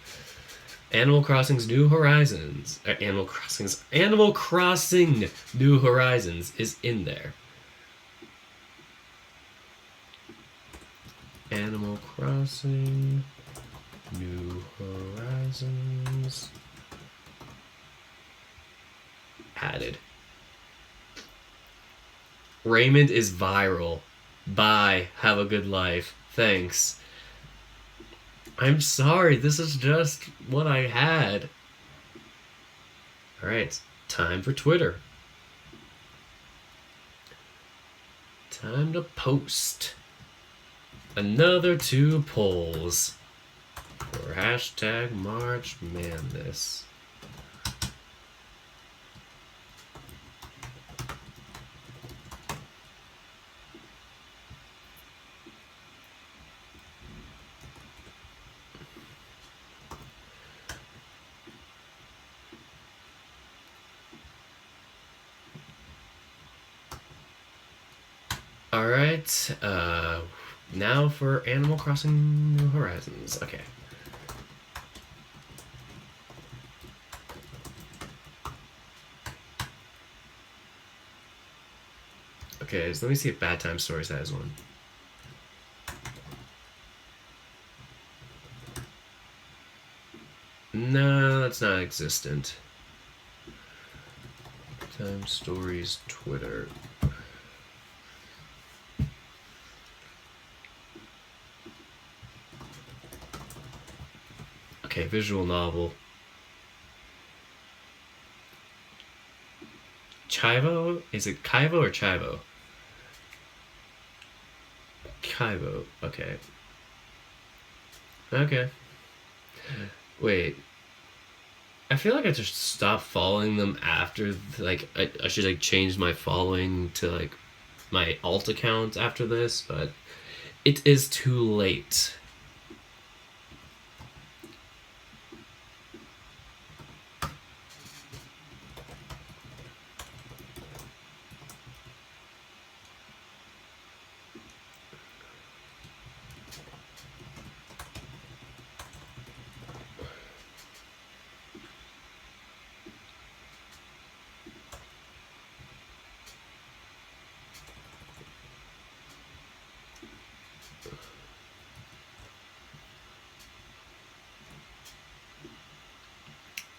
Animal Crossing New Horizons is in there. Animal Crossing New Horizons added. Raymond is viral. Bye. Have a good life. Thanks. I'm sorry. This is just what I had. Alright. Time for Twitter. Time to post. Another 2 polls for hashtag March Madness. Alright, now for Animal Crossing New Horizons. Okay. Okay, so let me see if Bad Time Stories has one. No, that's not existent. Time Stories Twitter. Okay, visual novel. Chivo? Is it Kaivo or Chivo? Kaivo. Okay. Okay. Wait. I feel like I just stopped following them after, like, I should, like, change my following to, like, my alt account after this, but it is too late.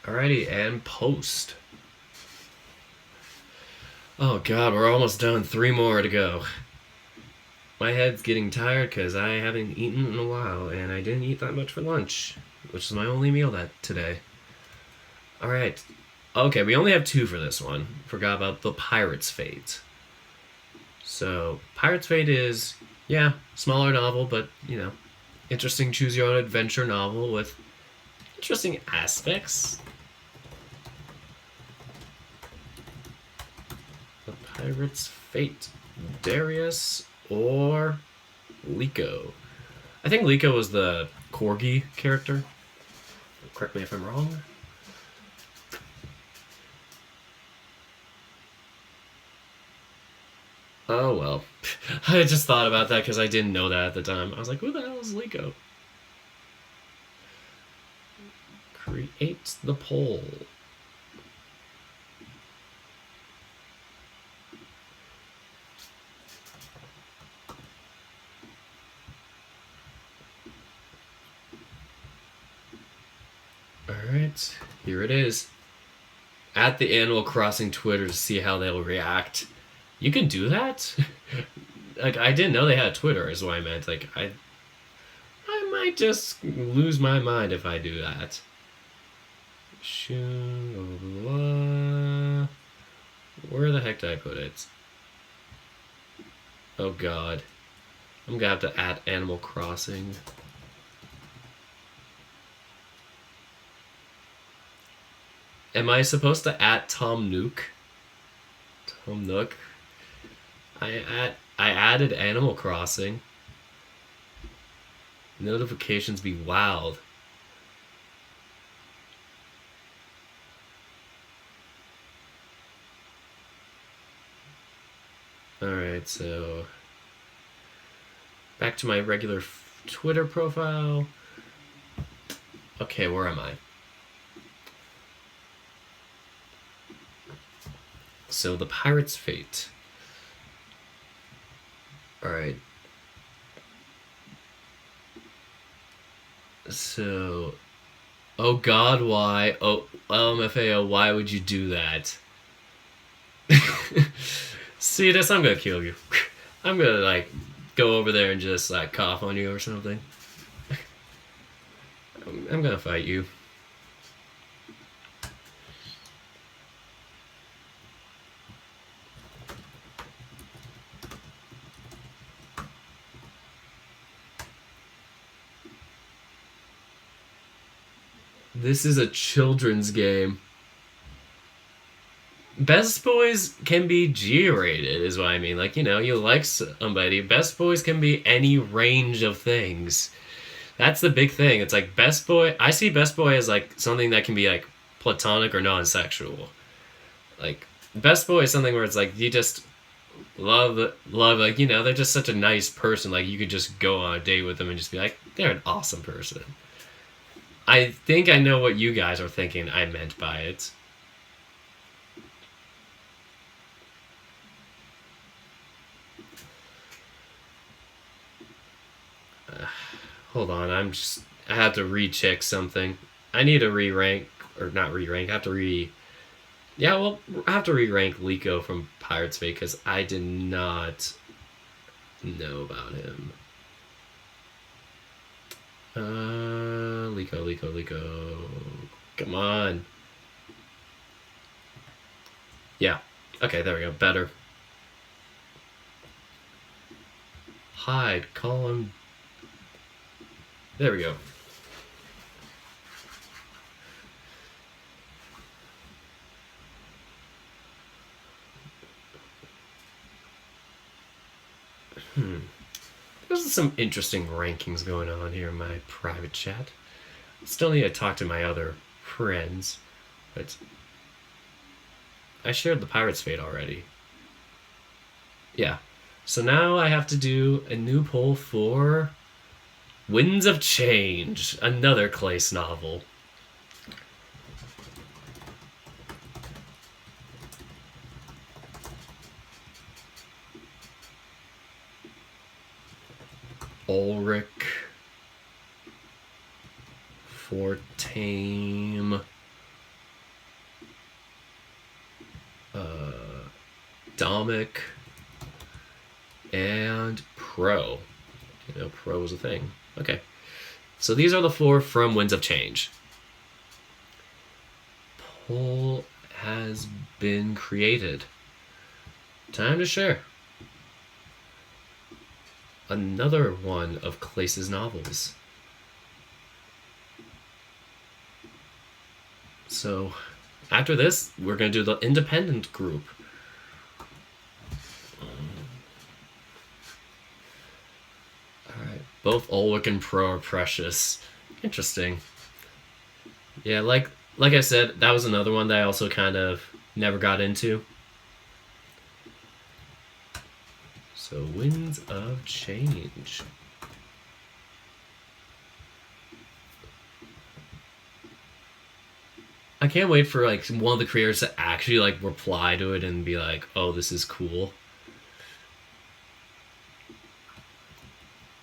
Alrighty, and post. Oh god, we're almost done. 3 more to go. My head's getting tired because I haven't eaten in a while, and I didn't eat that much for lunch, which is my only meal today. Alright. Okay, we only have 2 for this one. Forgot about the Pirate's Fate. So, Pirate's Fate is, yeah, smaller novel, but, interesting choose your own adventure novel with interesting aspects. The Pirate's Fate. Darius or Liko? I think Liko was the Corgi character. Correct me if I'm wrong. Oh well. I just thought about that because I didn't know that at the time. I was like, who the hell is Liko? Create the poll. Alright, here it is. At the Animal Crossing Twitter to see how they'll react. You can do that? Like, I didn't know they had a Twitter, is what I meant. Like, I might just lose my mind if I do that. Where the heck did I put it? Oh god. I'm gonna have to add Animal Crossing. Am I supposed to add Tom Nook? Tom Nook? I added Animal Crossing. Notifications be wild. Alright, so back to my regular Twitter profile. Okay, where am I? So, the Pirate's Fate. Alright. So, oh god, why? Oh, LMFAO, why would you do that? See this? I'm gonna kill you. I'm gonna, like, go over there and just, like, cough on you or something. I'm gonna fight you. This is a children's game. Best Boys can be G-rated, is what I mean. Like, you like somebody. Best Boys can be any range of things. That's the big thing. It's like Best Boy. I see Best Boy as like something that can be like platonic or non-sexual. Like Best Boy is something where it's like you just love, like they're just such a nice person. Like you could just go on a date with them and just be like, they're an awesome person. I think I know what you guys are thinking I meant by it. Hold on, I have to recheck something. I need to re-rank, or not re-rank, I have to I have to re-rank Liko from Pirate's Fate, because I did not know about him. Lico. Come on. Yeah. Okay, there we go. Better. Hide. Column. There we go. There's some interesting rankings going on here in my private chat. Still need to talk to my other friends, but I shared the Pirate's Fate already. Yeah. So now I have to do a new poll for Winds of Change, another Clace novel. Ulrich. Fortame. Domic. And Pro. You know, Pro was a thing. Okay. So these are the 4 from Winds of Change. Poll has been created. Time to share. Another one of Clace's novels. So, after this, we're going to do the independent group. Alright, both Ulrich and Pro are precious. Interesting. Yeah, like I said, that was another one that I also kind of never got into. So, Winds of Change. I can't wait for like one of the creators to actually like reply to it and be like, "Oh, this is cool."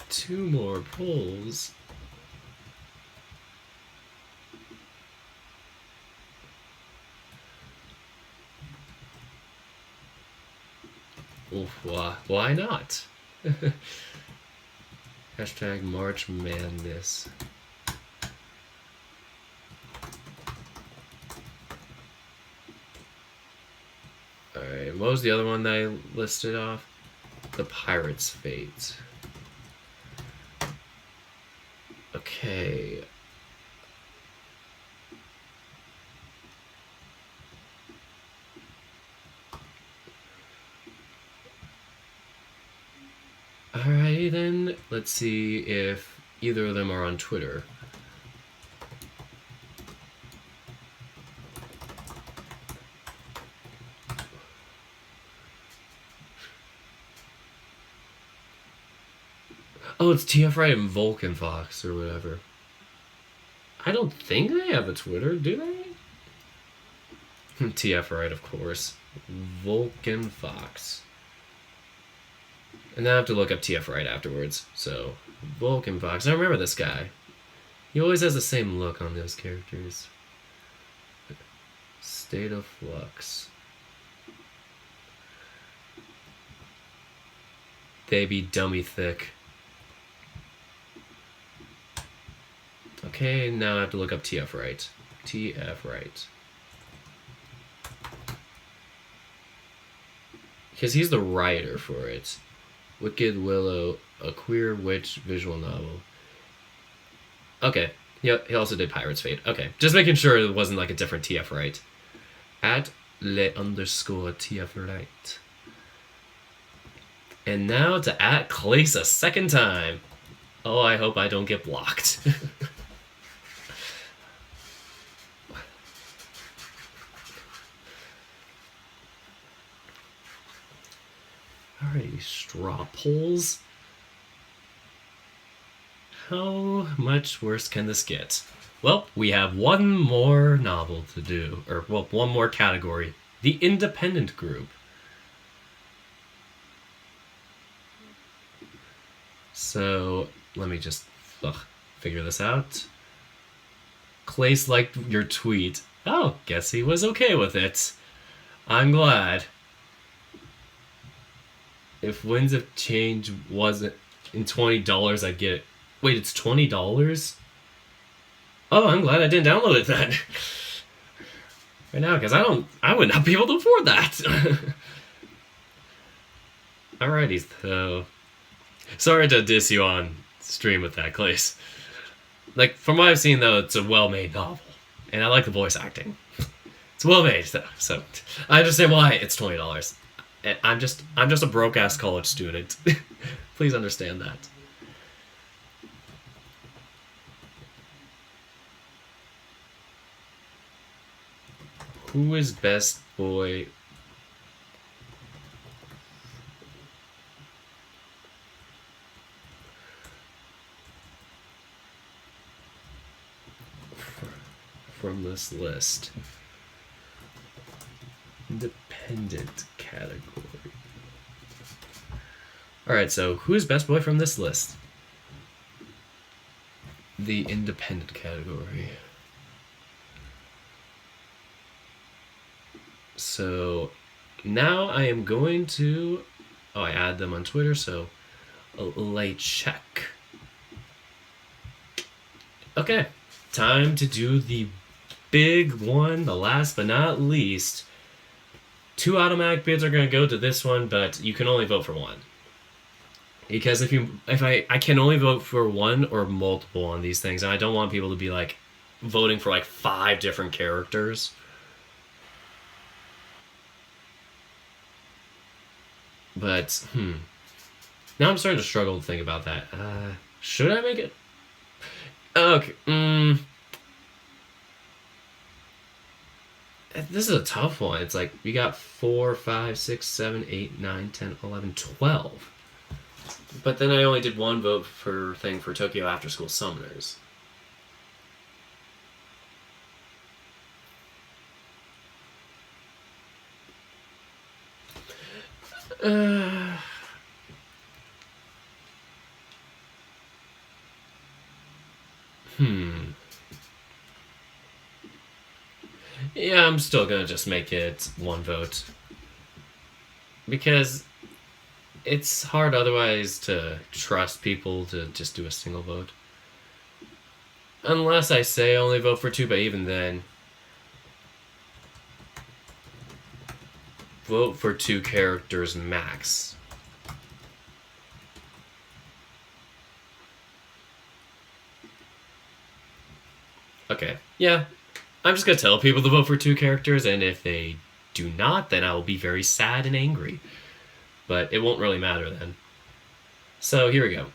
2 more polls. Oof, why not? Hashtag March Madness. Alright, what was the other one that I listed off? The Pirate's Fate. Okay. Alrighty then, let's see if either of them are on Twitter. Oh, it's TF Wright and Vulcan Fox or whatever. I don't think they have a Twitter, do they? TF Wright, of course. Vulcan Fox. And then I have to look up TF Wright afterwards. So, Vulcan Fox. I remember this guy. He always has the same look on those characters. State of Flux. They be dummy thick. Okay, now I have to look up TF Wright. TF Wright. Because he's the writer for it. Wicked Willow, a queer witch visual novel. Okay. Yep, he also did Pirate's Fate. Okay. Just making sure it wasn't like a different TF Wright. At @le_TF Wright. And now to at Clace a second time. Oh, I hope I don't get blocked. Alrighty, straw polls. How much worse can this get? Well, we have one more novel to do, or well, one more category. The independent group. So, let me just figure this out. Clace liked your tweet. Oh, guess he was okay with it. I'm glad. If Winds of Change wasn't in $20, I'd get it. Wait, it's $20? Oh, I'm glad I didn't download it then. Right now, because I would not be able to afford that. Alrighty, so sorry to diss you on stream with that, Clace. Like, from what I've seen, though, it's a well-made novel, and I like the voice acting. It's well-made, though, so I understand why it's $20. And I'm just a broke-ass college student. Please understand that. Who is best boy? From this list. Independent category. Alright, so who's best boy from this list? The independent category. So now I am going to... Oh, I add them on Twitter, so lay check. Okay, time to do the big one, the last but not least. 2 automatic bids are going to go to this one, but you can only vote for one. Because if I can only vote for one or multiple on these things, and I don't want people to be like voting for like 5 different characters. But now I'm starting to struggle to think about that. Should I make it? Okay. This is a tough one. It's like we got 4, 5, 6, 7, 8, 9, 10, 11, 12. But then I only did one vote for Tokyo After School Summoners. Yeah, I'm still gonna just make it one vote. Because it's hard otherwise to trust people to just do a single vote. Unless I say only vote for 2, but even then, vote for 2 characters max. Okay, yeah. I'm just gonna tell people to vote for 2 characters, and if they do not, then I will be very sad and angry. But it won't really matter then. So here we go.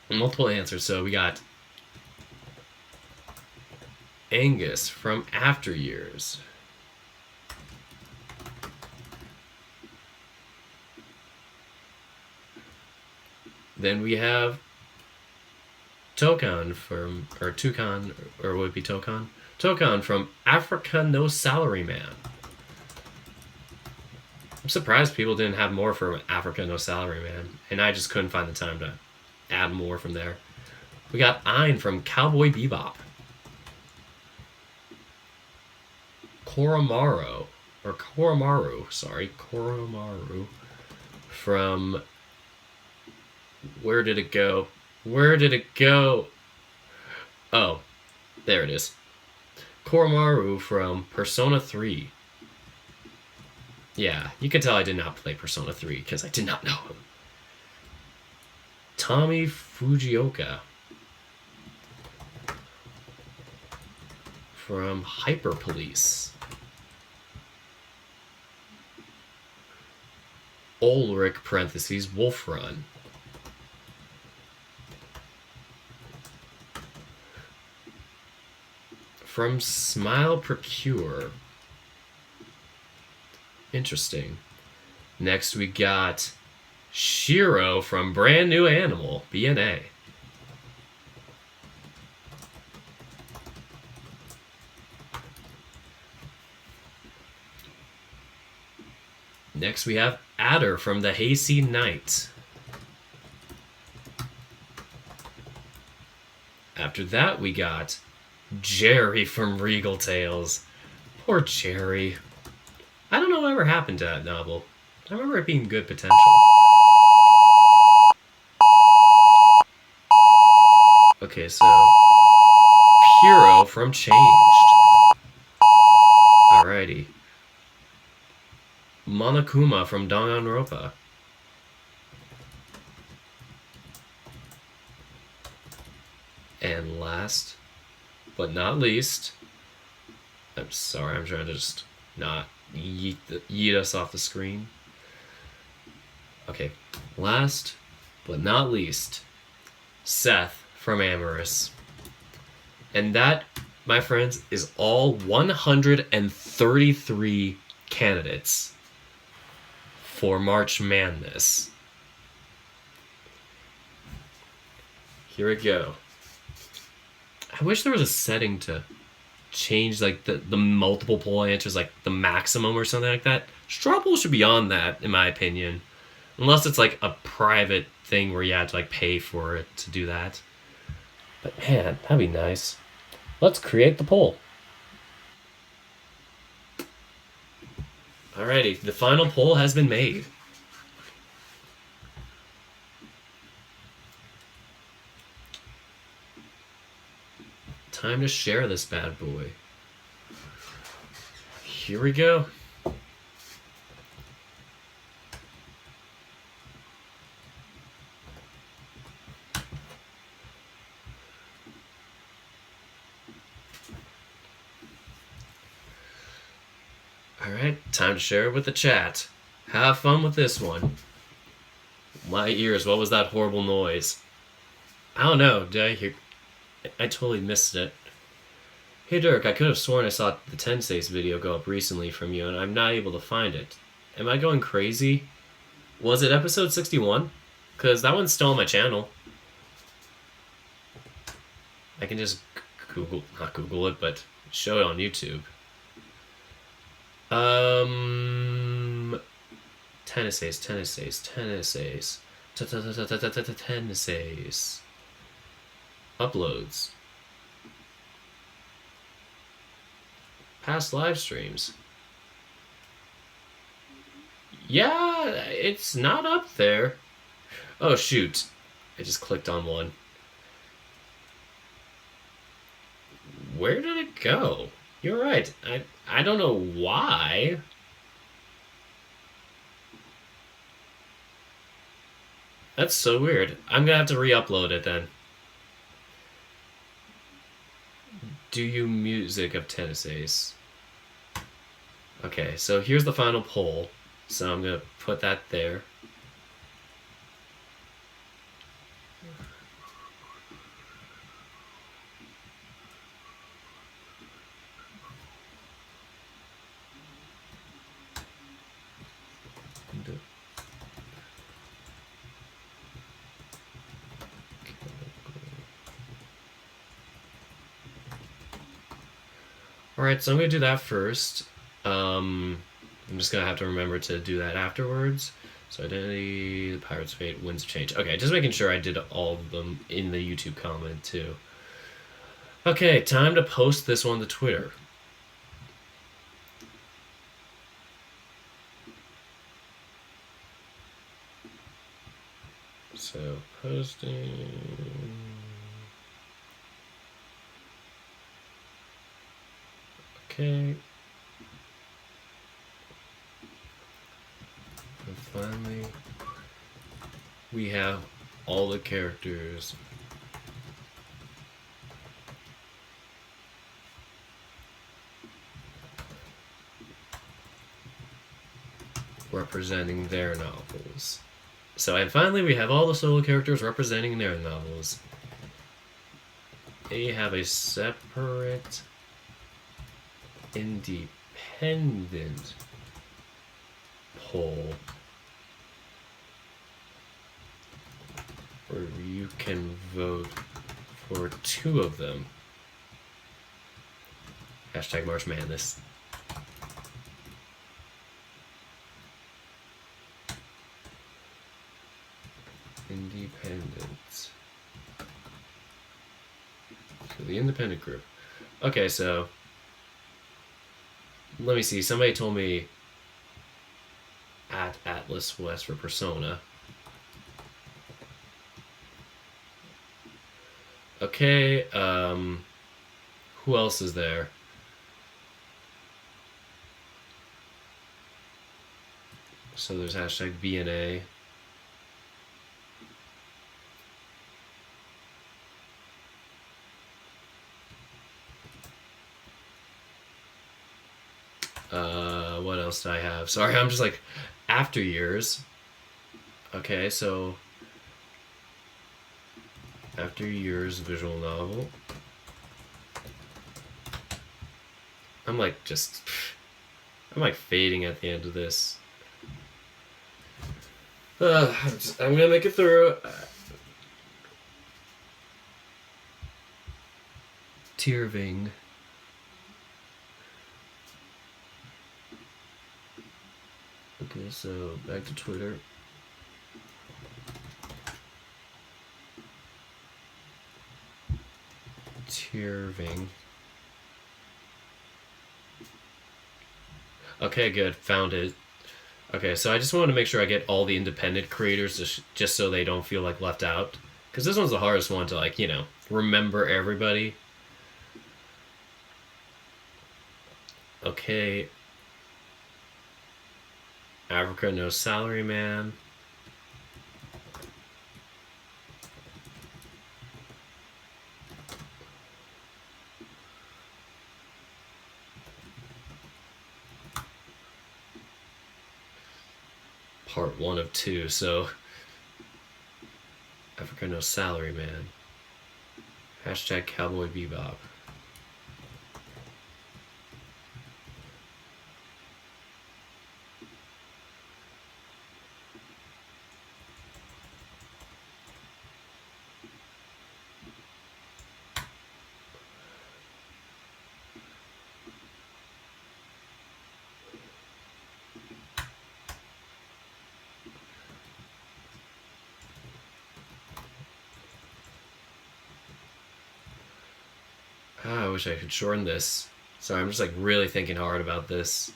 Multiple answers. So we got Angus from After Years. Then we have Toucan from Toucan from Africa No Salaryman. I'm surprised people didn't have more from Africa No Salaryman, and I just couldn't find the time to add more from there. We got Ein from Cowboy Bebop. Koromaru from... Where did it go? Oh, there it is. Koromaru from Persona 3. Yeah, you can tell I did not play Persona 3 because I did not know him. Tommy Fujioka from Hyper Police. Ulrich parentheses Wolf Run. From Smile Procure. Interesting. Next we got Shiro from Brand New Animal, BNA. Next we have Adder from the Hayseed Knight. After that we got Jerry from Regal Tales. Poor Jerry. I don't know whatever happened to that novel. I remember it being good potential. Okay, so Hero from Changed. Alrighty. Monokuma from Danganronpa. And last but not least, I'm sorry, I'm trying to just not yeet us off the screen. Okay, last but not least, Seth from Amorous. And that, my friends, is all 133 candidates for March Madness. Here we go. I wish there was a setting to change like the multiple poll answers, like the maximum or something like that. Straw poll should be on that, in my opinion. Unless it's like a private thing where you have to like pay for it to do that. But man, that'd be nice. Let's create the poll. Alrighty, the final poll has been made. Time to share this bad boy. Here we go. Alright, time to share it with the chat. Have fun with this one. My ears, what was that horrible noise? I don't know, did I hear... I totally missed it. Hey Dirk, I could have sworn I saw the Tenseis video go up recently from you, and I'm not able to find it. Am I going crazy? Was it episode 61? Because that one's still on my channel. I can just not Google it, but show it on YouTube. Tenseis. Uploads. Past live streams. Yeah, it's not up there. Oh shoot. I just clicked on one. Where did it go? You're right. I don't know why. That's so weird. I'm gonna have to re-upload it then. Do you music of Tenseis? Okay, so here's the final poll. So I'm gonna put that there. Alright, so I'm going to do that first. I'm just going to have to remember to do that afterwards. So identity, the Pirate's Fate, Winds of Change. Okay, just making sure I did all of them in the YouTube comment too. Okay, time to post this one to Twitter. So, posting... Okay. And finally, we have all the characters representing their novels. So, and finally, we have all the solo characters representing their novels. They have a separate, independent poll where you can vote for two of them. Hashtag March Madness. Independent. So the independent group. Okay, so let me see. Somebody told me at Atlas West for Persona. Okay, Who else is there? So there's hashtag VNA. What else do I have? Sorry, I'm just like, after years. Okay, so after years visual novel. I'm like fading at the end of this. I'm gonna make it through. Tierving. Okay, so back to Twitter. Tierving. Okay, good. Found it. Okay, so I just wanted to make sure I get all the independent creators just so they don't feel like left out. Because this one's the hardest one to, like, you know, remember everybody. Okay. Africa No Salary Man. Part 1 of 2, so Africa No Salary Man. Hashtag Cowboy Bebop. I wish I could shorten this. Sorry, I'm just like really thinking hard about this.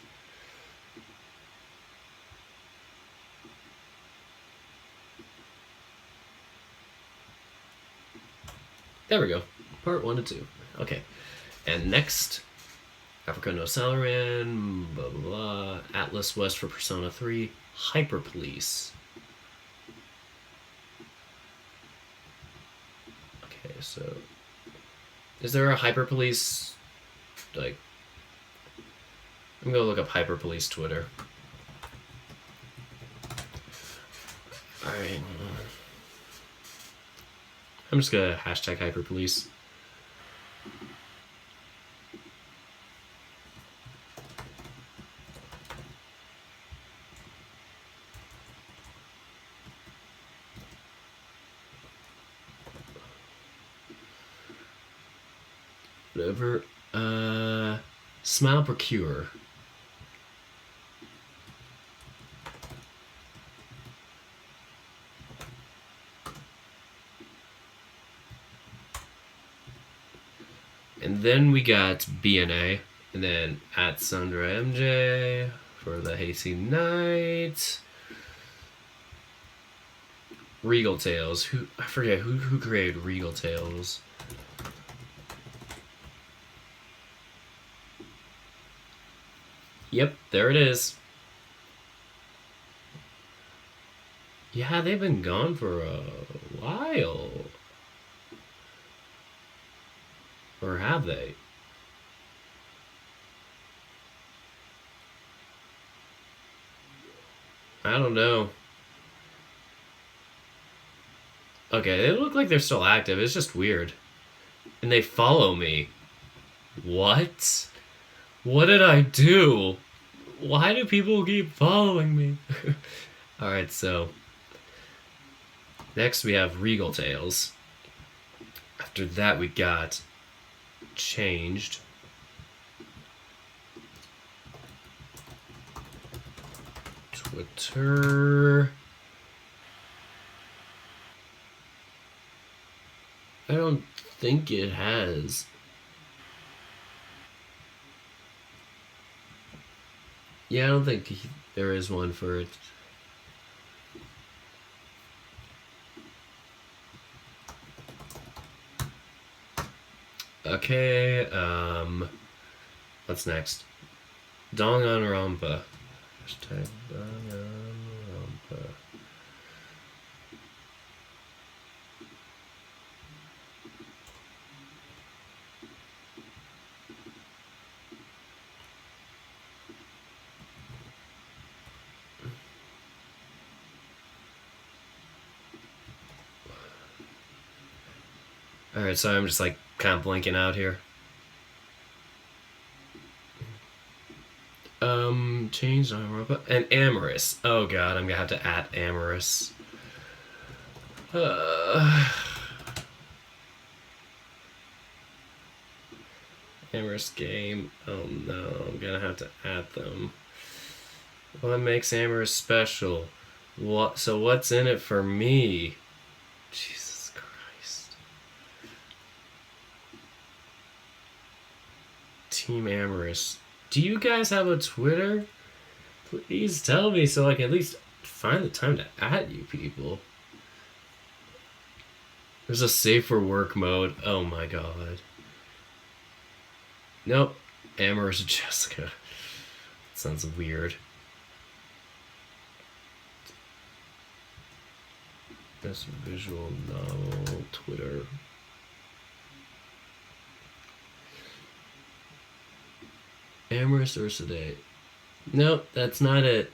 There we go. Part 1 to 2. Okay. And next, Africa No Salaryman, blah blah blah. Atlas West for Persona 3. Hyper Police. Okay, so is there a Hyper Police, like, I'm gonna look up Hyper Police Twitter. Alright. I'm just gonna hashtag Hyper Police. Whatever. Smile Procure. And then we got BNA, and then at Sandra MJ for the Hasty Night. Regal Tales. I forget who created Regal Tales. Yep, there it is. Yeah, they've been gone for a while. Or have they? I don't know. Okay, they look like they're still active. It's just weird. And they follow me. What? What did I do? Why do people keep following me? Alright, so next we have Regal Tales. After that we got Changed. Twitter. I don't think it has. Yeah, I don't think there is one for it. Okay, what's next? Danganronpa. Hashtag Danganronpa. Alright, so I'm just like kind of blinking out here. Change Danganronpa. And Amorous. Oh god, I'm gonna have to add Amorous. Amorous game. Oh no, I'm gonna have to add them. What makes Amorous special? What? So what's in it for me? Jesus Christ. Team Amorous. Do you guys have a Twitter? Please tell me so I can at least find the time to add you people. There's a safer work mode. Oh my god. Nope. Amorous Jessica. That sounds weird. Best visual novel, Twitter. Amorous Ursidate. Nope, that's not it.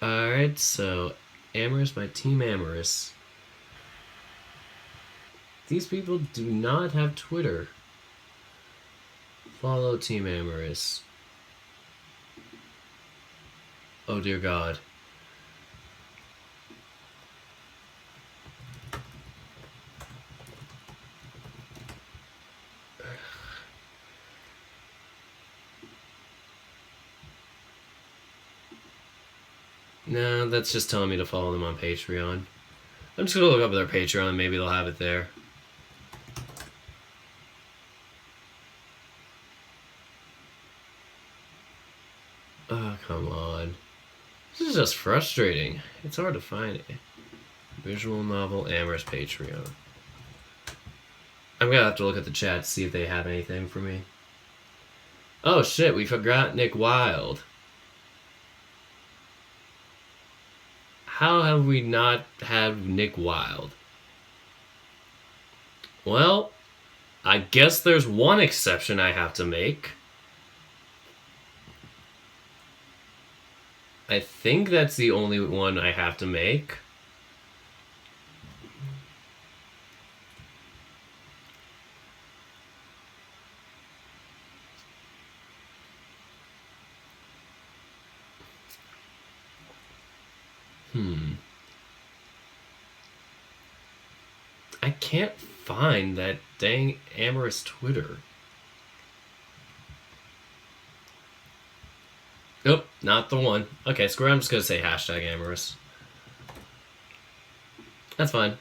Alright, so Amorous by Team Amorous. These people do not have Twitter. Follow Team Amorous. Oh dear god. No, that's just telling me to follow them on Patreon. I'm just gonna look up their Patreon, maybe they'll have it there. Oh, come on. This is just frustrating. It's hard to find it. Visual novel, Amorous Patreon. I'm gonna have to look at the chat to see if they have anything for me. Oh shit, we forgot Nick Wilde. How have we not had Nick Wilde? Well, I guess there's one exception I have to make. I think that's the only one I have to make. I can't find that dang Amorous Twitter. Nope, not the one. Okay, screw it, I'm just gonna say hashtag Amorous. That's fine.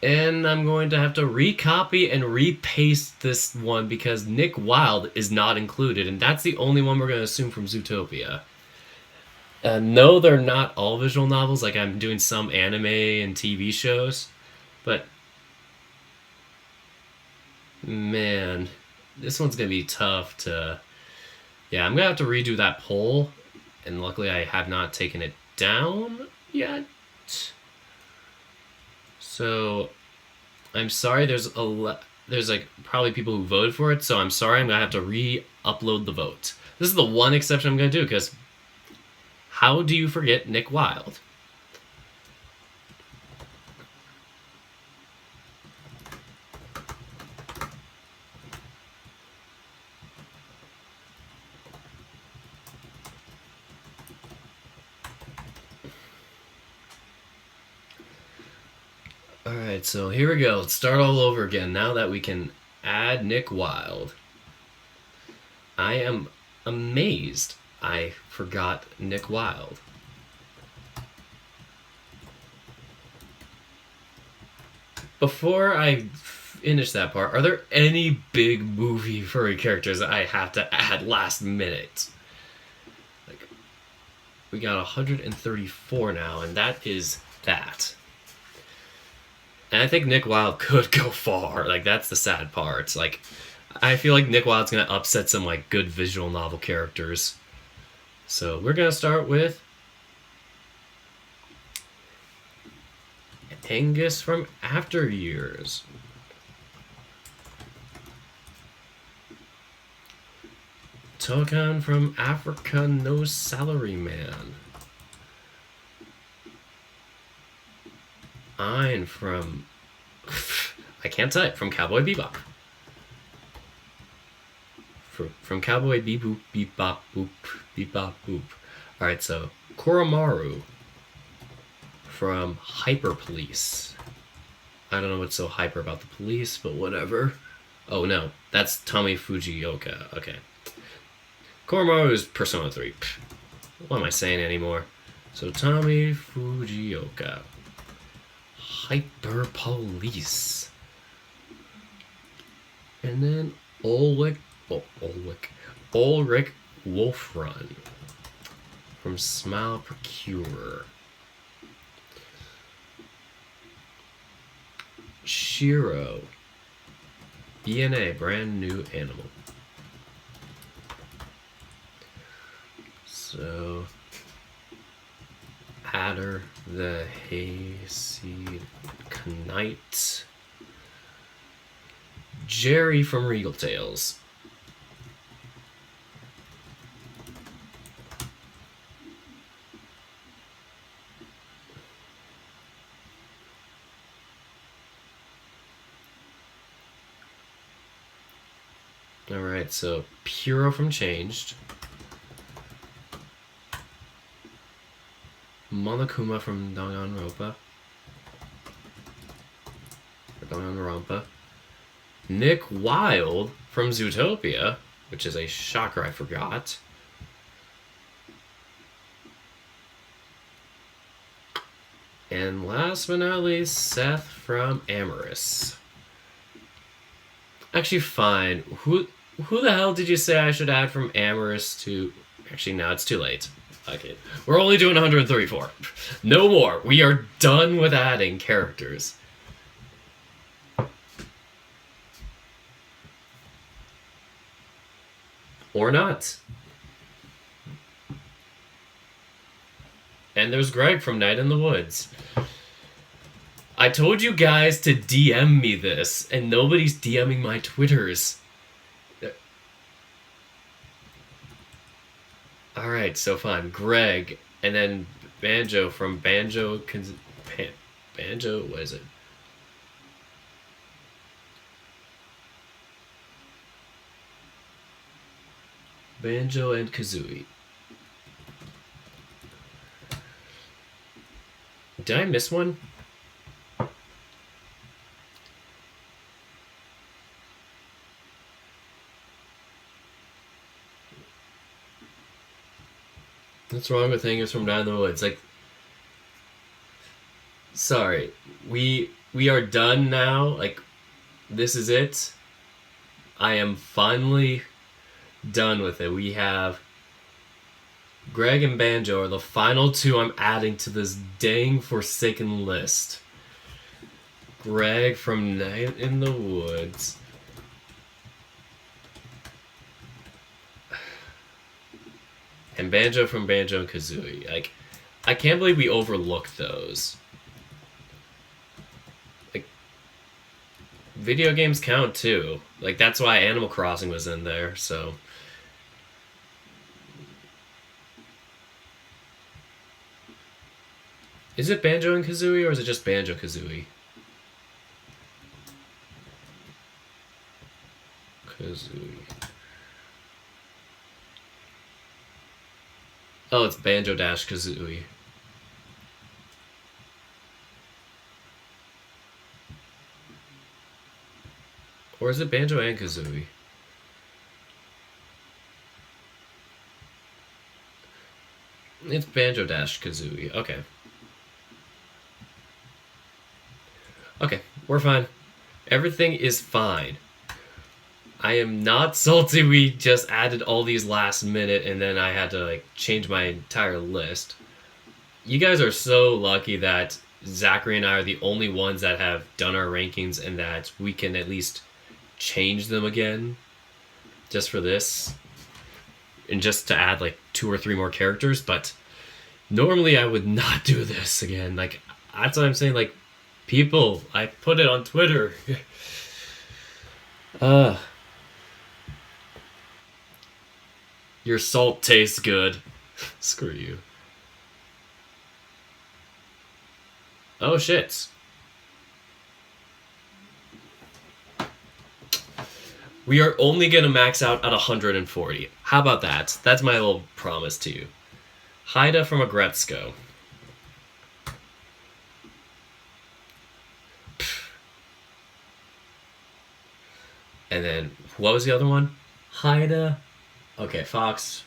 And I'm going to have to recopy and repaste this one because Nick Wilde is not included, and that's the only one we're going to assume from Zootopia. No, they're not all visual novels, like I'm doing some anime and TV shows, but man, this one's going to be tough to... Yeah, I'm going to have to redo that poll, and luckily I have not taken it down yet. So, I'm sorry, there's like probably people who voted for it, so I'm sorry, I'm going to have to re-upload the vote. This is the one exception I'm going to do, because how do you forget Nick Wilde? Alright, so here we go. Let's start all over again now that we can add Nick Wilde. I am amazed I forgot Nick Wilde. Before I finish that part, are there any big movie furry characters that I have to add last minute? Like, we got 134 now, and that is that. And I think Nick Wilde could go far. Like, that's the sad part. Like, I feel like Nick Wilde's gonna upset some, like, good visual novel characters. So, we're gonna start with Angus from After Years. Tokan from Africa No Salary Man. Ein from... I can't type. From Cowboy Bebop. From Cowboy Bebop, Bebop, Boop, Bebop, Boop. Alright, so Koromaru from Hyper Police. I don't know what's so hyper about the police, but whatever. Oh no, that's Tommy Fujioka. Okay. Koromaru is Persona 3. What am I saying anymore? So Tommy Fujioka. Hyper Police. And then Ulrich Wolfrun from Smile Procurer. Shiro. BNA, brand new animal. So, Adder, the Hayseed Knight. Jerry from Regal Tales. Alright, so Puro from Changed. Monokuma from Danganronpa. Danganronpa. Nick Wilde from Zootopia, which is a shocker I forgot. And last but not least, Seth from Amorous. Actually, fine. Who the hell did you say I should add from Amorous to... Actually, no, it's too late. Okay. We're only doing 134. No more. We are done with adding characters. Or not. And there's Greg from Night in the Woods. I told you guys to DM me this, and nobody's DMing my Twitters. Alright, so fine. Greg, and then Banjo from Banjo... Banjo, what is it? Banjo and Kazooie. Did I miss one? What's wrong with Angus from Down in the Woods? Like, sorry, we are done now. Like, this is it. I am finally done with it. We have Greg and Banjo are the final two I'm adding to this dang forsaken list. Greg from Night in the Woods. And Banjo from Banjo and Kazooie. Like, I can't believe we overlooked those. Like, video games count too. Like, that's why Animal Crossing was in there, so... Is it Banjo and Kazooie, or is it just Banjo Kazooie? Kazooie. Oh, it's Banjo Dash Kazooie. Or is it Banjo and Kazooie? It's Banjo Dash Kazooie. Okay. Okay, we're fine. Everything is fine. I am not salty we just added all these last minute and then I had to like change my entire list. You guys are so lucky that Zachary and I are the only ones that have done our rankings and that we can at least change them again just for this. And just to add like 2 or 3 more characters, but normally I would not do this again. Like, that's what I'm saying. Like, people, I put it on Twitter. Your salt tastes good. Screw you. Oh shit. We are only gonna max out at 140. How about that? That's my little promise to you. Haida from Agretzko. And then, what was the other one? Haida. Okay, Fox.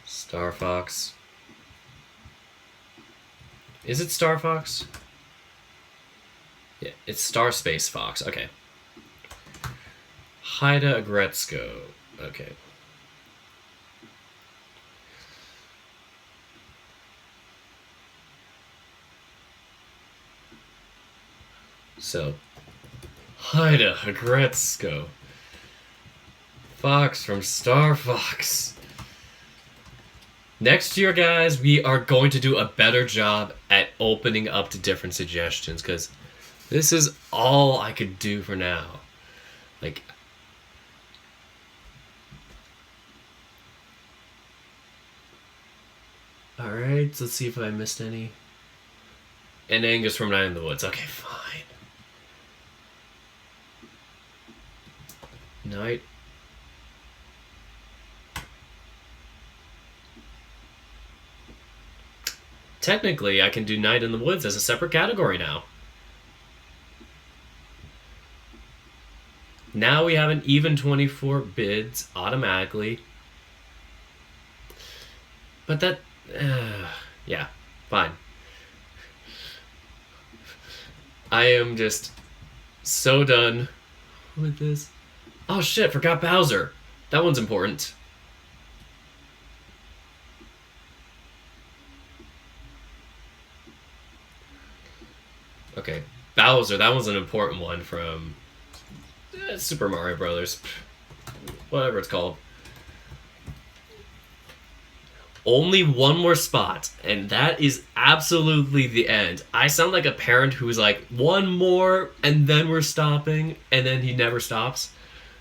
Star Fox. Is it Star Fox? Yeah, it's Star Space Fox. Okay. Haida Agretzko. Okay. So, Haida Agretzko. Fox from Star Fox. Next year, guys, we are going to do a better job at opening up to different suggestions, because this is all I could do for now. Like, alright, let's see if I missed any. And Angus from Night in the Woods. Okay, fine. Night. Technically, I can do Night in the Woods as a separate category now. Now we have an even 24 bids automatically. But that... yeah, fine. I am just so done with this. Oh shit, forgot Bowser. That one's important. Okay, Bowser, that one's an important one from Super Mario Brothers. Whatever it's called. Only one more spot, and that is absolutely the end. I sound like a parent who's like, one more, and then we're stopping, and then he never stops.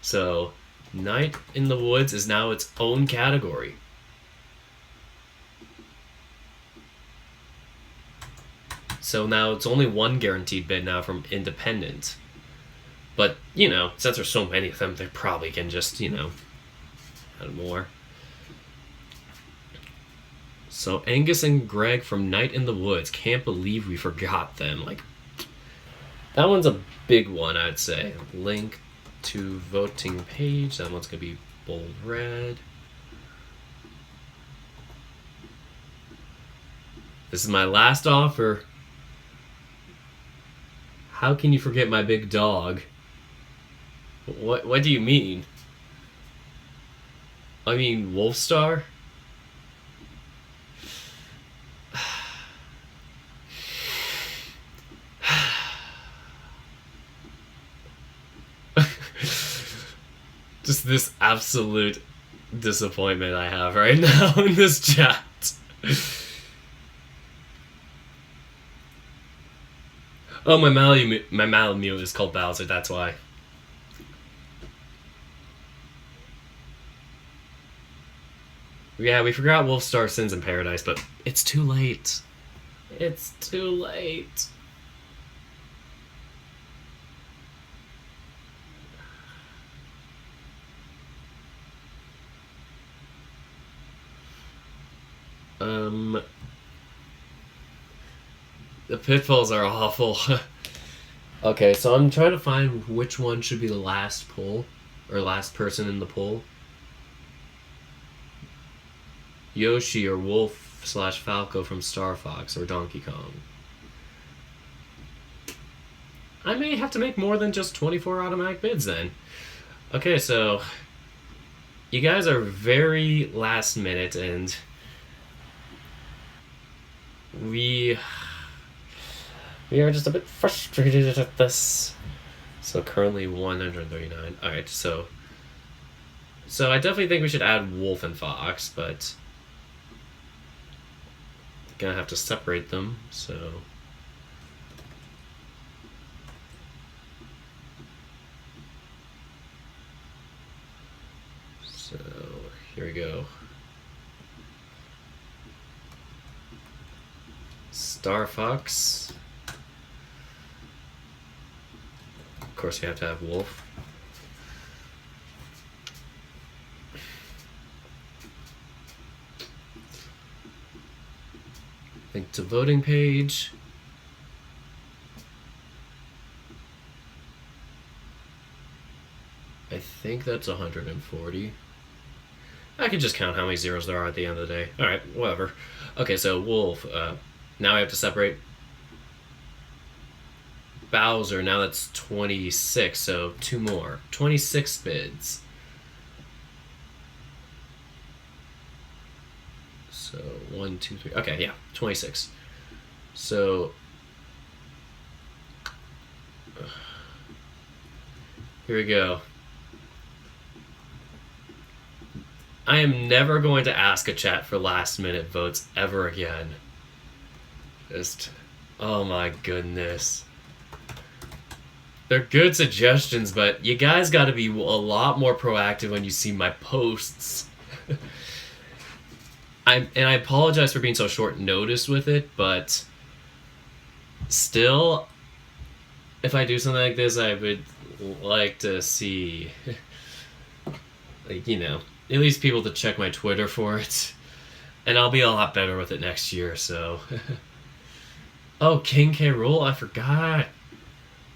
So, Night in the Woods is now its own category. So now it's only one guaranteed bid now from Independent. But, you know, since there's so many of them, they probably can just, you know, add more. So Angus and Greg from Night in the Woods. Can't believe we forgot them. Like, that one's a big one, I'd say. Link to voting page. That one's going to be bold red. This is my last offer. How can you forget my big dog? What do you mean? I mean, Wolfstar? Just this absolute disappointment I have right now in this chat. Oh, my Malamute is called Bowser, that's why. Yeah, we forgot Wolfstar Sins in Paradise, but it's too late. It's too late. The pitfalls are awful. Okay, so I'm trying to find which one should be the last poll, or last person in the poll. Yoshi or Wolf / Falco from Star Fox or Donkey Kong. I may have to make more than just 24 automatic bids then. Okay, so you guys are very last minute, and we are just a bit frustrated at this. So currently 139. All right, so I definitely think we should add wolf and fox, but gonna have to separate them. So here we go. Star fox. Of course, you have to have wolf. Link to voting page. I think that's 140. I can just count how many zeros there are at the end of the day. Alright, whatever. Okay, so wolf. Now I have to separate Bowser. Now that's 26, so 2 more. 26 bids. So 1, 2, 3. Okay, yeah, 26. So here we go. I am never going to ask a chat for last minute votes ever again. Just, oh my goodness. They're good suggestions, but you guys gotta be a lot more proactive when you see my posts. I apologize for being so short notice with it, but still, if I do something like this, I would like to see, like, you know, at least people to check my Twitter for it. And I'll be a lot better with it next year, so. Oh, King K. Rool? I forgot.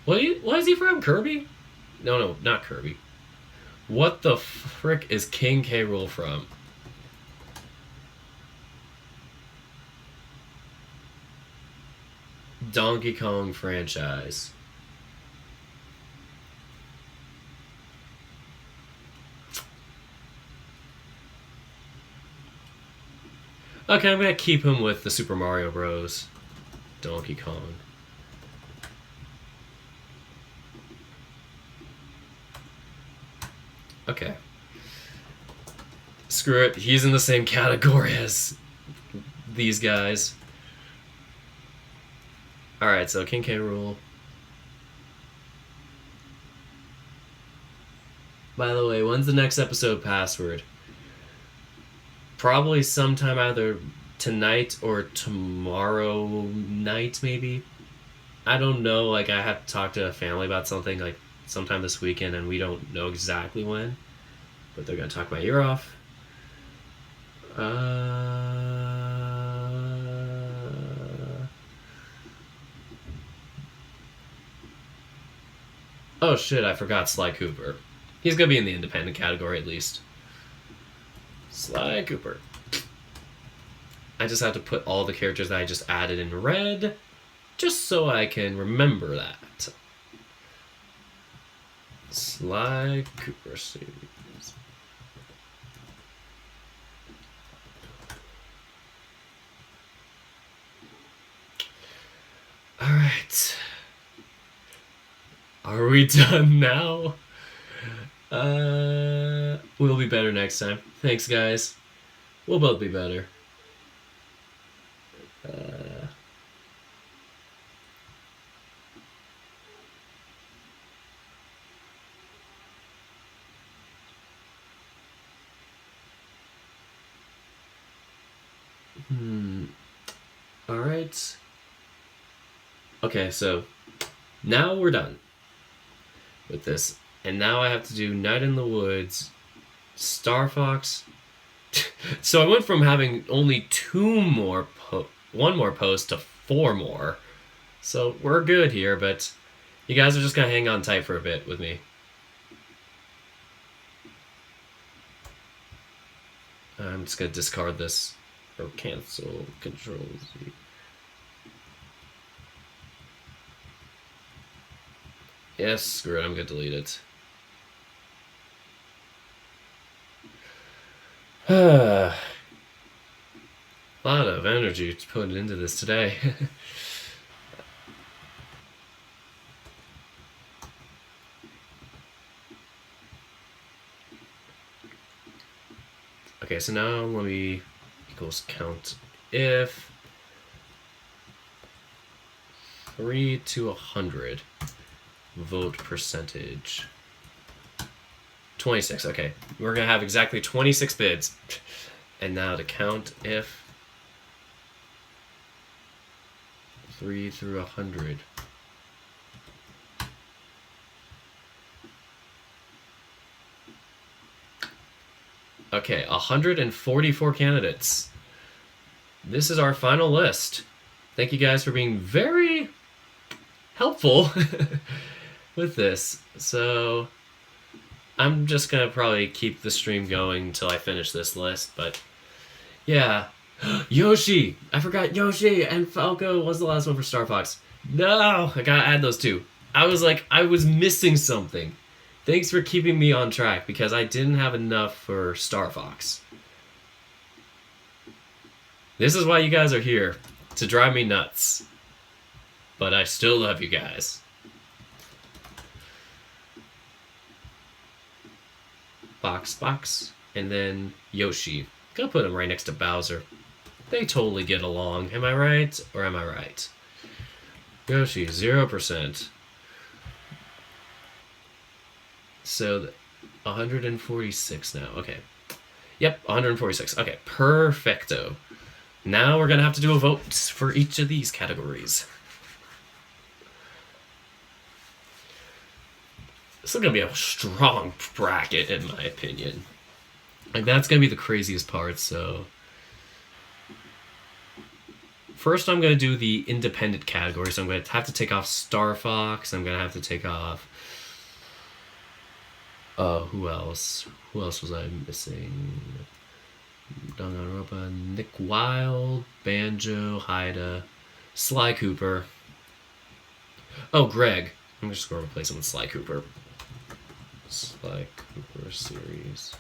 What is he from? Kirby? No, not Kirby. What the frick is King K. Rool from? Donkey Kong franchise. Okay, I'm gonna keep him with the Super Mario Bros. Donkey Kong. Okay. Screw it, he's in the same category as these guys. Alright, so King K. Rool. By the way, when's the next episode password? Probably sometime either tonight or tomorrow night, maybe. I don't know, like, I have to talk to a family about something, like, sometime this weekend, and we don't know exactly when. But they're gonna talk my ear off. Oh shit, I forgot Sly Cooper. He's gonna be in the independent category at least. Sly Cooper. I just have to put all the characters that I just added in red, just so I can remember that. Sly Cooper series. Alright. Are we done now? We'll be better next time. Thanks, guys. We'll both be better. Alright. Okay, so now we're done with this. And now I have to do Night in the Woods, Star Fox. So I went from having only one more post to 4 more. So we're good here, but you guys are just gonna hang on tight for a bit with me. I'm just gonna discard this or cancel Control Z. Yes, screw it, I'm gonna delete it. A lot of energy to put into this today. Okay, so now let me equals count if 3 to 100 vote percentage. 26, okay. We're gonna have exactly 26 bids. And now to count if 3 through 100. Okay, 144 candidates. This is our final list. Thank you guys for being very helpful with this. So I'm just gonna probably keep the stream going until I finish this list, but yeah. Yoshi! I forgot Yoshi and Falco was the last one for Star Fox. No! I gotta add those two. I was missing something. Thanks for keeping me on track because I didn't have enough for Star Fox. This is why you guys are here, to drive me nuts. But I still love you guys. Box, and then Yoshi. Gotta put him right next to Bowser. They totally get along. Am I right? Or am I right? Yoshi, 0%. So, 146 now. Okay. Yep, 146. Okay, perfecto. Now we're gonna have to do a vote for each of these categories. This is gonna be a strong bracket, in my opinion. Like, that's gonna be the craziest part, so... First, I'm gonna do the independent category, so I'm gonna have to take off Star Fox, I'm gonna have to take off... who else? Who else was I missing? Danganronpa, Nick Wilde, Banjo, Haida, Sly Cooper. Oh, Greg. I'm just gonna replace him with Sly Cooper. Sly Cooper series.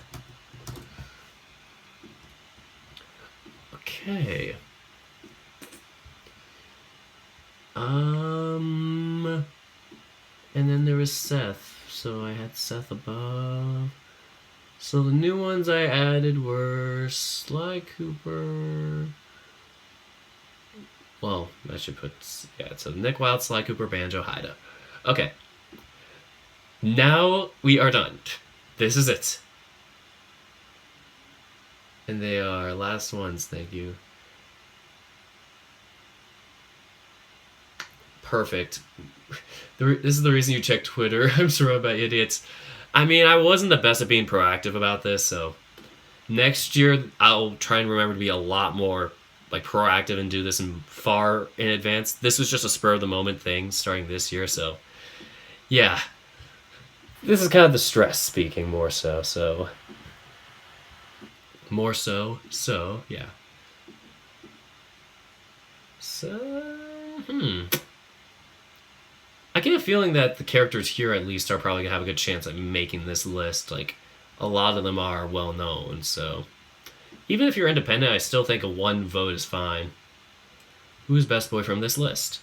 Okay. And then there was Seth. So I had Seth above. So the new ones I added were Sly Cooper. Well, I should put, yeah, so Nick Wilde, Sly Cooper, Banjo, Haida. Okay. Now we are done. This is it. And they are last ones, thank you. Perfect. This is the reason you check Twitter. I'm surrounded by idiots. I mean, I wasn't the best at being proactive about this, so next year I'll try and remember to be a lot more like proactive and do this far in advance. This was just a spur of the moment thing starting this year, so yeah. This is kind of the stress speaking more so. More so, yeah. So, I get a feeling that the characters here at least are probably gonna have a good chance at making this list. Like, a lot of them are well known, so even if you're independent, I still think a one vote is fine. Who's best boy from this list?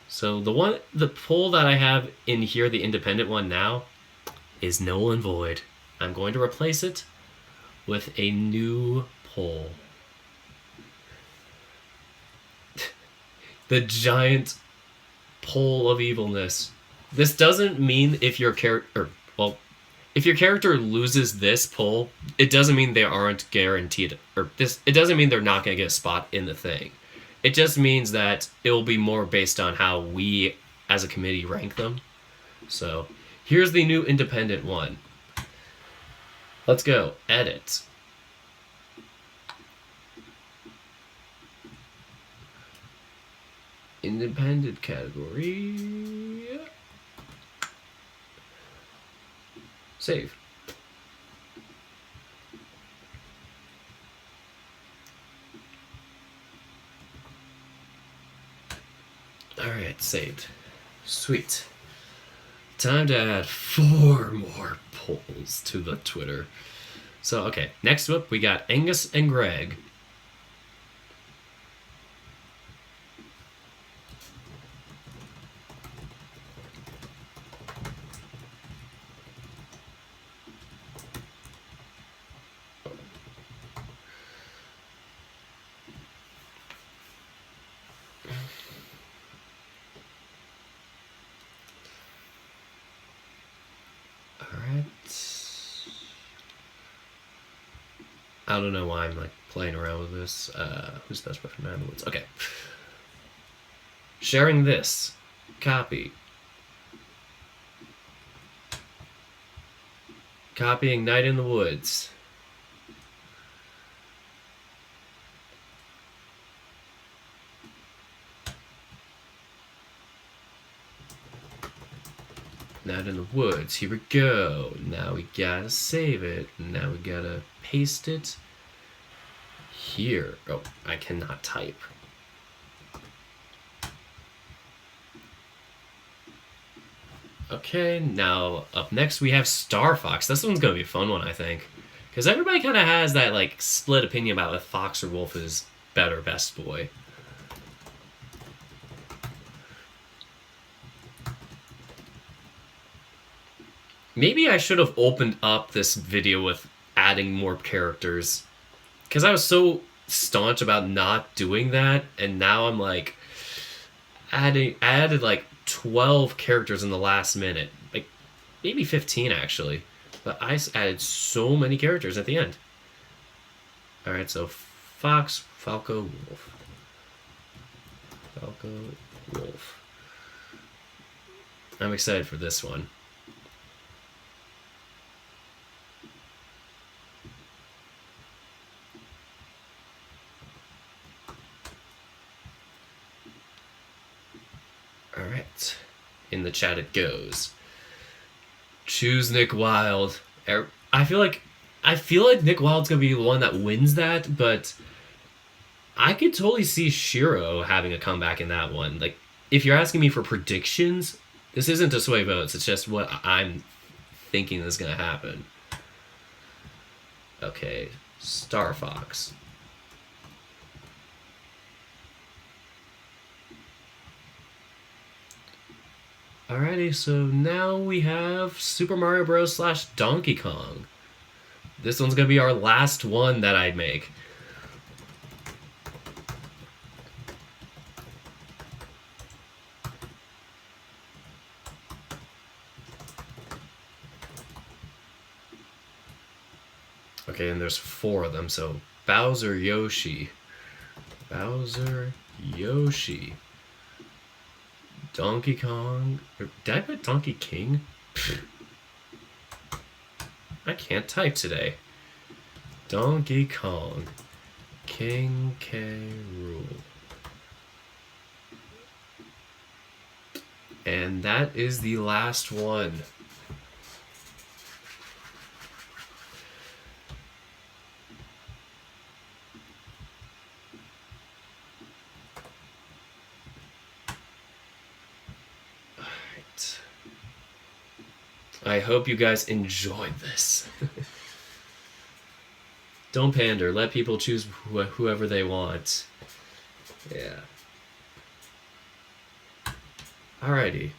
So the poll that I have in here, the independent one now, is null and void. I'm going to replace it with a new poll. The giant poll of evilness. This doesn't mean if your character, if your character loses this poll, it doesn't mean they aren't guaranteed, it doesn't mean they're not going to get a spot in the thing. It just means that it will be more based on how we, as a committee, rank them. So, here's the new independent one. Let's go. Edit. Independent category. Save. Alright, saved. Sweet. Time to add 4 more polls to the Twitter. So, okay, next up we got Angus and Greg. I don't know why I'm like playing around with this. Who's the best person man in the woods? Okay. Sharing this. Copy. Copying Night in the Woods. Night in the Woods. Here we go. Now we gotta save it. Now we gotta paste it here. Oh, I cannot type. Okay, now up next we have Star Fox. This one's gonna be a fun one, I think. Because everybody kind of has that, like, split opinion about if Fox or Wolf is better best boy. Maybe I should have opened up this video with adding more characters. Because I was so staunch about not doing that, and now I'm like, added like 12 characters in the last minute. Like, maybe 15 actually. But I added so many characters at the end. Alright, so Fox, Falco, Wolf. Falco, Wolf. I'm excited for this one. Alright. In the chat it goes. Choose Nick Wilde. I feel like Nick Wilde's gonna be the one that wins that, but I could totally see Shiro having a comeback in that one. Like, if you're asking me for predictions, this isn't to sway votes, it's just what I'm thinking is gonna happen. Okay, Star Fox. Alrighty, so now we have Super Mario Bros. / Donkey Kong. This one's gonna be our last one that I make. Okay, and there's 4 of them, so Bowser, Yoshi. Bowser, Yoshi. Donkey Kong. Did I put Donkey King? I can't type today. Donkey Kong. King K. Rool. And that is the last one. I hope you guys enjoyed this. Don't pander. Let people choose whoever they want. Yeah. Alrighty.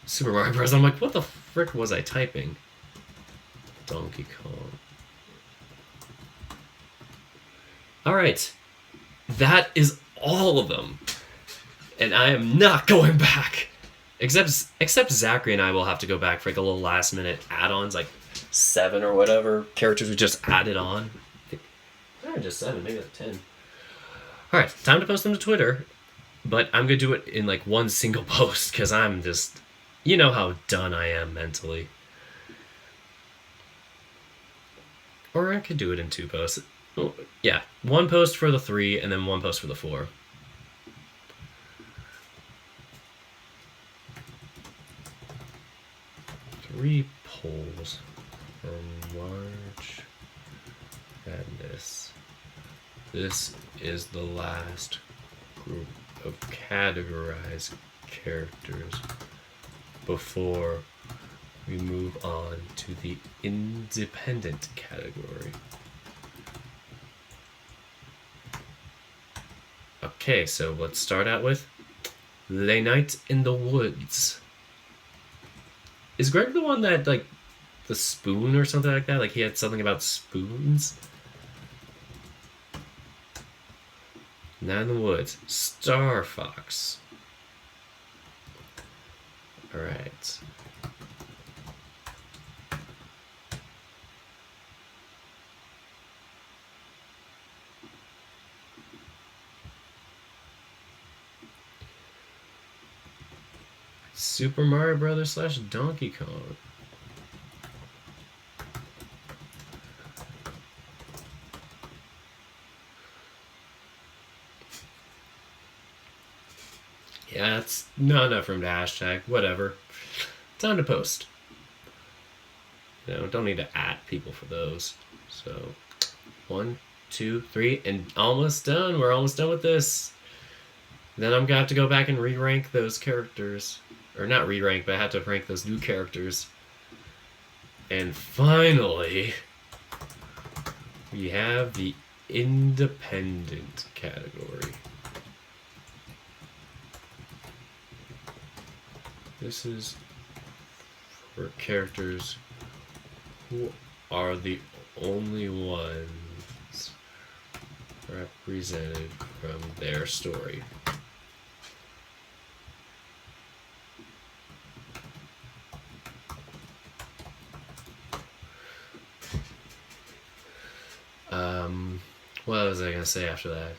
Super Mario Bros. I'm like, what the frick was I typing? Donkey Kong. Alright. That is all of them. And I am not going back. Except Zachary and I will have to go back for like a little last minute add-ons, like 7 or whatever characters we just added on. Just 7, maybe like 10. Alright, time to post them to Twitter. But I'm going to do it in like one single post because I'm just... You know how done I am mentally. Or I could do it in 2 posts. Oh, yeah, 1 post for the 3 and then 1 post for the 4. 3 polls from March Madness. This is the last group of categorized characters before we move on to the independent category. Okay, so let's start out with Lay Night in the Woods. Is Greg the one that, like, the spoon or something like that? Like, he had something about spoons? Night in the Woods. Star Fox. Alright. Super Mario Brothers / Donkey Kong. Yeah, it's not enough room to hashtag. Whatever. Time to post. You know, don't need to at people for those. So, 1, 2, 3, and almost done. We're almost done with this. Then I'm gonna have to go back and re-rank those characters. Or not re-rank, but I have to rank those new characters. And finally, we have the independent category. This is for characters who are the only ones represented from their story. What was I gonna say after that?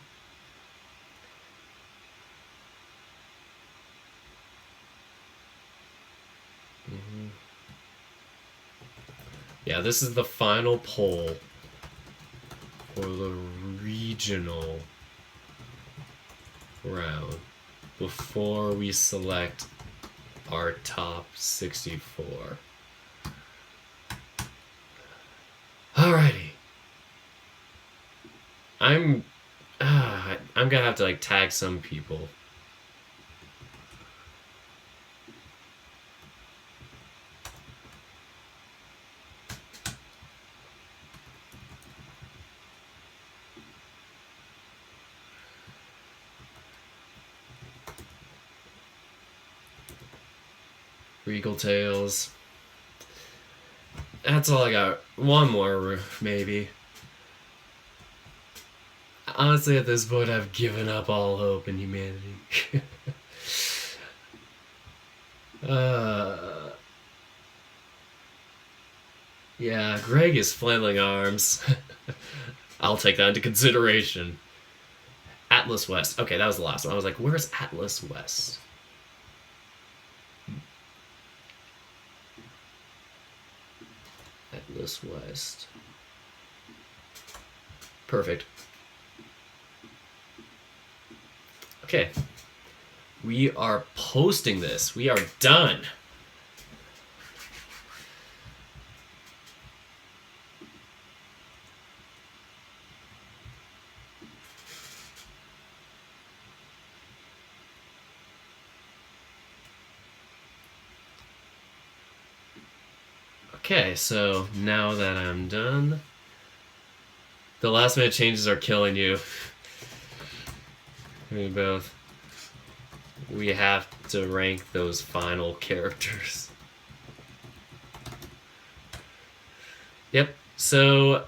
Yeah, this is the final poll for the regional round before we select our top 64. Alrighty. I'm gonna have to like tag some people. Regal Tales. That's all I got. One more, maybe. Honestly, at this point, I've given up all hope in humanity. Yeah, Greg is flailing arms. I'll take that into consideration. Atlas West. Okay, that was the last one. I was like, where's Atlas West? Atlas West. Perfect. Okay. We are posting this. We are done. Okay, so now that I'm done, the last minute changes are killing you. We both. We have to rank those final characters. Yep, so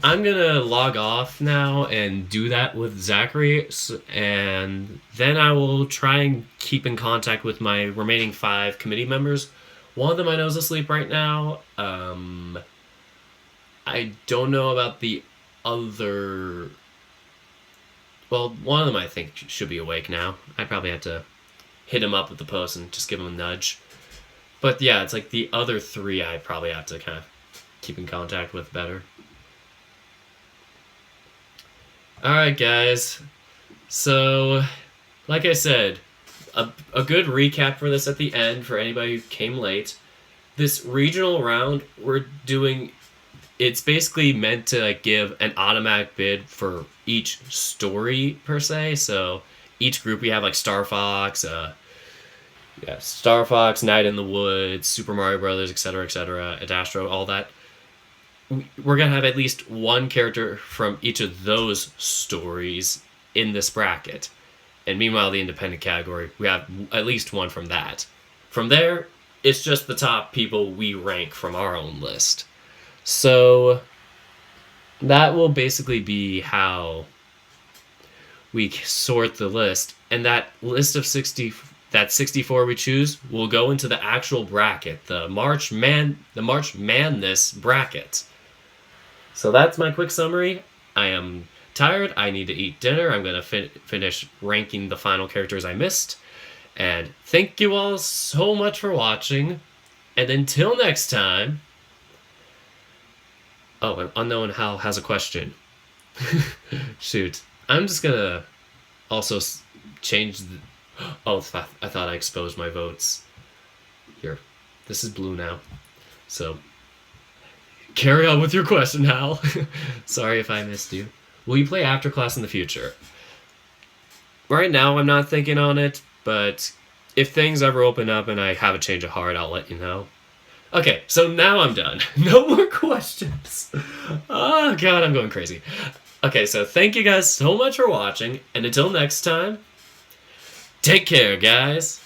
I'm gonna log off now and do that with Zachary, and then I will try and keep in contact with my remaining 5 committee members. One of them I know is asleep right now. I don't know about the other. Well, one of them I think should be awake now. I probably have to hit him up with the post and just give him a nudge. But yeah, it's like the other 3 I probably have to kind of keep in contact with better. Alright, guys. So, like I said, a good recap for this at the end for anybody who came late. this regional round we're doing, it's basically meant to like give an automatic bid for each story per se. So each group we have like Star Fox, Night in the Woods, Super Mario Brothers, etc., Adastro, all that. We're gonna have at least one character from each of those stories in this bracket, and meanwhile the independent category we have at least one from that. From there, it's just the top people we rank from our own list. So that will basically be how we sort the list, and that list of 64 we choose will go into the actual bracket, the March Madness bracket. So that's my quick summary. I am tired. I need to eat dinner. I'm going to finish ranking the final characters I missed. And thank you all so much for watching. And until next time... Oh, and Unknown Hal has a question. Shoot. I'm just going to also change the... Oh, I thought I exposed my votes. Here. This is blue now. So... carry on with your question, Hal. Sorry if I missed you. Will you play After Class in the future? Right now, I'm not thinking on it, but if things ever open up and I have a change of heart, I'll let you know. Okay, so now I'm done. No more questions. Oh, God, I'm going crazy. Okay, so thank you guys so much for watching, and until next time, take care, guys.